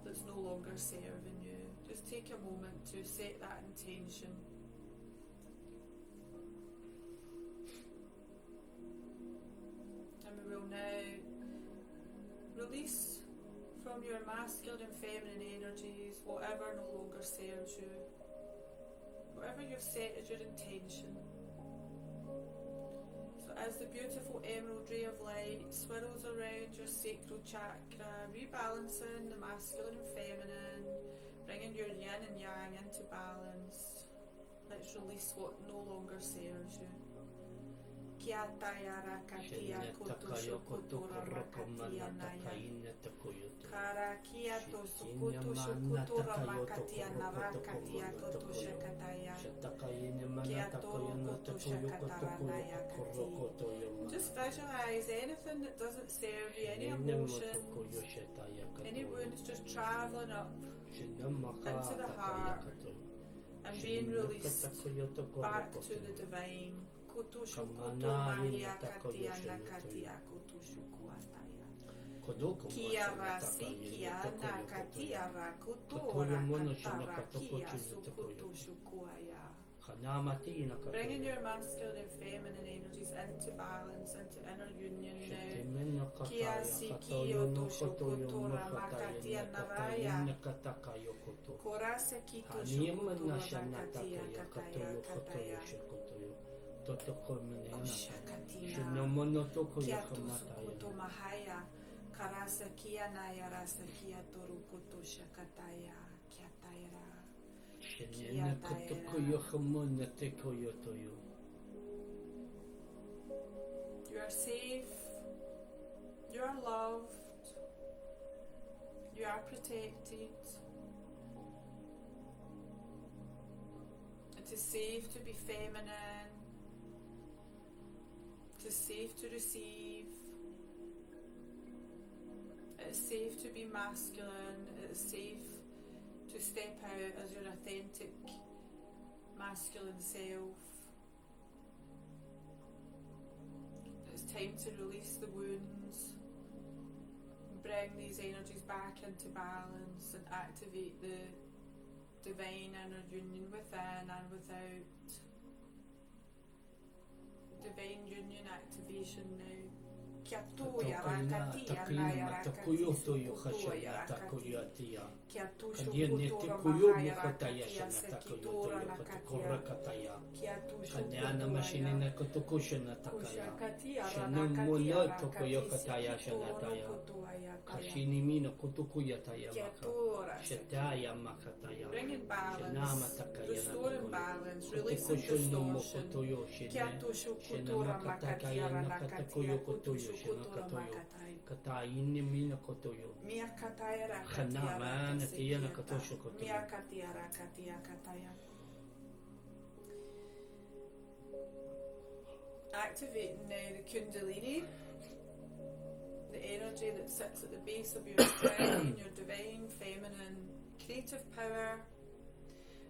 that's no longer serving you? Just take a moment to set that intention. And we will now release from your masculine and feminine energies whatever no longer serves you. Whatever you've set as your intention. So as the beautiful emerald ray of light swirls around your sacral chakra, rebalancing the masculine and feminine, bringing your yin and yang into balance. Let's release what no longer serves you. Kia tayara katia koto shokotora makatia naya. Kara kia to sukuto shokotora makatia narakatia koto shakataya. Kia toro koto shakatara naya kati. Just visualize anything that doesn't serve you, any emotions, any wounds just travelling up into the heart and being released back to the divine. Koto shokoto mahia katia nakatia koto shokuataya. Kia rasi kia nakatia rakoto rakatara kia sokoto shokuaya. Bringing your masculine and feminine energies into balance, into inner union now. Kia si kiyo to shokoto ramakatia naraya. Korasa kito shokoto ramakatia kataya kataya. Oshakatina. Kia to sukoto mahaya. Karasa kia naya rasa kia toru koto shakataya. Kia taira. Kia taira. You are safe. You are loved. You are protected. It is safe to be feminine. It is safe to receive. It is safe to be masculine. It is safe to step out as your authentic masculine self. It's time to release the wounds, bring these energies back into balance and activate the divine inner union within and without. Divine union activation now. Kia toya rakatia naya rakatia sukutoya rakatia. Kia tusho kutora mahaya rakatia sekitora nakatia. Kia tusho kutora kushakatia ranakatia rakatia sekitora kutoya kaya. Kia tora. Bringing balance, restoring balance, releasing distortion. Kia tusho kutora makatia ranakatia kutusho kutora makatai. Mia kataya rakatia rakatia. Mia katia rakatia kataya. Activating now the Kundalini, the energy that sits at the base of your spine, your divine, feminine, creative power.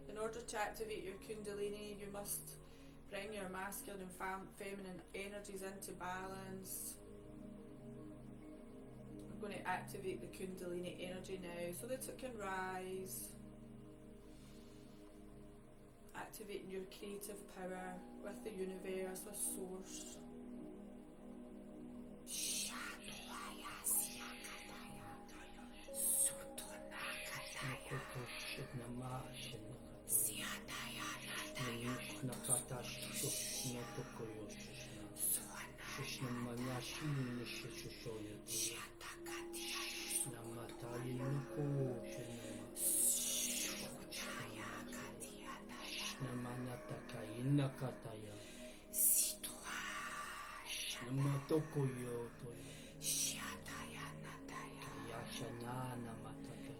In order to activate your Kundalini, you must bring your masculine and feminine energies into balance. I'm going to activate the Kundalini energy now so that it can rise. Activating your creative power with the universe, with source.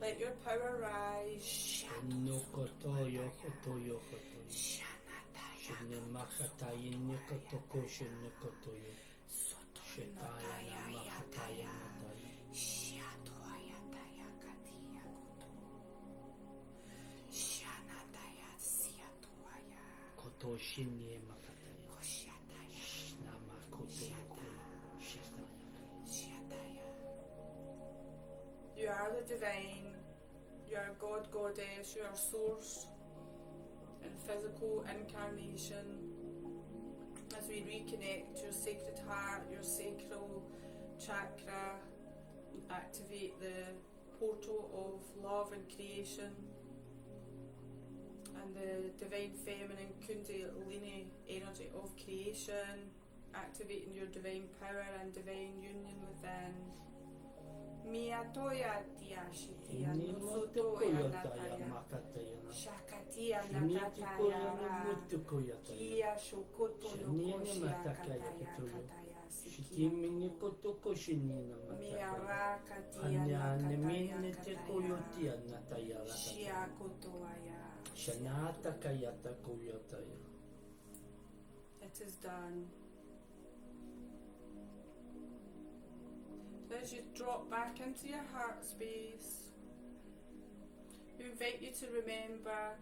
Let your power rise. You are the divine, you are God, Goddess, you are source in physical incarnation. As we reconnect your sacred heart, your sacral chakra, activate the portal of love and creation. and the divine feminine kundalini energy of creation, activating your divine power and divine union within. Mia toya tia shitia no toya nataya shakatia natataya ra kia shokoto no koshia kataya kataya sikia mia ra katia nakataya shia kotoaya. It is done. So as you drop back into your heart space, we invite you to remember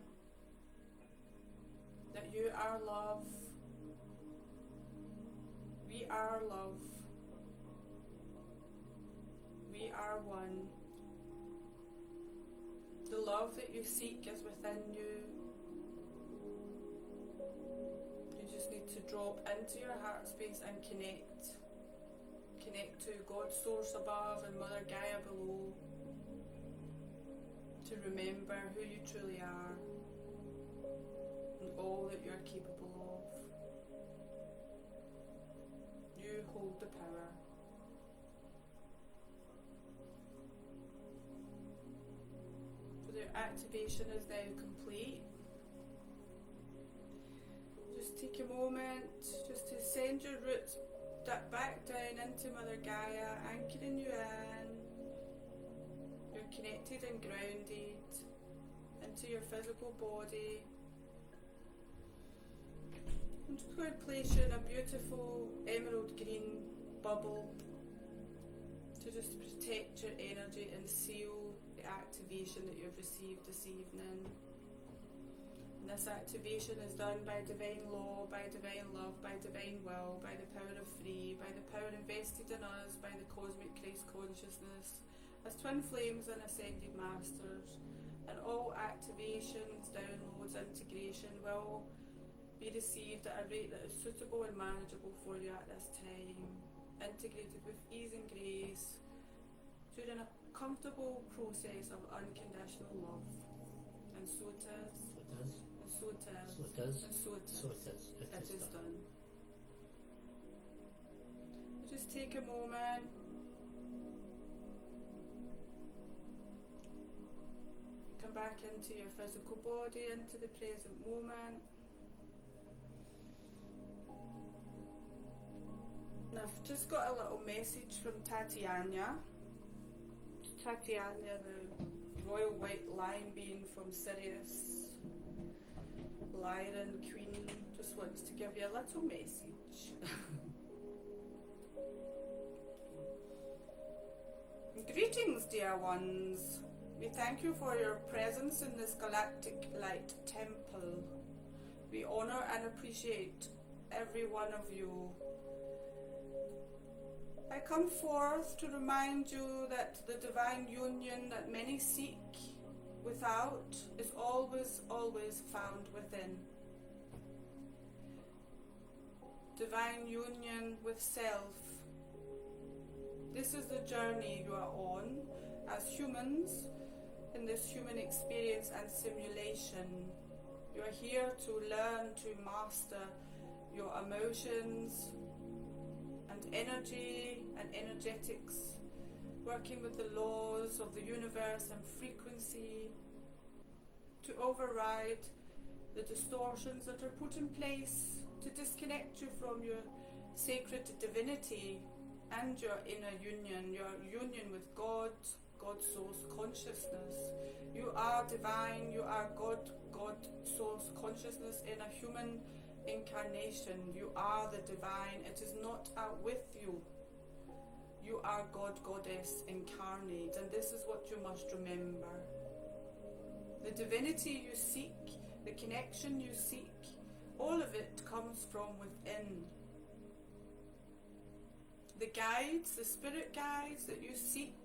that you are love. We are love. We are one. The love that you seek is within you. You just need to drop into your heart space and connect. Connect to God's source above and Mother Gaia below. To remember who you truly are and all that you are capable of. You hold the power. So the activation is now complete. Just take a moment just to send your roots back down into Mother Gaia, anchoring you in. You're connected and grounded into your physical body. I'm just going to place you in a beautiful emerald green bubble to just protect your energy and seal the activation that you've received this evening. This activation is done by divine law, by divine love, by divine will, by the power of free, by the power invested in us, by the cosmic Christ consciousness, as twin flames and ascended masters. And all activations, downloads, integration will be received at a rate that is suitable and manageable for you at this time, integrated with ease and grace, during a comfortable process of unconditional love. And so it is. So it is. So it is. And so it is. So it is. It is done. Just take a moment. Come back into your physical body, into the present moment. And I've just got a little message from Tatianya. Tatianya, the royal white lion being from Sirius. Lyran Queen just wants to give you a little message. Greetings, dear ones. We thank you for your presence in this galactic light temple. We honor and appreciate every one of you. I come forth to remind you that the divine union that many seek without is always, always found within. Divine union with self. This is the journey you are on as humans in this human experience and simulation. You are here to learn to master your emotions and energy and energetics, working with the laws of the universe and frequency to override the distortions that are put in place to disconnect you from your sacred divinity and your inner union, your union with God, God's source consciousness. You are divine, you are God source consciousness in a human incarnation. You are the divine, it is not out with you. You are God, Goddess incarnate, and this is what you must remember. The divinity you seek, the connection you seek, all of it comes from within. The guides, the spirit guides that you seek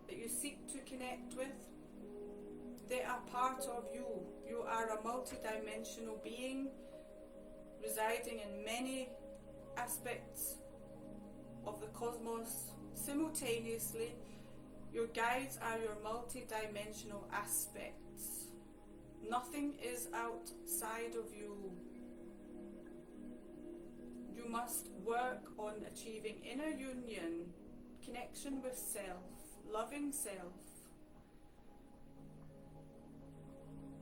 to connect with, they are part of you. You are a multidimensional being residing in many aspects of the cosmos simultaneously. Your guides are your multidimensional aspects. Nothing is outside of you. You must work on achieving inner union, connection with self, loving self,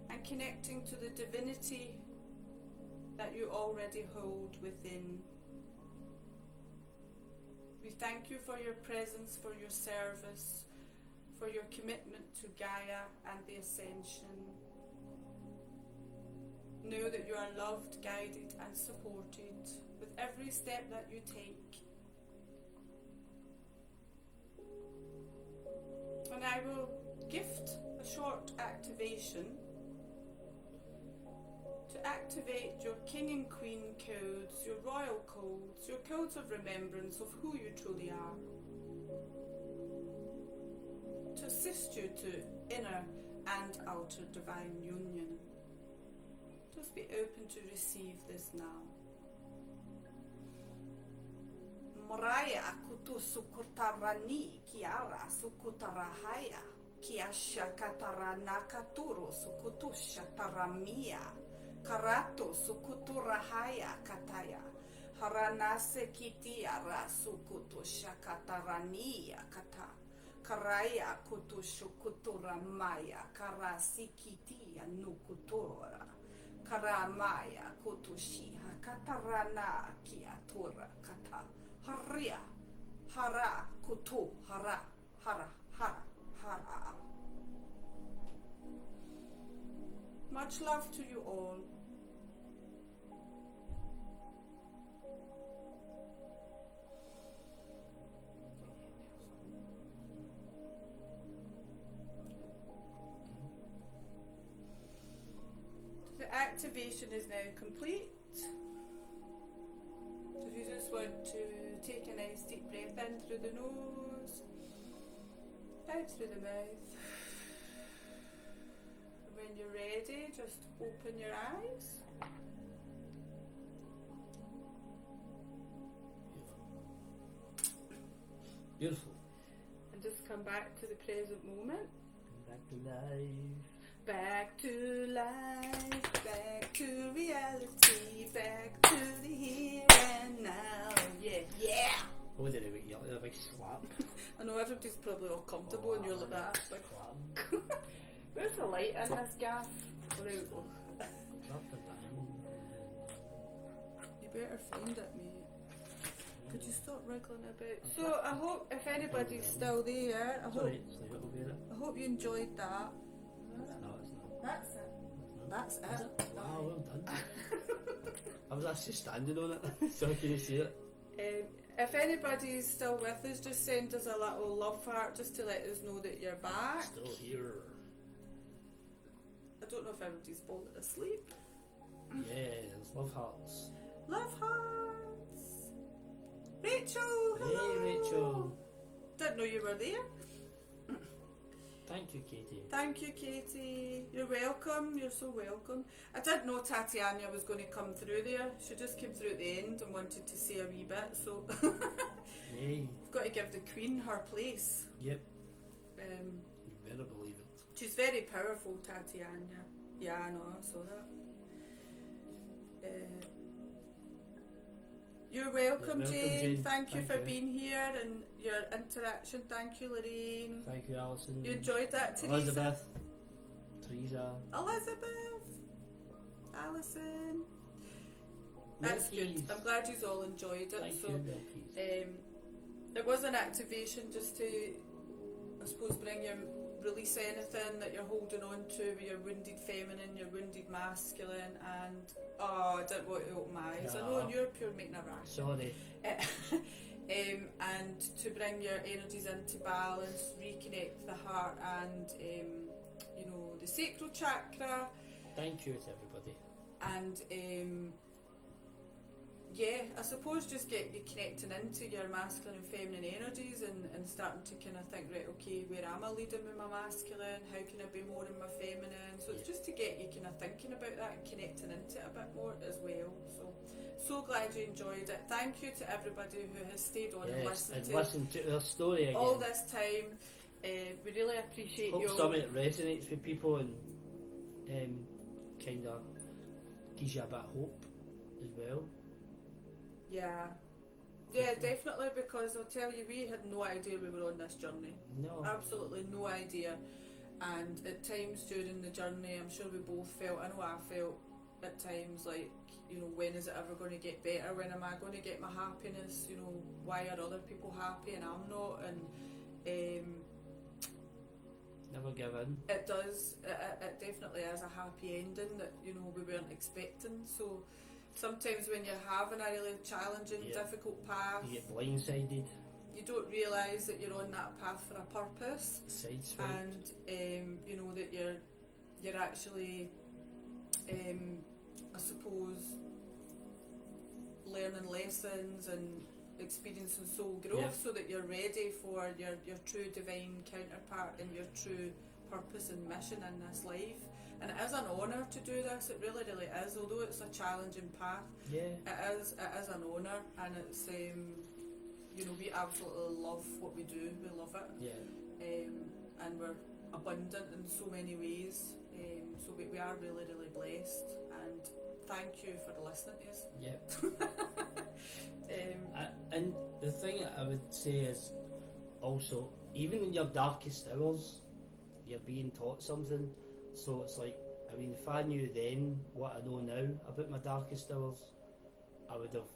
and connecting to the divinity that you already hold within. We thank you for your presence, for your service, for your commitment to Gaia and the ascension. Know that you are loved, guided and supported with every step that you take. And I will gift a short activation to activate your King and Queen codes, your royal codes, your codes of remembrance of who you truly are, to assist you to inner and outer divine union. Just be open to receive this now. Moraya kutu sukutarani kiara sukutarahaya kiasha katarana katuro sukutusha taramia karato sukuturahaya kataya haranase kitiara sukutusha katarania kata karaya kutushukuturamaya karasikitia nukutura karamaya kutushiha katarana kiatura kata haria hara kutu hara hara hara hara. Much love to you all. The activation is now complete. So if you just want to take a nice deep breath in through the nose, out through the mouth. And when you're ready, just open your eyes. Beautiful. And just come back to the present moment. Back to life. Back to life, back to reality, back to the here and now. Yeah, yeah. Oh, did it get a big slap? I know everybody's probably all comfortable and you're like that. Like, Slap. where's the light in this gaff? Right. Drop it down. You better find it, mate. Could you stop wriggling about? So I hope if anybody's still there, I hope you enjoyed that. No, it's not. That's it. That's it. Wow, well done. I was actually standing on it, so can you see it? If anybody's still with us, just send us a little love heart just to let us know that you're back. Still here. I don't know if everybody's fallen asleep. Yes, love hearts. Love hearts. Rachel, hello. Hey, Rachel. Didn't know you were there. Thank you, Katie. Thank you, Katie. You're welcome. You're so welcome. I didn't know Tatianya was going to come through there. She just came through at the end and wanted to say a wee bit. So Yay. I've got to give the Queen her place. Yep. You better believe it. She's very powerful, Tatianya. Yeah, I know. I saw that. You're welcome, Jane. Thank you for being here and your interaction. Thank you, Lorraine. Thank you, Alison. You enjoyed that, Teresa? Elizabeth. Alison. That's good. I'm glad you all enjoyed it. Thank you, it was an activation just to, I suppose, release anything that you're holding on to with your wounded feminine, your wounded masculine, and I didn't want to open my eyes. I know you're pure making a rash. Sorry. And to bring your energies into balance, reconnect the heart and the sacral chakra. Thank you to everybody. And I suppose just get you connecting into your masculine and feminine energies and starting to kind of think, right, okay, where am I leading with my masculine? How can I be more in my feminine? So it's just to get you kind of thinking about that and connecting into it a bit more as well. So glad you enjoyed it. Thank you to everybody who has stayed on and listened to their story again. all this time. We really appreciate Hope you. some of it resonates with people and kind of gives you a bit of hope as well. Yeah. Yeah, definitely, because I'll tell you, we had no idea we were on this journey. No. Absolutely no idea. And at times during the journey, I'm sure we both felt, I know I felt at times like, you know, when is it ever going to get better? When am I going to get my happiness? You know, why are other people happy and I'm not? And Never give in. it does, it definitely is a happy ending that, you know, we weren't expecting. So sometimes when you're having a really challenging, difficult path, You get blindsided. you don't realise that you're on that path for a purpose, Sideswiped. and you know that you're actually, I suppose, learning lessons and experiencing soul growth, so that you're ready for your true divine counterpart and your true purpose and mission in this life. And it is an honour to do this. It really, really is. Although it's a challenging path, it is an honour, and it's you know, we absolutely love what we do. We love it. And we're abundant in so many ways. So we are really, really blessed. And thank you for listening to us. And the thing I would say is also, even in your darkest hours, you're being taught something. So it's like, I mean, if I knew then what I know now about my darkest hours, I would have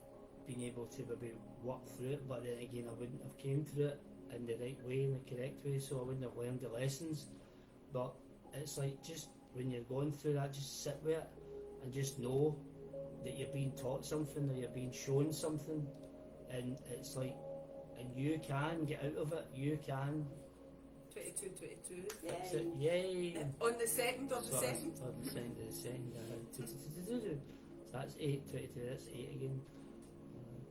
been able to maybe work through it, but then again I wouldn't have came through it in the right way, in the correct way, so I wouldn't have learned the lessons. But it's like, just when you're going through that, just sit with it and just know that you're being taught something or you're being shown something, and it's like, and you can get out of it, you can. 22. That's it. Yay! On the second, On the second. So that's 8, 22, that's 8 again.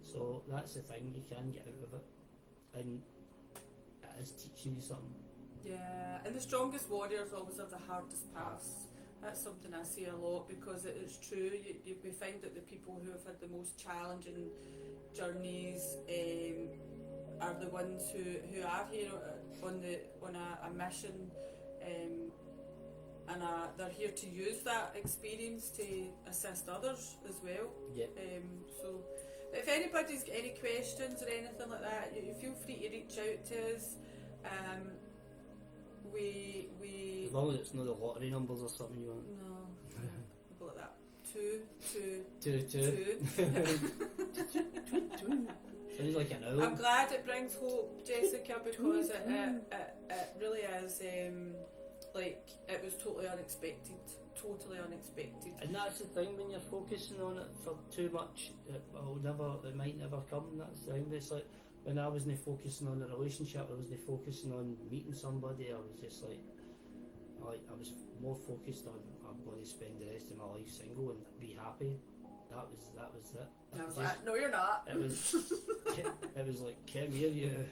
So that's the thing, you can get out of it. And it is teaching you something. Yeah, and the strongest warriors always have the hardest paths. That's something I see a lot, because it is true. We find that the people who have had the most challenging journeys are the ones who are here on a mission, and they're here to use that experience to assist others as well. So if anybody's got any questions or anything like that, you feel free to reach out to us. We As long as it's not the lottery numbers or something you want. No, we'll go like that. 2. 2. Sounds like an owl. I'm glad it brings hope, Jessica, because it really is, like, it was totally unexpected. And that's the thing, when you're focusing on it for too much, it might never come. That's the thing. It's like, when I wasn't focusing on the relationship, I wasn't focusing on meeting somebody, I was just like I was more focused on, I'm going to spend the rest of my life single and be happy. That was it. And I was like, no, you're not. It was like, come here, you.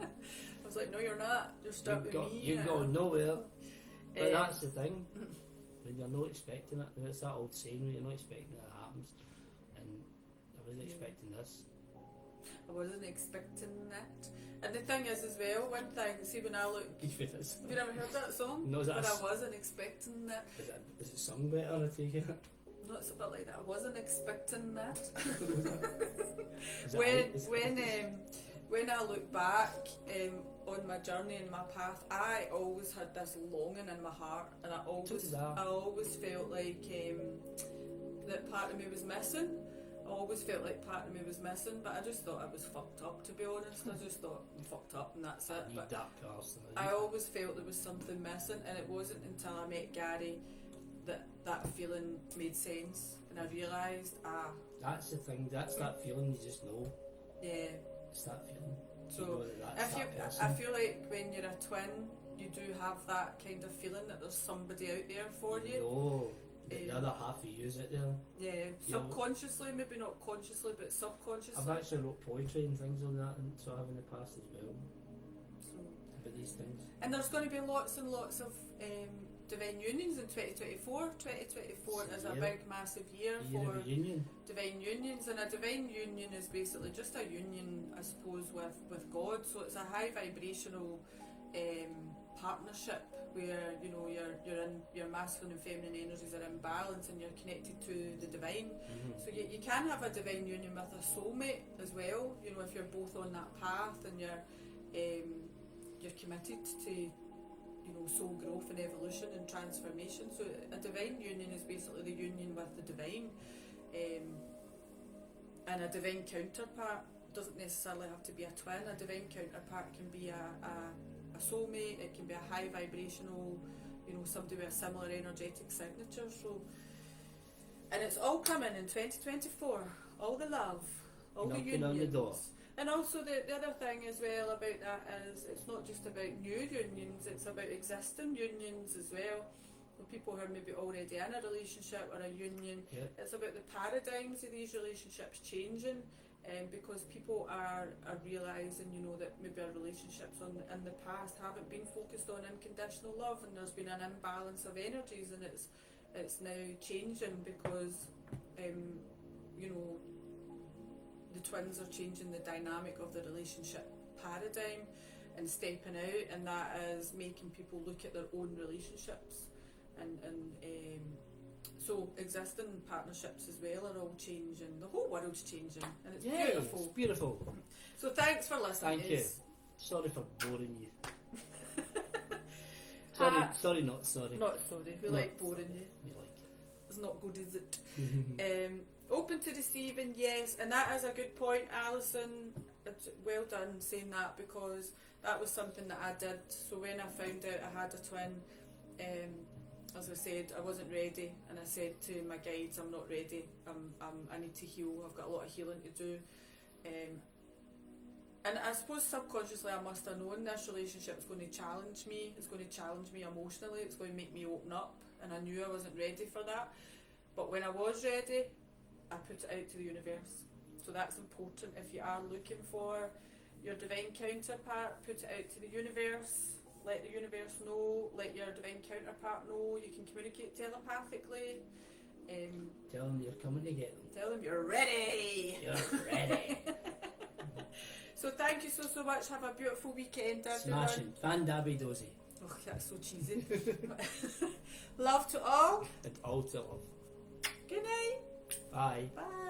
I was like, no, you're not. You're stuck with me. You're going nowhere. But that's the thing. When you're not expecting it, it's that old saying, when you're not expecting it, it happens. And I wasn't expecting this. I wasn't expecting that. And the thing is as well, one thing, see when I look... Have you never heard that song? No, but I wasn't expecting that. Is it sung better, I take it? No, it's a bit like that. I wasn't expecting that. When I look back on my journey and my path, I always had this longing in my heart, and I always felt like that part of me was missing. I always felt like part of me was missing, but I just thought I was fucked up, to be honest. I just thought I'm fucked up and that's it. But I always felt there was something missing, and it wasn't until I met Gary that feeling made sense, and I realised, that's the thing, that's that feeling you just know. Yeah. It's that feeling. So I feel like when you're a twin, you do have that kind of feeling that there's somebody out there for you. No. The other half of you is it there. Yeah, subconsciously, maybe not consciously, but subconsciously. I've actually wrote poetry and things on that, and so I have in the past as well. So, about these things. And there's going to be lots and lots of divine unions in 2024. 2024 is a big, massive year for divine unions, and a divine union is basically just a union, I suppose, with God. So it's a high vibrational partnership where you're in your masculine and feminine energies are in balance and you're connected to the divine. So you can have a divine union with a soulmate as well. If you're both on that path and you're committed to soul growth and evolution and transformation. So a divine union is basically the union with the divine, and a divine counterpart doesn't necessarily have to be a twin. A divine counterpart can be a soulmate. It can be a high vibrational, somebody with a similar energetic signature. So, and it's all coming in 2024. All the love, all Knocking the unions. on the door. And also the other thing as well about that is it's not just about new unions, it's about existing unions as well. For people who are maybe already in a relationship or a union, it's about the paradigms of these relationships changing, because people are realising, that maybe our relationships in the past haven't been focused on unconditional love, and there's been an imbalance of energies, and it's now changing because the twins are changing the dynamic of the relationship paradigm and stepping out, and that is making people look at their own relationships, and so existing partnerships as well are all changing. The whole world's changing, and it's beautiful. It's beautiful. So thanks for listening. Thank you. Sorry for boring you. Sorry, not sorry. Not sorry. We like boring you. We like it. It's not good, is it? Open to receiving, yes, and that is a good point, Alison. It's well done saying that, because that was something that I did. So when I found out I had a twin, as I said, I wasn't ready, and I said to my guides, I'm not ready. I need to heal. I've got a lot of healing to do. And I suppose subconsciously I must have known this relationship is going to challenge me. It's going to challenge me emotionally. It's going to make me open up, and I knew I wasn't ready for that. But when I was ready, I put it out to the universe. So that's important. If you are looking for your divine counterpart, put it out to the universe. Let the universe know. Let your divine counterpart know. You can communicate telepathically. Tell them you're coming to get them. Tell them you're ready. You're ready. So thank you so much. Have a beautiful weekend, everyone. Smashing. Fan dabby dozy. Oh, that's so cheesy. Love to all. And all to love. Good night. Bye. Bye.